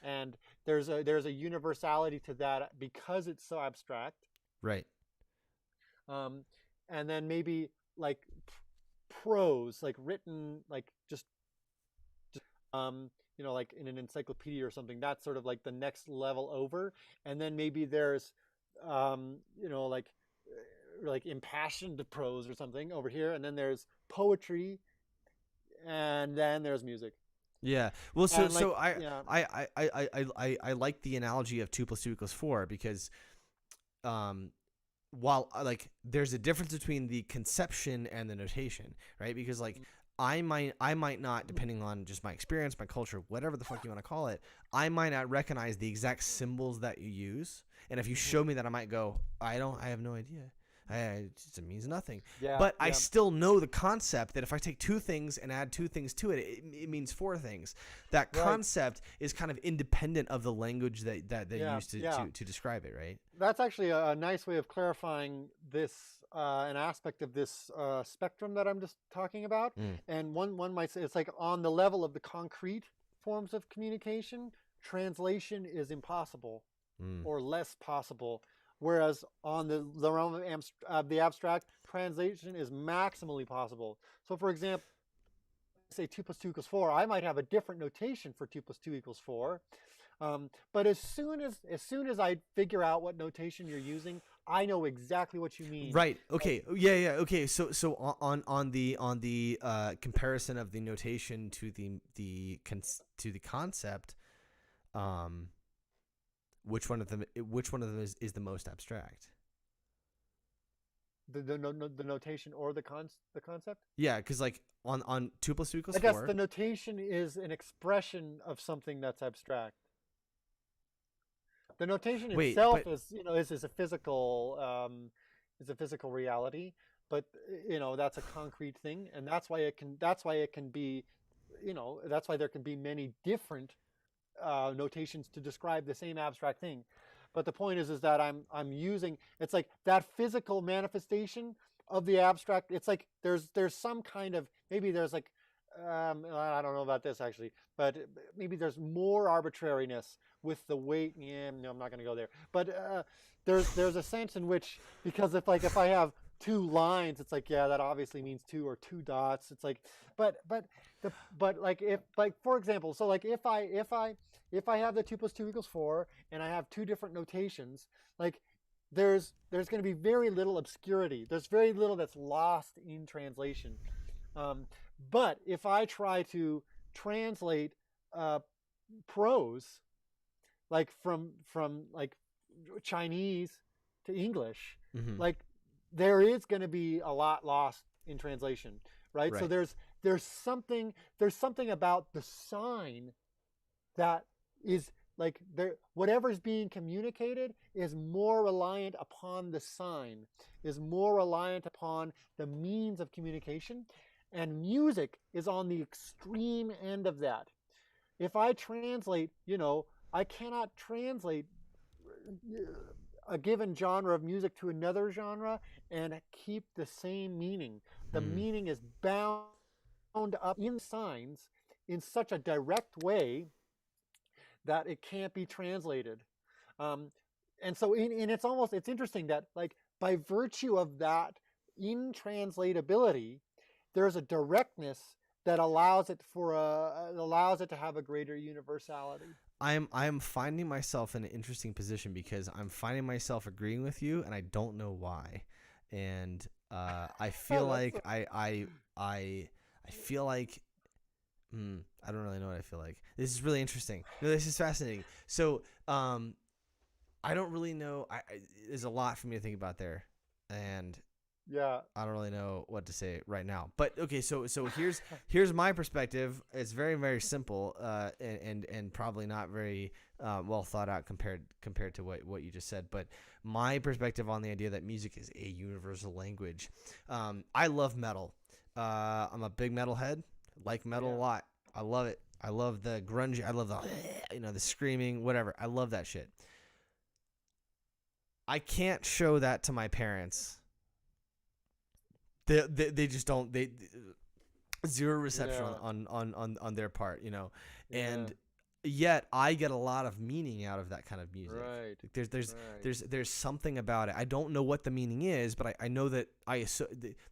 And there's a universality to that because it's so abstract. Right. And then maybe like prose, like written, like just like in an encyclopedia or something. That's sort of like the next level over. And then maybe there's like impassioned prose or something over here. And then there's poetry, and then there's music. Yeah. Well, so like, I like the analogy of 2 + 2 = 4 because while like there's a difference between the conception and the notation, right? Because like I might not, depending on just my experience, my culture, whatever the fuck you want to call it, I might not recognize the exact symbols that you use. And if you show me that, I might go, I have no idea. It means nothing. Yeah, but I still know the concept that if I take 2 things and add 2 things to it, it means 4 things. That concept is kind of independent of the language that they use to describe it, right? That's actually a nice way of clarifying this, an aspect of this spectrum that I'm just talking about. And one might say it's like on the level of the concrete forms of communication, translation is impossible or less possible. Whereas on the realm of the abstract, translation is maximally possible. So, for example, say 2 + 2 = 4, I might have a different notation for 2 + 2 = 4. But as soon as I figure out what notation you're using, I know exactly what you mean. Right. Okay. Yeah. Okay. So on the comparison of the notation to the concept, which one of them is the most abstract? The notation or the concept? Yeah, because like on 2 + 2 = 4. I guess the notation is an expression of something that's abstract. The notation itself is a physical reality, but that's a concrete thing, and that's why there can be many different notations to describe the same abstract thing. But the point is that I'm using, it's like that physical manifestation of the abstract. It's like there's some kind of, maybe there's like I don't know about this actually, but maybe there's more arbitrariness with the weight. Yeah, no, I'm not going to go there. But there's a sense in which, because if I have 2 lines, it's like, yeah, that obviously means 2 or 2 dots. It's like, but like if, like, for example, so like if I have the 2 + 2 = 4 and I have 2 different notations, like there's going to be very little obscurity. There's very little that's lost in translation. But if I try to translate prose, like from like Chinese to English, like there is going to be a lot lost in translation, right? So there's something about the sign that is like whatever's being communicated is more reliant upon the sign, is more reliant upon the means of communication. And music is on the extreme end of that. If I translate, I cannot translate a given genre of music to another genre and keep the same meaning. The meaning is bound up in signs in such a direct way that it can't be translated. And so it's interesting that, like, by virtue of that intranslatability, there's a directness that allows it allows it to have a greater universality. I'm finding myself in an interesting position because I'm finding myself agreeing with you, and I don't know why. And I feel like I feel like I don't really know what I feel like. This is really interesting. No, this is fascinating. So I don't really know. There's a lot for me to think about there, and Yeah. I don't really know what to say right now. But okay, so here's my perspective. It's very, very simple, and probably not very well thought out compared to what you just said. But my perspective on the idea that music is a universal language. I love metal. I'm a big metal head. Like metal a lot. I love it. I love the grunge. I love the the screaming, whatever. I love that shit. I can't show that to my parents. They just don't. They zero reception on their part, and yet I get a lot of meaning out of that kind of music. Right. There's something about it. I don't know what the meaning is, but I know that there's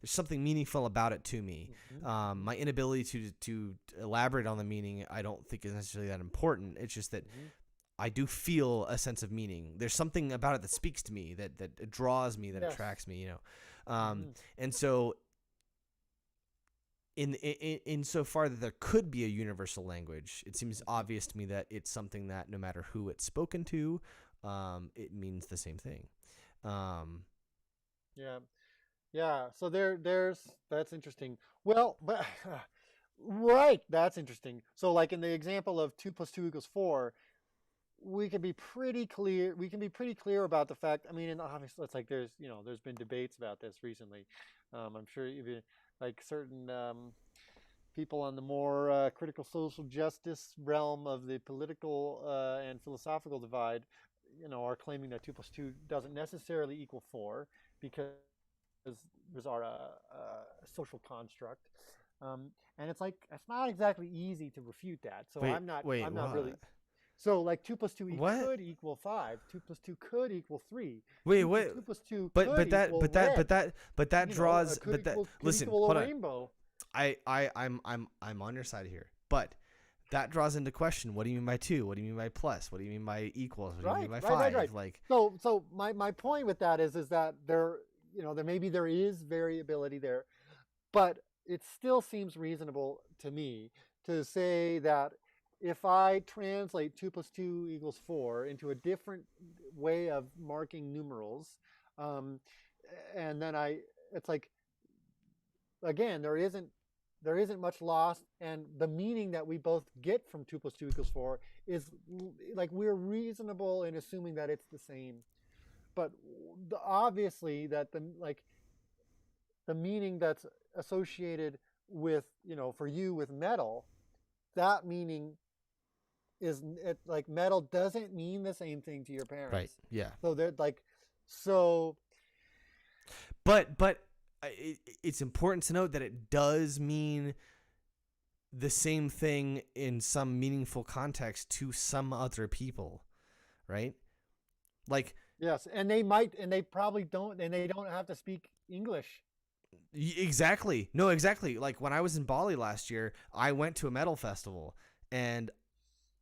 something meaningful about it to me. Mm-hmm. My inability to elaborate on the meaning, I don't think is necessarily that important. It's just that I do feel a sense of meaning. There's something about it that speaks to me, that draws me, that attracts me. And so in so far that there could be a universal language, it seems obvious to me that it's something that no matter who it's spoken to, it means the same thing. Yeah. So that's interesting. Well, but right, that's interesting. So like in the example of 2 + 2 = 4, we can be pretty clear. We can be pretty clear about the fact. I mean, and obviously, it's like there's been debates about this recently. I'm sure even like certain people on the more critical social justice realm of the political and philosophical divide, are claiming that 2 + 2 doesn't necessarily equal 4 because those are a social construct. And it's like it's not exactly easy to refute that. So I'm not really. So like 2 + 2 could equal 5. 2 + 2 could equal 3. Wait. 2 + 2 but could equal red. that draws. Could But equal, that listen. equal Hold a on. rainbow. I'm on your side here, but that draws into question. What do you mean by 2? What do you mean by plus? What do you mean by equals? What do you mean by 5? Right. Like so my point with that is that there there is variability there, but it still seems reasonable to me to say that if I translate 2 + 2 = 4 into a different way of marking numerals, and then it's like, again, there isn't much lost, and the meaning that we both get from 2 + 2 = 4 is like we're reasonable in assuming that it's the same, but obviously that the meaning that's associated with for you with metal, that meaning is like metal doesn't mean the same thing to your parents. right, yeah. So they're like, so. But it's important to note that it does mean the same thing in some meaningful context to some other people, right? Like Yes, and they probably don't, and they don't have to speak English. exactly. No, exactly. Like when I was in Bali last year, I went to a metal festival and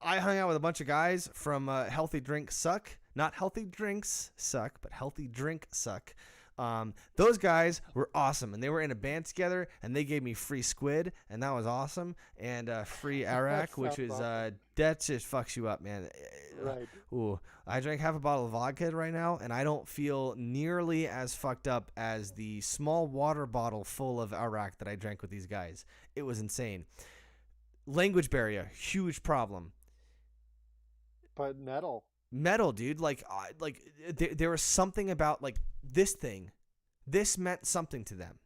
I hung out with a bunch of guys from Healthy Drink Suck. Not Healthy Drinks Suck, but Healthy Drink Suck. Those guys were awesome, and they were in a band together, and they gave me free squid, and that was awesome, and free arak, which is that just fucks you up, man. Right. Ooh, I drank half a bottle of vodka right now, and I don't feel nearly as fucked up as the small water bottle full of arak that I drank with these guys. It was insane. Language barrier, huge problem. But Metal, dude. Like there was something about like this thing. This meant something to them,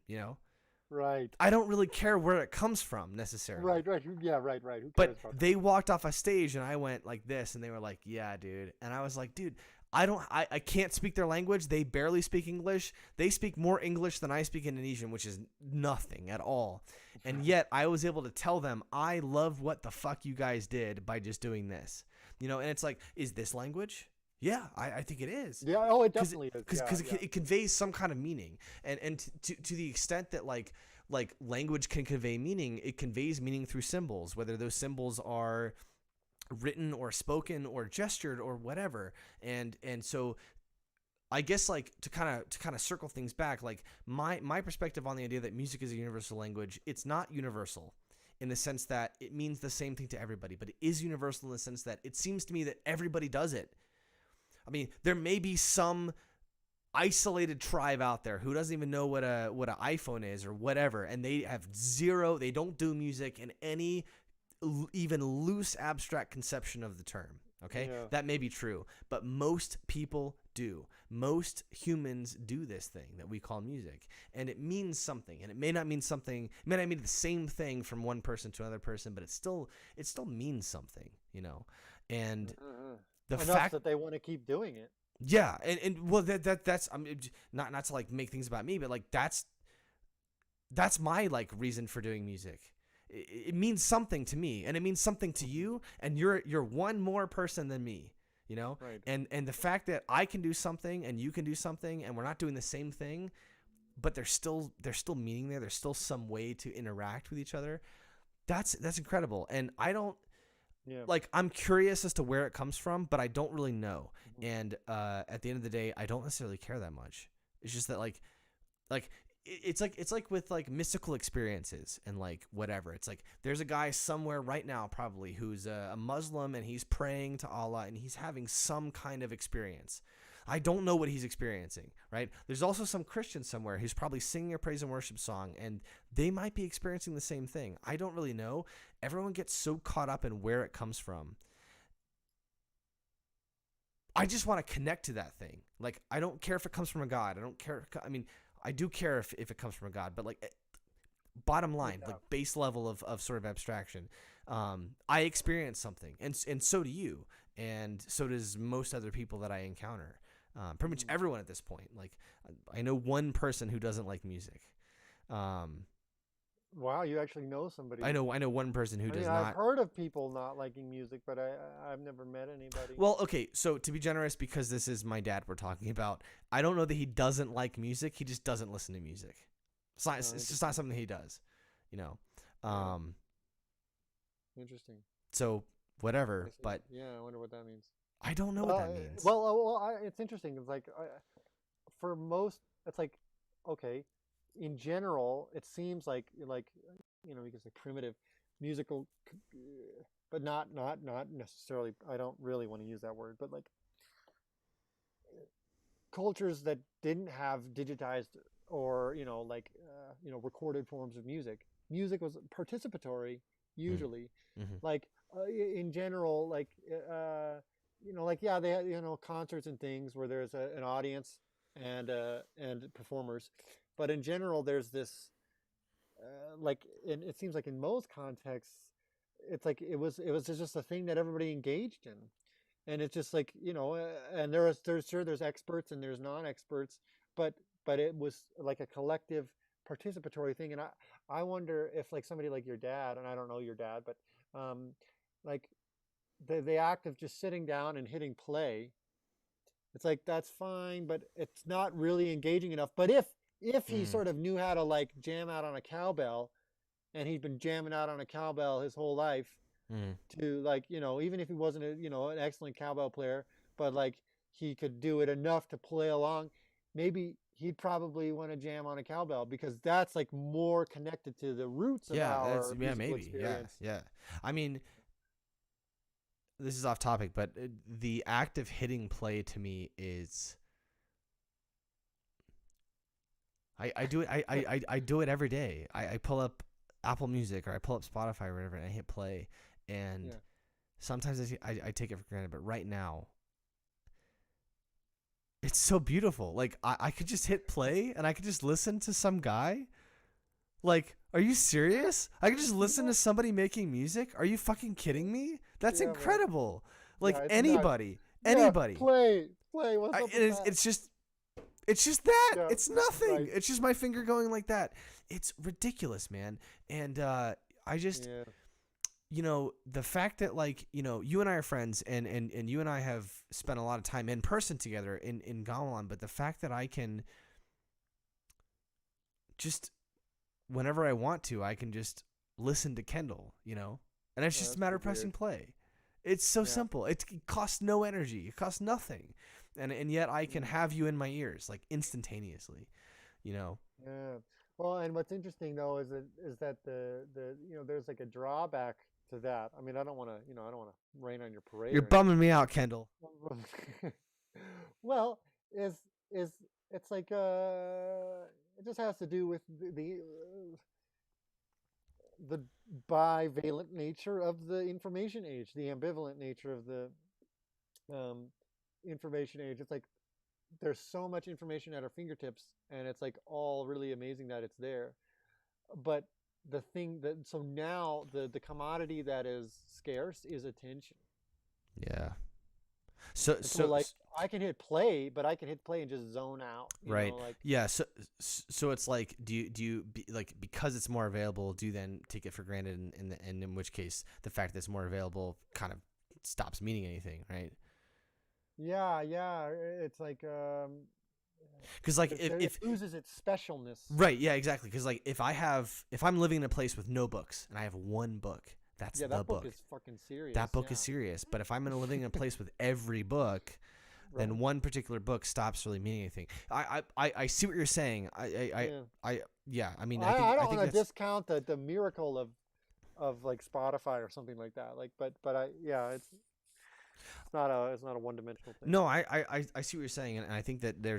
Right. I don't really care where it comes from necessarily. Right. Yeah, right. Who cares But about they walked off a stage and I went like this and they were like, yeah, dude. And I was like, dude, I can't speak their language. They barely speak English. They speak more English than I speak Indonesian, which is nothing at all. And yet I was able to tell them I love what the fuck you guys did by just doing this. And it's like, is this language? Yeah, I think it is. Yeah, oh, it definitely is. Because it conveys some kind of meaning. And to the extent that, like, like language can convey meaning. It conveys meaning through symbols, whether those symbols are written or spoken or gestured or whatever. And so I guess like to kind of circle things back, like my perspective on the idea that music is a universal language, it's not universal in the sense that it means the same thing to everybody, but it is universal in the sense that it seems to me that everybody does it. I mean, there may be some isolated tribe out there who doesn't even know what an iPhone is or whatever, and they don't do music in any even loose abstract conception of the term. Okay, that may be true, but most people do. Most humans do this thing that we call music, and it means something. And it may not mean something. It may not mean the same thing from one person to another person, but it still means something, you know. And the enough fact that they want to keep doing it. Yeah, and well, that's I mean, not to like make things about me, but like that's my like reason for doing music. It means something to me, and it means something to you, and you're one more person than me, you know. Right. And the fact that I can do something and you can do something, and we're not doing the same thing, but there's still meaning there. There's still some way to interact with each other. That's incredible, and I don't. Yeah. Like, I'm curious as to where it comes from, but I don't really know. And at the end of the day, I don't necessarily care that much. It's just that like it's like with like mystical experiences and like whatever. It's like there's a guy somewhere right now probably who's a Muslim, and he's praying to Allah, and he's having some kind of experience. I don't know what he's experiencing, right? There's also some Christian somewhere who's probably singing a praise and worship song, and they might be experiencing the same thing. I don't really know. Everyone gets so caught up in where it comes from. I just want to connect to that thing. Like, I don't care if it comes from a God. I don't care. I mean, I do care if it comes from a God, but like bottom line, like base level of sort of abstraction, I experience something, and so do you, and so does most other people that I encounter. Pretty much everyone at this point. Like, I know one person who doesn't like music. Wow, you actually know somebody. I know one person who does not. I've heard of people not liking music, but I've never met anybody. Well, okay, so to be generous, because this is my dad we're talking about, I don't know that he doesn't like music. He just doesn't listen to music. It's not. It's just not something he does. You know. Interesting. So whatever, but yeah, I wonder what that means. I don't know what that means. It's interesting. It's like for most, it's like, okay, in general, it seems like you can say primitive musical, but not necessarily. I don't really want to use that word, but like cultures that didn't have digitized or recorded forms of music. Music was participatory usually. Mm-hmm. Like in general, like they had concerts and things where there's an audience and performers, but in general there's this and it seems like in most contexts it's like it was just a thing that everybody engaged in, and it's just like and there's experts and there's non-experts, but it was like a collective participatory thing. And I wonder if like somebody like your dad, and I don't know your dad, but like the act of just sitting down and hitting play, it's like that's fine, but it's not really engaging enough. But if he sort of knew how to like jam out on a cowbell, and he'd been jamming out on a cowbell his whole life, to like even if he wasn't an excellent cowbell player, but like he could do it enough to play along, maybe he'd probably want to jam on a cowbell because that's like more connected to the roots of our musical experience. Yeah. I mean, this is off topic, but the act of hitting play to me is I do it I do it every day. I pull up Apple Music or I pull up Spotify or whatever, and I hit play, and sometimes I take it for granted, but right now it's so beautiful. Like I could just hit play and I could just listen to some guy. Like, are you serious? I could just listen to somebody making music? Are you fucking kidding me? That's incredible. Man. Like anybody. Play. What's up with that? It's just that. Yeah, it's nothing. right. It's just my finger going like that. It's ridiculous, man. And I just the fact that like, you and I are friends and you and I have spent a lot of time in person together in Gamelan, but the fact that I can just whenever I want to, I can just listen to Kendall, and it's just a matter of pressing play. It's so simple. It costs no energy. It costs nothing. And yet I can have you in my ears like instantaneously, Yeah. Well, and what's interesting though is that the there's like a drawback to that. I mean, I don't want to rain on your parade. You're bumming me out, Kendall. Well, is it's like it just has to do with the bivalent nature of the information age, the ambivalent nature of the information age. It's like there's so much information at our fingertips, and it's like all really amazing that it's there. But the thing that so now the commodity that is scarce is attention. Yeah. So like I can hit play, but I can hit play and just zone out. Right. Yeah. So it's like, do you like, because it's more available, do you then take it for granted, and in which case the fact that it's more available kind of stops meaning anything, right? Yeah. It's like because like it loses its specialness. Right. Yeah. Exactly. Because like if I'm living in a place with no books and I have one book. That's the book. That book is fucking serious. That book is serious. But if I'm living in a place with every book, then one particular book stops really meaning anything. I see what you're saying. I mean, I don't want to discount the miracle of like Spotify or something like that. Like, but it's not a one-dimensional thing. No, I see what you're saying, and I think that there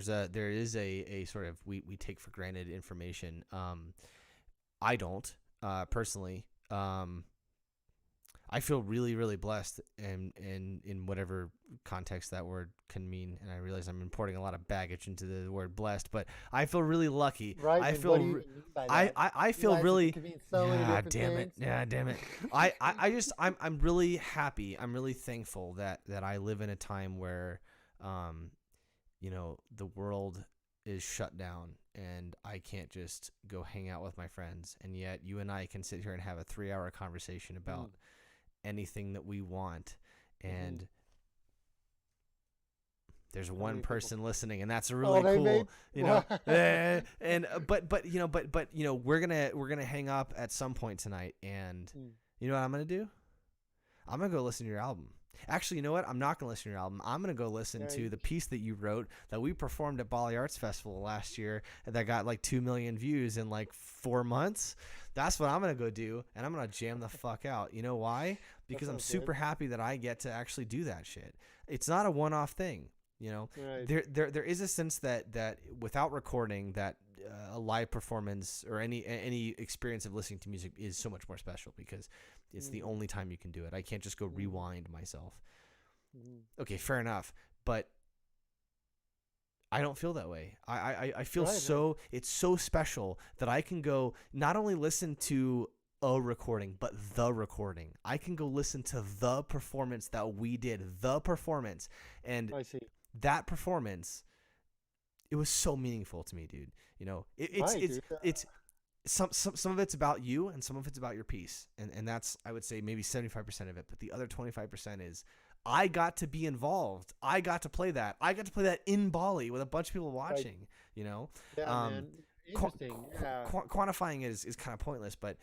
is a sort of we take for granted information. I don't personally. I feel really, really blessed, and in whatever context that word can mean. And I realize I'm importing a lot of baggage into the word blessed, but I feel really lucky. Right. I feel. I feel really. Yeah, damn it. Yeah, damn it. I'm really happy. I'm really thankful that I live in a time where, the world is shut down and I can't just go hang out with my friends, and yet you and I can sit here and have a 3-hour conversation about anything that we want, and there's one person listening, and that's really cool, but we're gonna hang up at some point tonight, and you know what I'm gonna do? I'm gonna go listen to your album. Actually, you know what? I'm not going to listen to your album. I'm going to go listen to the piece that you wrote that we performed at Bali Arts Festival last year that got like 2 million views in like 4 months. That's what I'm going to go do, and I'm going to jam the fuck out. You know why? Because I'm super happy that I get to actually do that shit. It's not a one-off thing. There is a sense that without recording, that a live performance or any experience of listening to music is so much more special because it's the only time you can do it. I can't just go rewind myself. Okay, fair enough, but I don't feel that way. I feel it's so special that I can go not only listen to a recording, but the recording. I can go listen to the performance that we did, the performance, and I see. That performance, it was so meaningful to me, dude. It's some of it's about you and some of it's about your piece, and that's, I would say, maybe 75% of it, but the other 25% is I got to be involved. I got to play that. I got to play that in Bali with a bunch of people watching. Yeah, man. Interesting. Quantifying it is kind of pointless, but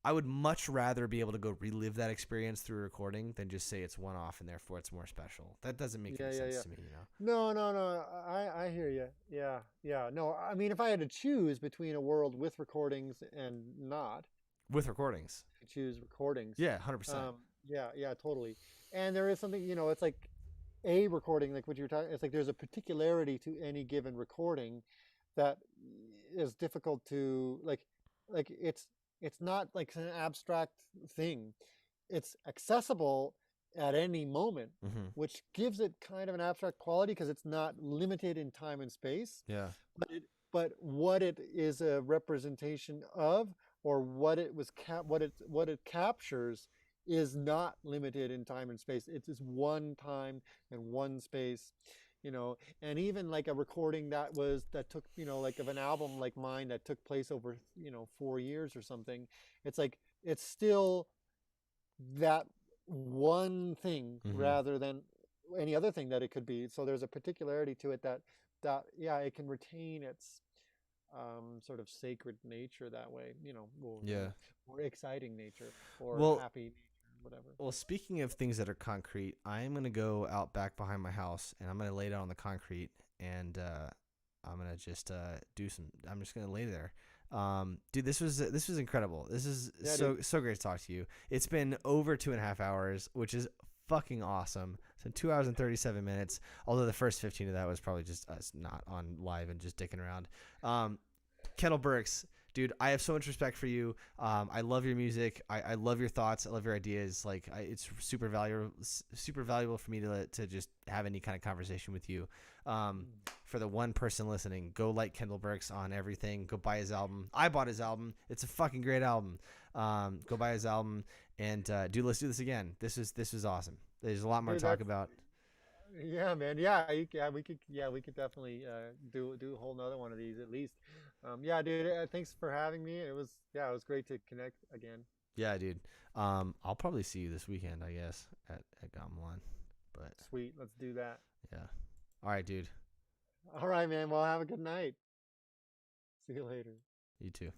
I would much rather be able to go relive that experience through recording than just say it's one off and therefore it's more special. That doesn't make any sense to me, No. I hear you. Yeah. No, I mean, if I had to choose between a world with recordings and not. With recordings. I choose recordings. Yeah, 100%. Yeah, totally. And there is something, it's like a recording, like what you were talking, it's like there's a particularity to any given recording that is difficult to, like it's not like an abstract thing. It's accessible at any moment, which gives it kind of an abstract quality because it's not limited in time and space. Yeah. But what it is a representation of, or what it was what it captures, is not limited in time and space. It's just one time and one space. And even like a recording that took, like of an album like mine that took place over, 4 years or something, it's like, it's still that one thing rather than any other thing that it could be. So there's a particularity to it that it can retain its sort of sacred nature that way, Yeah. more exciting nature or Well, happy nature, whatever. well, speaking of things that are concrete, I'm gonna go out back behind my house and I'm gonna lay down on the concrete and I'm gonna just do some. I'm just gonna lay there. Dude, this was incredible. This is Yeah, so great to talk to you. It's been over 2.5 hours, which is fucking awesome. So 2 hours and 37 minutes. Although the first 15 of that was probably just us not on live and just dicking around. Kendall Burks, dude, I have so much respect for you. I love your music. I love your thoughts. I love your ideas. Like, it's super valuable for me to just have any kind of conversation with you. For the one person listening, go like Kendall Burks on everything. Go buy his album. I bought his album. It's a fucking great album. Go buy his album. And dude, let's do this again. This was awesome. There's a lot more to talk about. Yeah, man. Yeah, we could definitely do a whole nother one of these at least. Yeah, dude. Thanks for having me. It was great to connect again. Yeah, dude. I'll probably see you this weekend, I guess, at Gamelan. But Sweet. Let's do that. yeah. All right, dude. All right, man. Well, have a good night. See you later. You too.